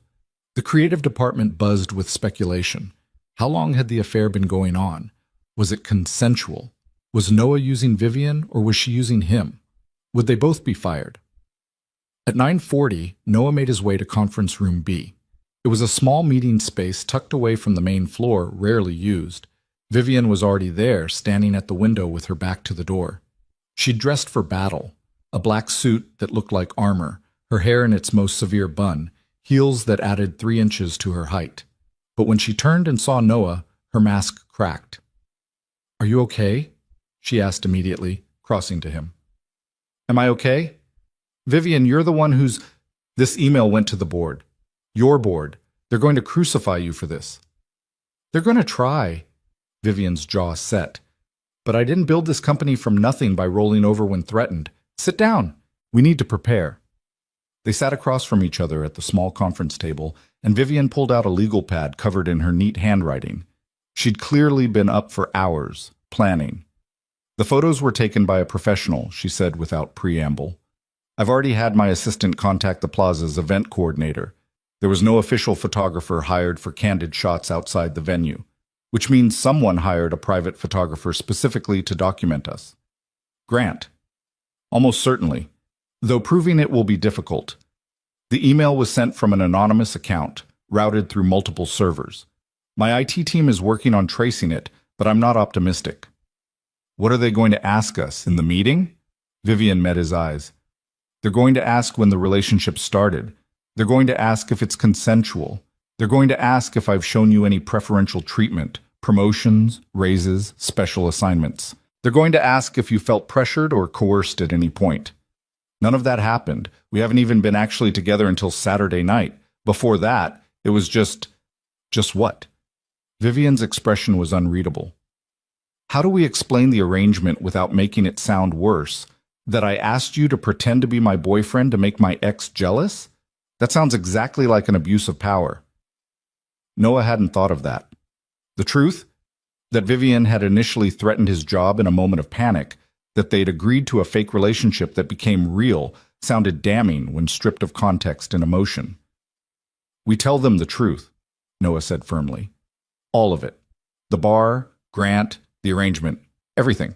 The creative department buzzed with speculation. How long had the affair been going on? Was it consensual? Was Noah using Vivian, or was she using him? Would they both be fired? At 9:40, Noah made his way to conference room B. It was a small meeting space tucked away from the main floor, rarely used. Vivian was already there, standing at the window with her back to the door. She'd dressed for battle, a black suit that looked like armor, her hair in its most severe bun, heels that added 3 inches to her height. But when she turned and saw Noah, her mask cracked. "Are you okay?" she asked immediately, crossing to him. "Am I okay? Vivian, you're the one who's—" "This email went to the board. Your board. They're going to crucify you for this." They're going to try. Vivian's jaw set. But I didn't build this company from nothing by rolling over when threatened. Sit down. We need to prepare. They sat across from each other at the small conference table, and Vivian pulled out a legal pad covered in her neat handwriting. She'd clearly been up for hours, planning. The photos were taken by a professional, she said without preamble. I've already had my assistant contact the plaza's event coordinator. There was no official photographer hired for candid shots outside the venue, which means someone hired a private photographer specifically to document us. Grant. Almost certainly, though proving it will be difficult. The email was sent from an anonymous account, routed through multiple servers. My IT team is working on tracing it, but I'm not optimistic. What are they going to ask us in the meeting? Vivian met his eyes. They're going to ask when the relationship started. They're going to ask if it's consensual. They're going to ask if I've shown you any preferential treatment, promotions, raises, special assignments. They're going to ask if you felt pressured or coerced at any point. None of that happened. We haven't even been actually together until Saturday night. Before that, it was just what? Vivian's expression was unreadable. How do we explain the arrangement without making it sound worse? That I asked you to pretend to be my boyfriend to make my ex jealous? That sounds exactly like an abuse of power. Noah hadn't thought of that. The truth? That Vivian had initially threatened his job in a moment of panic, that they'd agreed to a fake relationship that became real, sounded damning when stripped of context and emotion. We tell them the truth, Noah said firmly. All of it. The bar, Grant, the arrangement, everything.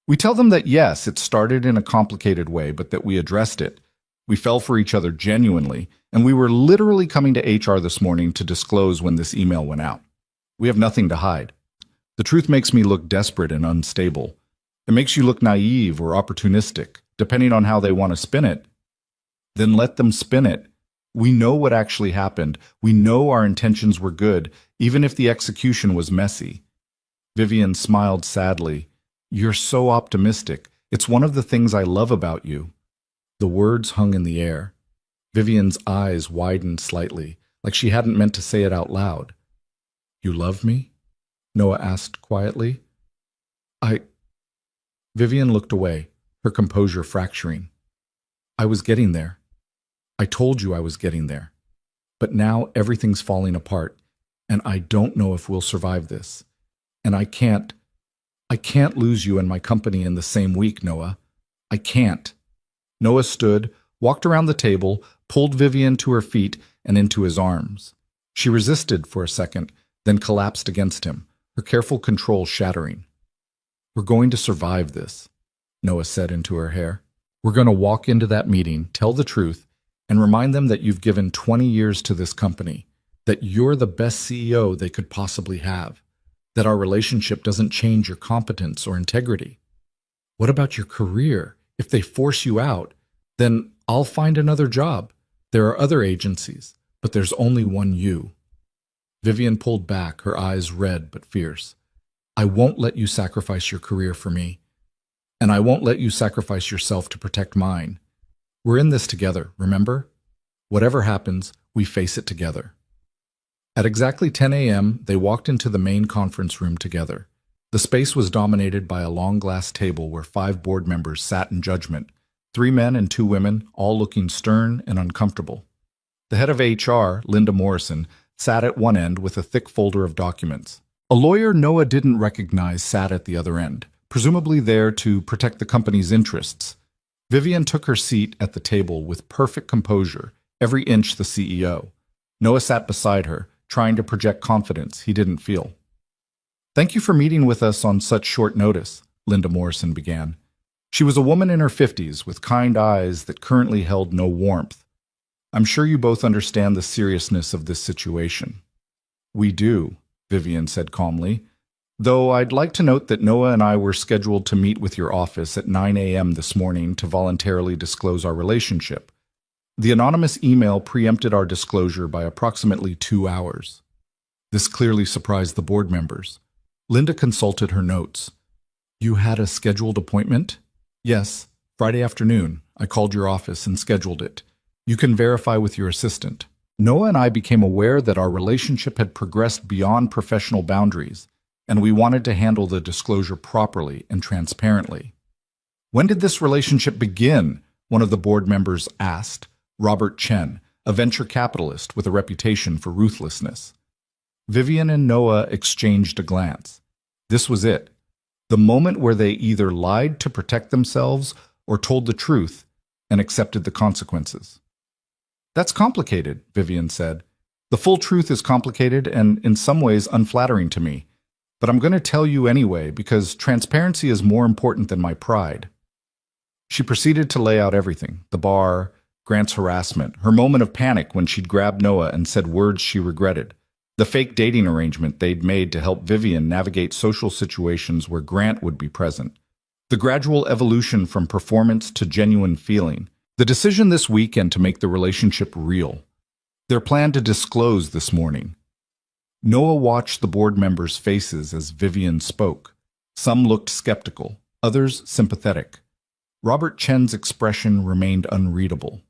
We tell them that yes, it started in a complicated way, but that we addressed it. We fell for each other genuinely, and we were literally coming to HR this morning to disclose when this email went out. We have nothing to hide. The truth makes me look desperate and unstable. It makes you look naive or opportunistic, depending on how they want to spin it. Then let them spin it. We know what actually happened. We know our intentions were good, even if the execution was messy. Vivian smiled sadly. You're so optimistic. It's one of the things I love about you. The words hung in the air. Vivian's eyes widened slightly, like she hadn't meant to say it out loud. You love me? Noah asked quietly. Vivian looked away, her composure fracturing. I was getting there. I told you I was getting there. But now everything's falling apart, and I don't know if we'll survive this. And I can't lose you and my company in the same week, Noah. I can't. Noah stood, walked around the table, pulled Vivian to her feet and into his arms. She resisted for a second, then collapsed against him, her careful control shattering. We're going to survive this, Noah said into her hair. We're going to walk into that meeting, tell the truth, and remind them that you've given 20 years to this company, that you're the best CEO they could possibly have, that our relationship doesn't change your competence or integrity. What about your career? If they force you out, then I'll find another job. There are other agencies, but there's only one you. Vivian pulled back, her eyes red but fierce. I won't let you sacrifice your career for me, and I won't let you sacrifice yourself to protect mine. We're in this together, remember? Whatever happens, we face it together. At exactly 10 a.m., they walked into the main conference room together. The space was dominated by a long glass table where 5 board members sat in judgment, 3 men and 2 women, all looking stern and uncomfortable. The head of HR, Linda Morrison, sat at one end with a thick folder of documents. A lawyer Noah didn't recognize sat at the other end, presumably there to protect the company's interests. Vivian took her seat at the table with perfect composure, every inch the CEO. Noah sat beside her, trying to project confidence he didn't feel. Thank you for meeting with us on such short notice, Linda Morrison began. She was a woman in her 50s with kind eyes that currently held no warmth. I'm sure you both understand the seriousness of this situation. We do, Vivian said calmly, though I'd like to note that Noah and I were scheduled to meet with your office at 9 a.m. this morning to voluntarily disclose our relationship. The anonymous email preempted our disclosure by approximately 2 hours. This clearly surprised the board members. Linda consulted her notes. You had a scheduled appointment? Yes, Friday afternoon. I called your office and scheduled it. You can verify with your assistant. Noah and I became aware that our relationship had progressed beyond professional boundaries, and we wanted to handle the disclosure properly and transparently. When did this relationship begin? One of the board members asked, Robert Chen, a venture capitalist with a reputation for ruthlessness. Vivian and Noah exchanged a glance. This was it. The moment where they either lied to protect themselves or told the truth and accepted the consequences. That's complicated, Vivian said. The full truth is complicated and in some ways unflattering to me. But I'm going to tell you anyway because transparency is more important than my pride. She proceeded to lay out everything, the bar, Grant's harassment, her moment of panic when she'd grabbed Noah and said words she regretted, the fake dating arrangement they'd made to help Vivian navigate social situations where Grant would be present, the gradual evolution from performance to genuine feeling, the decision this weekend to make the relationship real, their plan to disclose this morning. Noah watched the board members' faces as Vivian spoke. Some looked skeptical, others sympathetic. Robert Chen's expression remained unreadable.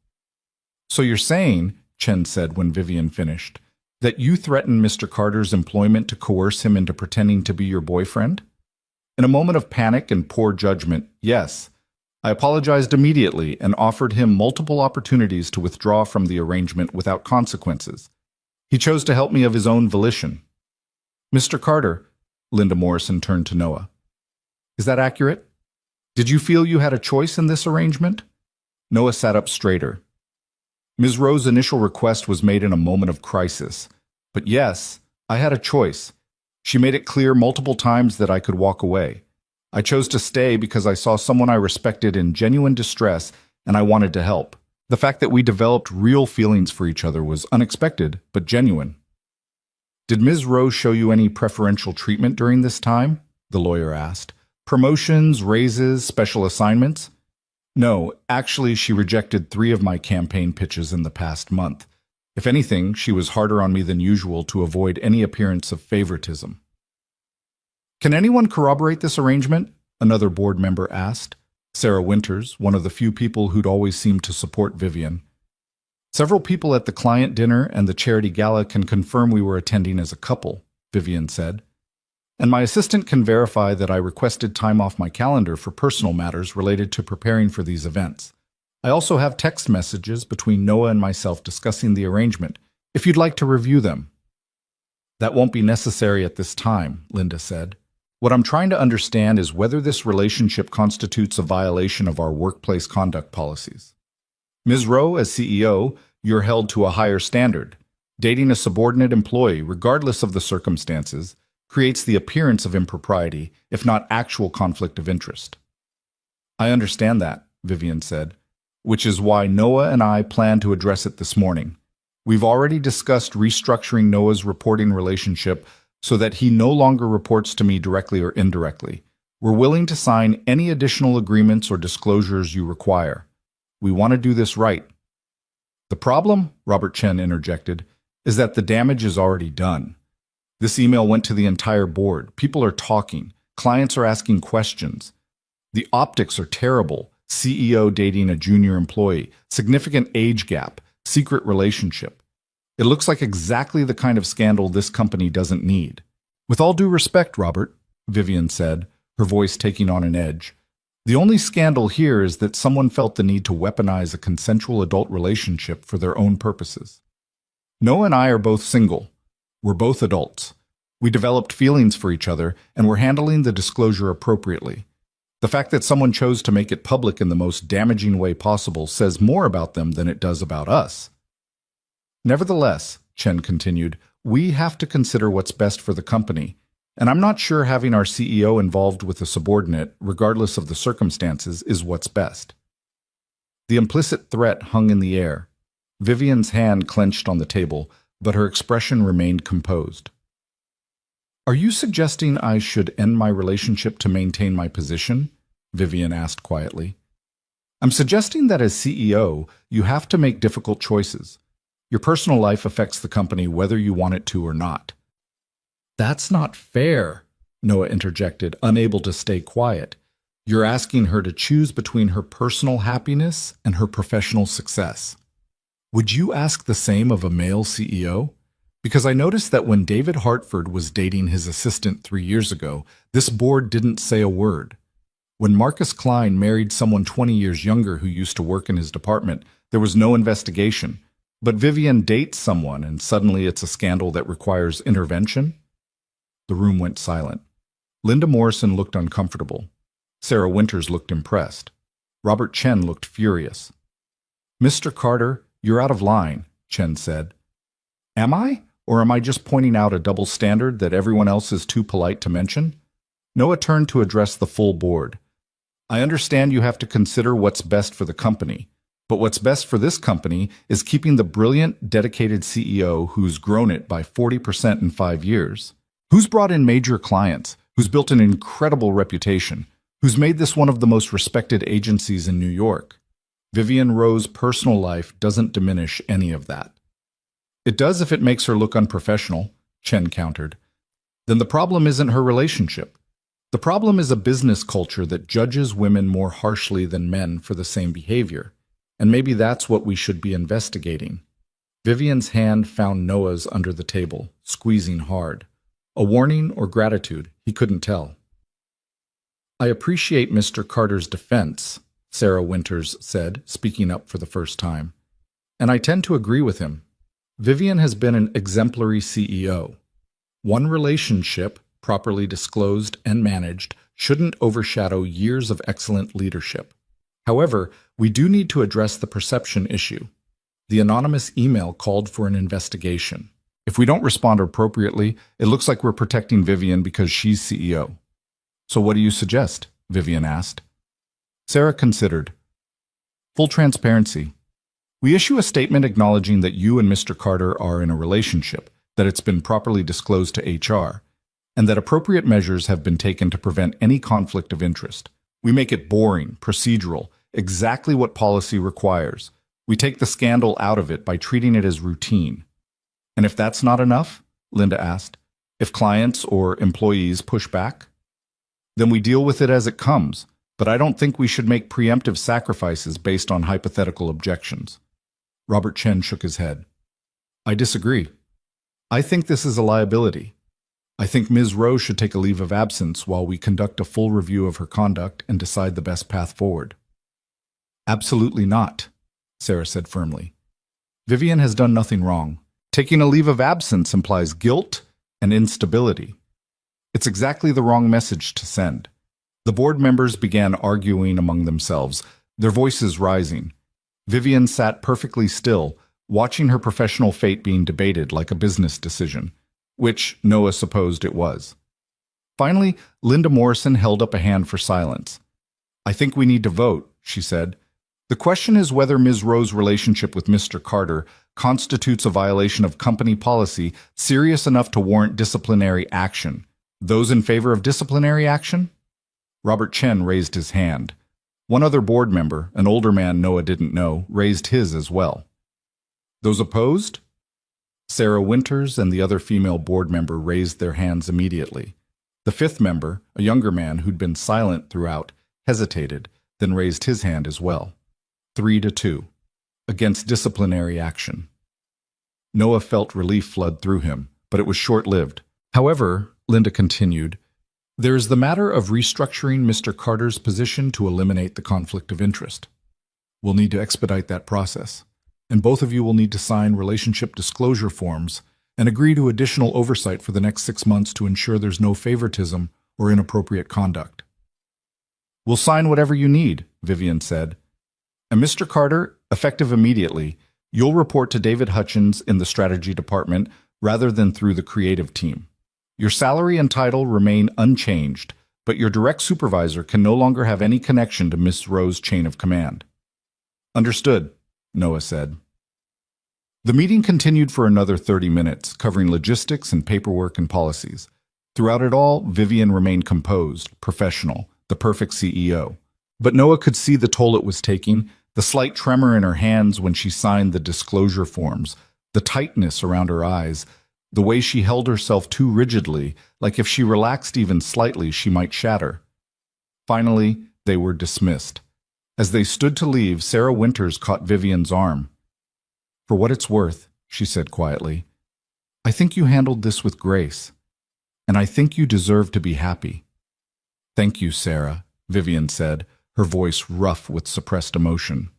So you're saying, Chen said when Vivian finished, that you threatened Mr. Carter's employment to coerce him into pretending to be your boyfriend? In a moment of panic and poor judgment, yes. I apologized immediately and offered him multiple opportunities to withdraw from the arrangement without consequences. He chose to help me of his own volition. Mr. Carter, Linda Morrison turned to Noah. Is that accurate? Did you feel you had a choice in this arrangement? Noah sat up straighter. Ms. Rowe's initial request was made in a moment of crisis. But yes, I had a choice. She made it clear multiple times that I could walk away. I chose to stay because I saw someone I respected in genuine distress and I wanted to help. The fact that we developed real feelings for each other was unexpected, but genuine. Did Ms. Rowe show you any preferential treatment during this time? The lawyer asked. Promotions, raises, special assignments? No, actually, she rejected 3 of my campaign pitches in the past month. If anything, she was harder on me than usual to avoid any appearance of favoritism. Can anyone corroborate this arrangement? Another board member asked. Sarah Winters, one of the few people who'd always seemed to support Vivian. Several people at the client dinner and the charity gala can confirm we were attending as a couple, Vivian said. And my assistant can verify that I requested time off my calendar for personal matters related to preparing for these events. I also have text messages between Noah and myself discussing the arrangement, if you'd like to review them. That won't be necessary at this time, Linda said. What I'm trying to understand is whether this relationship constitutes a violation of our workplace conduct policies. Ms. Rowe, as CEO, you're held to a higher standard. Dating a subordinate employee, regardless of the circumstances, creates the appearance of impropriety, if not actual conflict of interest. I understand that, Vivian said, which is why Noah and I plan to address it this morning. We've already discussed restructuring Noah's reporting relationship so that he no longer reports to me directly or indirectly. We're willing to sign any additional agreements or disclosures you require. We want to do this right. The problem, Robert Chen interjected, is that the damage is already done. This email went to the entire board. People are talking. Clients are asking questions. The optics are terrible. CEO dating a junior employee, significant age gap, secret relationship. It looks like exactly the kind of scandal this company doesn't need. With all due respect, Robert, Vivian said, her voice taking on an edge, the only scandal here is that someone felt the need to weaponize a consensual adult relationship for their own purposes. Noah and I are both single. We're both adults. We developed feelings for each other, and we're handling the disclosure appropriately. The fact that someone chose to make it public in the most damaging way possible says more about them than it does about us. Nevertheless, Chen continued, we have to consider what's best for the company, and I'm not sure having our CEO involved with a subordinate, regardless of the circumstances, is what's best. The implicit threat hung in the air. Vivian's hand clenched on the table, but her expression remained composed. Are you suggesting I should end my relationship to maintain my position? Vivian asked quietly. I'm suggesting that as CEO, you have to make difficult choices. Your personal life affects the company whether you want it to or not. That's not fair, Noah interjected, unable to stay quiet. You're asking her to choose between her personal happiness and her professional success. Would you ask the same of a male CEO? Because I noticed that when David Hartford was dating his assistant 3 years ago, this board didn't say a word. When Marcus Klein married someone 20 years younger who used to work in his department, there was no investigation. But Vivian dates someone and suddenly it's a scandal that requires intervention? The room went silent. Linda Morrison looked uncomfortable. Sarah Winters looked impressed. Robert Chen looked furious. "Mr. Carter, you're out of line," Chen said. "Am I? Or am I just pointing out a double standard that everyone else is too polite to mention?" Noah turned to address the full board. "I understand you have to consider what's best for the company, but what's best for this company is keeping the brilliant, dedicated CEO who's grown it by 40% in 5 years, who's brought in major clients, who's built an incredible reputation, who's made this one of the most respected agencies in New York. Vivian Rowe's personal life doesn't diminish any of that." "It does if it makes her look unprofessional," Chen countered. "Then the problem isn't her relationship. The problem is a business culture that judges women more harshly than men for the same behavior. And maybe that's what we should be investigating." Vivian's hand found Noah's under the table, squeezing hard. A warning or gratitude, he couldn't tell. "I appreciate Mr. Carter's defense," Sarah Winters said, speaking up for the first time. "And I tend to agree with him. Vivian has been an exemplary CEO. One relationship, properly disclosed and managed, shouldn't overshadow years of excellent leadership. However, we do need to address the perception issue. The anonymous email called for an investigation. If we don't respond appropriately, it looks like we're protecting Vivian because she's CEO." "So what do you suggest?" Vivian asked. Sarah considered. "Full transparency. We issue a statement acknowledging that you and Mr. Carter are in a relationship, that it's been properly disclosed to HR, and that appropriate measures have been taken to prevent any conflict of interest. We make it boring, procedural, exactly what policy requires. We take the scandal out of it by treating it as routine." "And if that's not enough?" Linda asked. "If clients or employees push back?" "Then we deal with it as it comes, but I don't think we should make preemptive sacrifices based on hypothetical objections." Robert Chen shook his head. "I disagree. I think this is a liability. I think Ms. Rowe should take a leave of absence while we conduct a full review of her conduct and decide the best path forward." "Absolutely not," Sarah said firmly. "Vivian has done nothing wrong. Taking a leave of absence implies guilt and instability. It's exactly the wrong message to send." The board members began arguing among themselves, their voices rising. Vivian sat perfectly still, watching her professional fate being debated like a business decision, which Noah supposed it was. Finally, Linda Morrison held up a hand for silence. "I think we need to vote," she said. "The question is whether Ms. Rowe's relationship with Mr. Carter constitutes a violation of company policy serious enough to warrant disciplinary action. Those in favor of disciplinary action?" Robert Chen raised his hand. One other board member, an older man Noah didn't know, raised his as well. "Those opposed?" Sarah Winters and the other female board member raised their hands immediately. The fifth member, a younger man who'd been silent throughout, hesitated, then raised his hand as well. 3-2. Against disciplinary action. Noah felt relief flood through him, but it was short-lived. "However," Linda continued, "there is the matter of restructuring Mr. Carter's position to eliminate the conflict of interest. We'll need to expedite that process, and both of you will need to sign relationship disclosure forms and agree to additional oversight for the next 6 months to ensure there's no favoritism or inappropriate conduct." "We'll sign whatever you need," Vivian said. "And Mr. Carter, effective immediately, you'll report to David Hutchins in the strategy department rather than through the creative team. Your salary and title remain unchanged, but your direct supervisor can no longer have any connection to Miss Rowe's chain of command." "Understood," Noah said. The meeting continued for another 30 minutes, covering logistics and paperwork and policies. Throughout it all, Vivian remained composed, professional, the perfect CEO. But Noah could see the toll it was taking, the slight tremor in her hands when she signed the disclosure forms, the tightness around her eyes, the way she held herself too rigidly, like if she relaxed even slightly, she might shatter. Finally, they were dismissed. As they stood to leave, Sarah Winters caught Vivian's arm. For what it's worth, she said quietly, I think you handled this with grace, and I think you deserve to be happy. Thank you, Sarah, Vivian said, her voice rough with suppressed emotion.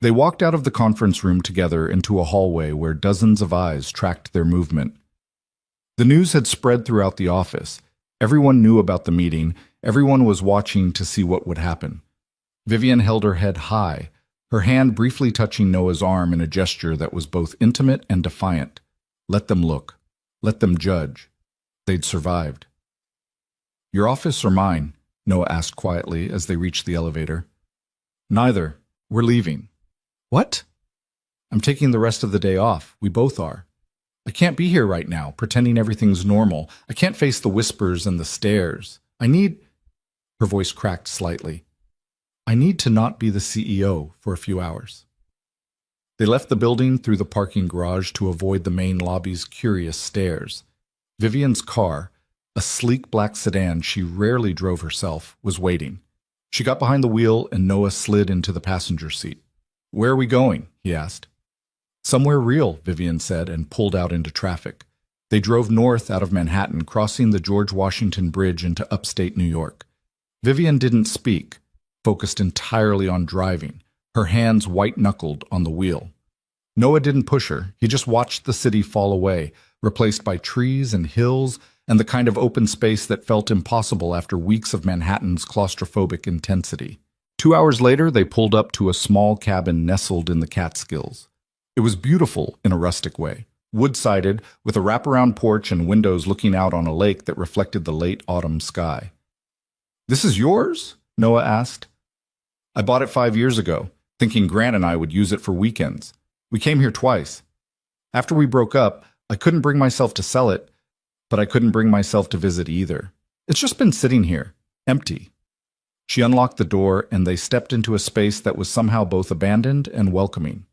They walked out of the conference room together into a hallway where dozens of eyes tracked their movement. The news had spread throughout the office. Everyone knew about the meeting. Everyone was watching to see what would happen. Vivian held her head high, her hand briefly touching Noah's arm in a gesture that was both intimate and defiant. Let them look. Let them judge. They'd survived. Your office or mine? Noah asked quietly as they reached the elevator. Neither. We're leaving. What? I'm taking the rest of the day off. We both are. I can't be here right now, pretending everything's normal. I can't face the whispers and the stares. I need... Her voice cracked slightly. I need to not be the CEO for a few hours. They left the building through the parking garage to avoid the main lobby's curious stares. Vivian's car, a sleek black sedan she rarely drove herself, was waiting. She got behind the wheel and Noah slid into the passenger seat. Where are we going? He asked. Somewhere real, Vivian said, and pulled out into traffic. They drove north out of Manhattan, crossing the George Washington Bridge into upstate New York. Vivian didn't speak, focused entirely on driving, her hands white-knuckled on the wheel. Noah didn't push her. He just watched the city fall away, replaced by trees and hills and the kind of open space that felt impossible after weeks of Manhattan's claustrophobic intensity. 2 hours later, they pulled up to a small cabin nestled in the Catskills. It was beautiful in a rustic way, wood-sided, with a wraparound porch and windows looking out on a lake that reflected the late autumn sky. This is yours? Noah asked. I bought it 5 years ago, thinking Grant and I would use it for weekends. We came here twice. After we broke up, I couldn't bring myself to sell it, but I couldn't bring myself to visit either. It's just been sitting here, empty. She unlocked the door, and they stepped into a space that was somehow both abandoned and welcoming.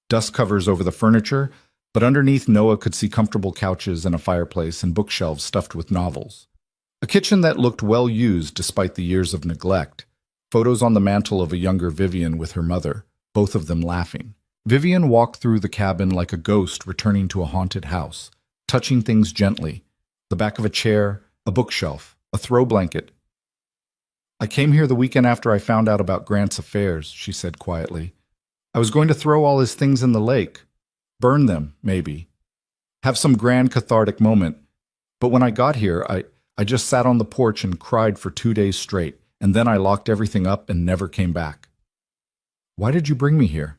Dust covers over the furniture, but underneath Noah could see comfortable couches and a fireplace and bookshelves stuffed with novels. A kitchen that looked well used despite the years of neglect. Photos on the mantel of a younger Vivian with her mother, both of them laughing. Vivian walked through the cabin like a ghost returning to a haunted house, touching things gently. The back of a chair, a bookshelf, a throw blanket. I came here the weekend after I found out about Grant's affairs, she said quietly. I was going to throw all his things in the lake. Burn them, maybe. Have some grand cathartic moment. But when I got here, I just sat on the porch and cried for 2 days straight, and then I locked everything up and never came back. Why did you bring me here?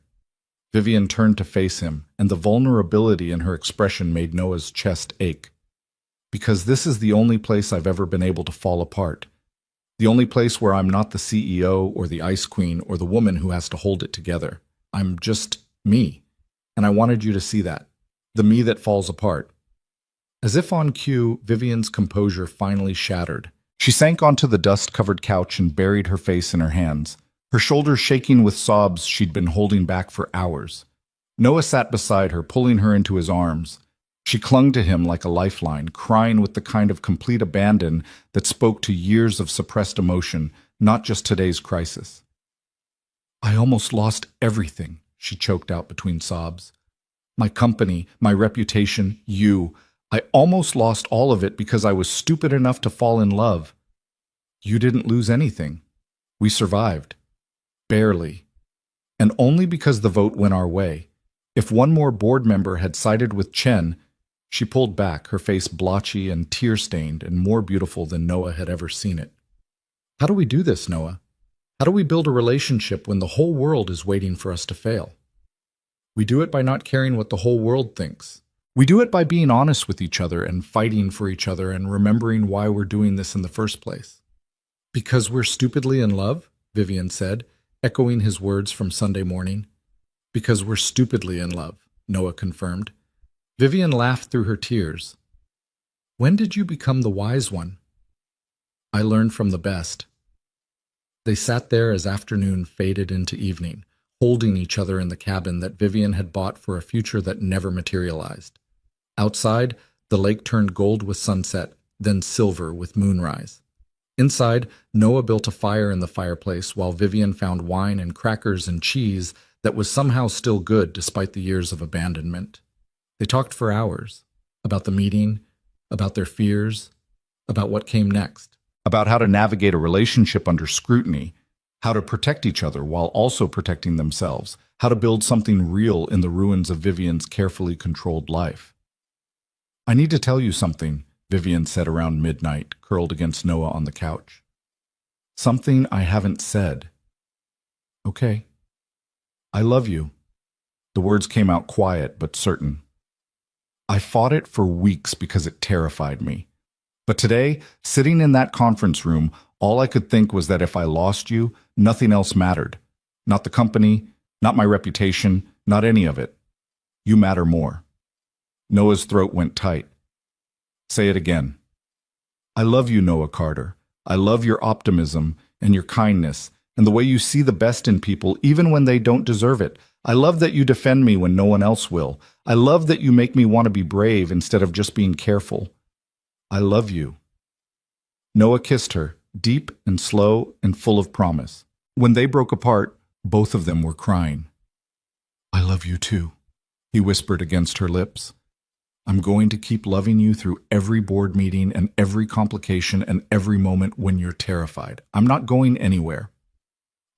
Vivian turned to face him, and the vulnerability in her expression made Noah's chest ache. Because this is the only place I've ever been able to fall apart. The only place where I'm not the CEO or the ice queen or the woman who has to hold it together. I'm just me. And I wanted you to see that. The me that falls apart. As if on cue, Vivian's composure finally shattered. She sank onto the dust-covered couch and buried her face in her hands, her shoulders shaking with sobs she'd been holding back for hours. Noah sat beside her, pulling her into his arms. She clung to him like a lifeline, crying with the kind of complete abandon that spoke to years of suppressed emotion, not just today's crisis. I almost lost everything, she choked out between sobs. My company, my reputation, you. I almost lost all of it because I was stupid enough to fall in love. You didn't lose anything. We survived. Barely. And only because the vote went our way. If one more board member had sided with Chen, she pulled back, her face blotchy and tear-stained and more beautiful than Noah had ever seen it. How do we do this, Noah? How do we build a relationship when the whole world is waiting for us to fail? We do it by not caring what the whole world thinks. We do it by being honest with each other and fighting for each other and remembering why we're doing this in the first place. Because we're stupidly in love, Vivian said, echoing his words from Sunday morning. Because we're stupidly in love, Noah confirmed. Vivian laughed through her tears. When did you become the wise one? I learned from the best. They sat there as afternoon faded into evening, holding each other in the cabin that Vivian had bought for a future that never materialized. Outside, the lake turned gold with sunset, then silver with moonrise. Inside, Noah built a fire in the fireplace while Vivian found wine and crackers and cheese that was somehow still good despite the years of abandonment. They talked for hours about the meeting, about their fears, about what came next, about how to navigate a relationship under scrutiny, how to protect each other while also protecting themselves, how to build something real in the ruins of Vivian's carefully controlled life. "I need to tell you something," Vivian said around midnight, curled against Noah on the couch. "Something I haven't said." "Okay." "I love you." The words came out quiet but certain. "I fought it for weeks because it terrified me. But today, sitting in that conference room, all I could think was that if I lost you, nothing else mattered. Not the company, not my reputation, not any of it. You matter more." Noah's throat went tight. "Say it again." "I love you, Noah Carter. I love your optimism and your kindness and the way you see the best in people even when they don't deserve it. I love that you defend me when no one else will. I love that you make me want to be brave instead of just being careful. I love you." Noah kissed her, deep and slow and full of promise. When they broke apart, both of them were crying. "I love you too," he whispered against her lips. "I'm going to keep loving you through every board meeting and every complication and every moment when you're terrified. I'm not going anywhere.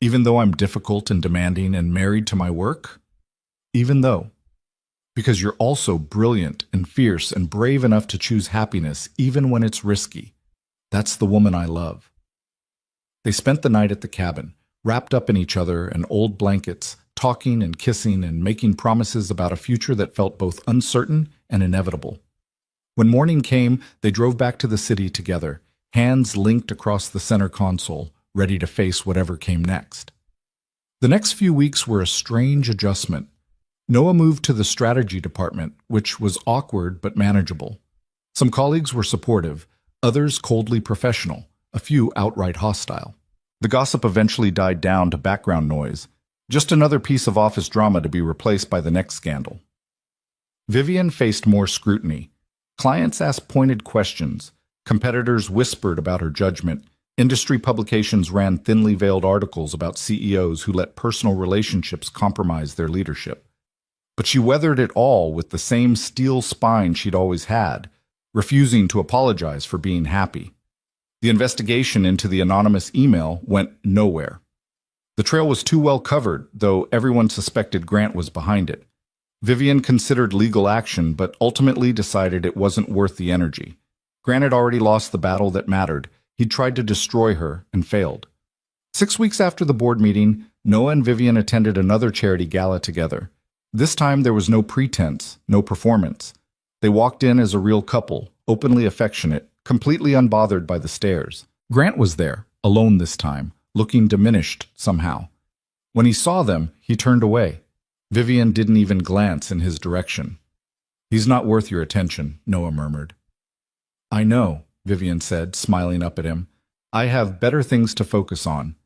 Even though I'm difficult and demanding and married to my work, even though. Because you're also brilliant and fierce and brave enough to choose happiness even when it's risky. That's the woman I love." They spent the night at the cabin, wrapped up in each other and old blankets, talking and kissing and making promises about a future that felt both uncertain and inevitable. When morning came, they drove back to the city together, hands linked across the center console, ready to face whatever came next. The next few weeks were a strange adjustment. Noah moved to the strategy department, which was awkward but manageable. Some colleagues were supportive, others coldly professional, a few outright hostile. The gossip eventually died down to background noise, just another piece of office drama to be replaced by the next scandal. Vivian faced more scrutiny. Clients asked pointed questions, competitors whispered about her judgment, industry publications ran thinly veiled articles about CEOs who let personal relationships compromise their leadership. But she weathered it all with the same steel spine she'd always had, refusing to apologize for being happy. The investigation into the anonymous email went nowhere. The trail was too well covered, though everyone suspected Grant was behind it. Vivian considered legal action, but ultimately decided it wasn't worth the energy. Grant had already lost the battle that mattered. He'd tried to destroy her and failed. 6 weeks after the board meeting, Noah and Vivian attended another charity gala together. This time there was no pretense, no performance. They walked in as a real couple, openly affectionate, completely unbothered by the stares. Grant was there, alone this time, looking diminished somehow. When he saw them, he turned away. Vivian didn't even glance in his direction. "He's not worth your attention," Noah murmured. "I know," Vivian said, smiling up at him. "I have better things to focus on."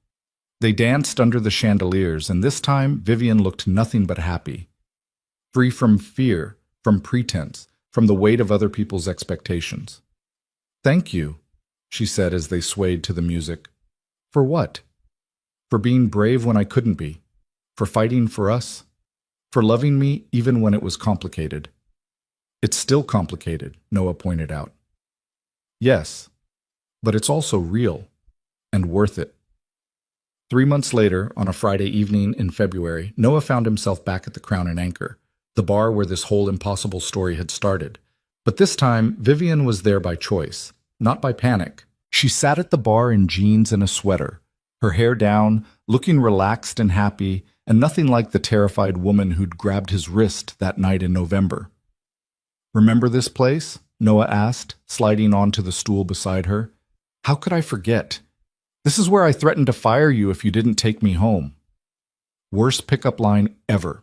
They danced under the chandeliers, and this time Vivian looked nothing but happy. Free from fear, from pretense, from the weight of other people's expectations. "Thank you," she said as they swayed to the music. "For what?" "For being brave when I couldn't be. For fighting for us. For loving me even when it was complicated." "It's still complicated," Noah pointed out. "Yes, but it's also real and worth it." 3 months later, on a Friday evening in February, Noah found himself back at the Crown and Anchor, the bar where this whole impossible story had started. But this time, Vivian was there by choice, not by panic. She sat at the bar in jeans and a sweater, her hair down, looking relaxed and happy, and nothing like the terrified woman who'd grabbed his wrist that night in November. "Remember this place?" Noah asked, sliding onto the stool beside her. "How could I forget? This is where I threatened to fire you if you didn't take me home." Worst pickup line ever.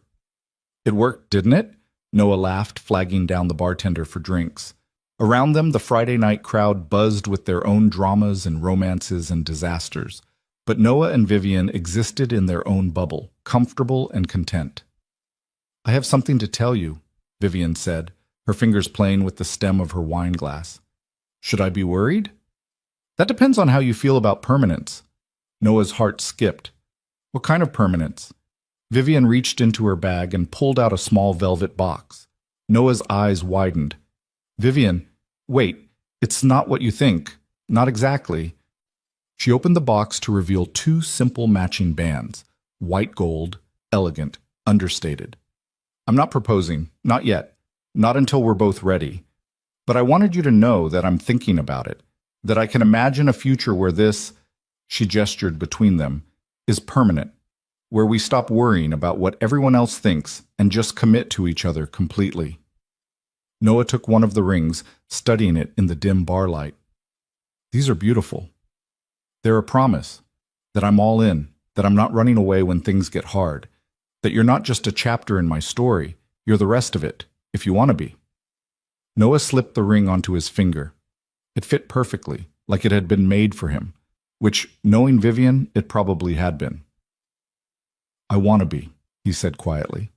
"It worked, didn't it?" Noah laughed, flagging down the bartender for drinks. Around them, the Friday night crowd buzzed with their own dramas and romances and disasters. But Noah and Vivian existed in their own bubble, comfortable and content. "I have something to tell you," Vivian said, her fingers playing with the stem of her wine glass. "Should I be worried?" "That depends on how you feel about permanence." Noah's heart skipped. "What kind of permanence?" Vivian reached into her bag and pulled out a small velvet box. Noah's eyes widened. Vivian, wait, it's not what you think. Not exactly. She opened the box to reveal two simple matching bands, white gold, elegant, understated. I'm not proposing, not yet, not until we're both ready. But I wanted you to know that I'm thinking about it, that I can imagine a future where this, she gestured between them, is permanent, where we stop worrying about what everyone else thinks and just commit to each other completely. Noah took one of the rings, studying it in the dim bar light. These are beautiful. They're a promise that I'm all in, that I'm not running away when things get hard, that you're not just a chapter in my story, you're the rest of it, if you want to be. Noah slipped the ring onto his finger. It fit perfectly, like it had been made for him, which, knowing Vivian, it probably had been. I want to be, he said quietly.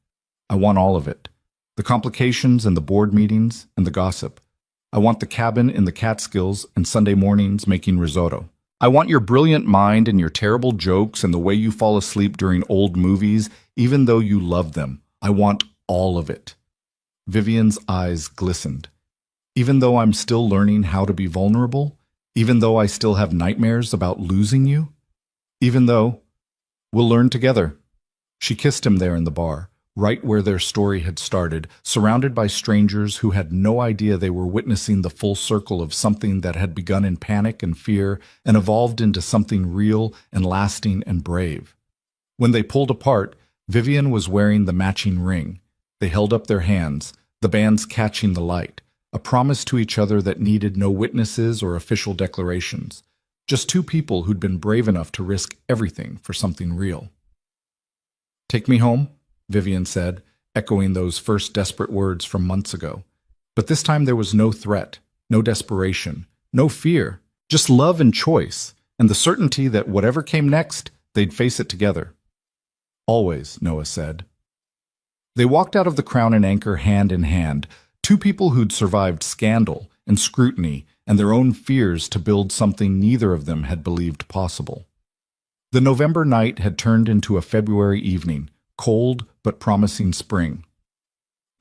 I want all of it. The complications and the board meetings and the gossip. I want the cabin in the Catskills and Sunday mornings making risotto. I want your brilliant mind and your terrible jokes and the way you fall asleep during old movies, even though you love them. I want all of it. Vivian's eyes glistened. Even though I'm still learning how to be vulnerable, even though I still have nightmares about losing you, even though we'll learn together. She kissed him there in the bar, right where their story had started, surrounded by strangers who had no idea they were witnessing the full circle of something that had begun in panic and fear and evolved into something real and lasting and brave. When they pulled apart, Vivian was wearing the matching ring. They held up their hands, the bands catching the light, a promise to each other that needed no witnesses or official declarations, just two people who'd been brave enough to risk everything for something real. Take me home, Vivian said, echoing those first desperate words from months ago. But this time there was no threat, no desperation, no fear, just love and choice, and the certainty that whatever came next, they'd face it together. Always, Noah said. They walked out of the Crown and Anchor hand in hand, two people who'd survived scandal and scrutiny and their own fears to build something neither of them had believed possible. The November night had turned into a February evening, cold but promising spring.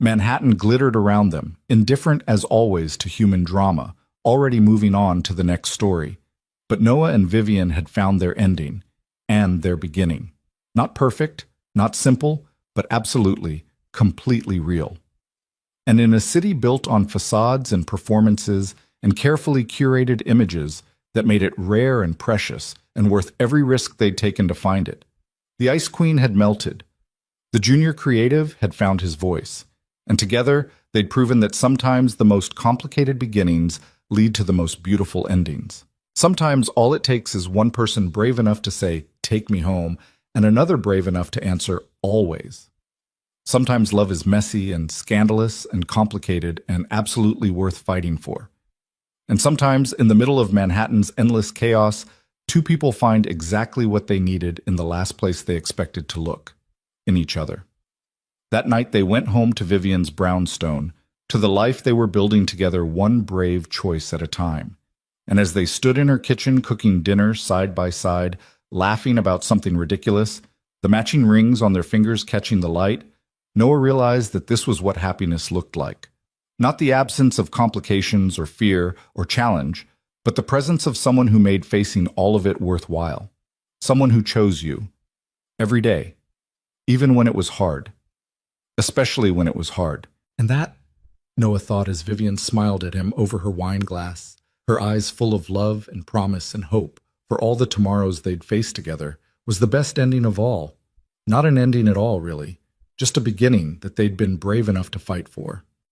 Manhattan glittered around them, indifferent as always to human drama, already moving on to the next story. But Noah and Vivian had found their ending, and their beginning. Not perfect, not simple, but absolutely, completely real. And in a city built on facades and performances and carefully curated images that made it rare and precious and worth every risk they'd taken to find it, the Ice Queen had melted. The junior creative had found his voice, and together they'd proven that sometimes the most complicated beginnings lead to the most beautiful endings. Sometimes all it takes is one person brave enough to say, "Take me home," and another brave enough to answer, "Always." Sometimes love is messy and scandalous and complicated and absolutely worth fighting for. And sometimes, in the middle of Manhattan's endless chaos, two people find exactly what they needed in the last place they expected to look, in each other. That night they went home to Vivian's brownstone, to the life they were building together one brave choice at a time. And as they stood in her kitchen cooking dinner side by side, laughing about something ridiculous, the matching rings on their fingers catching the light, Noah realized that this was what happiness looked like. Not the absence of complications or fear or challenge, but the presence of someone who made facing all of it worthwhile. Someone who chose you. Every day. Even when it was hard. Especially when it was hard. And that, Noah thought as Vivian smiled at him over her wine glass, her eyes full of love and promise and hope for all the tomorrows they'd face together, was the best ending of all. Not an ending at all, really. Just a beginning that they'd been brave enough to fight for.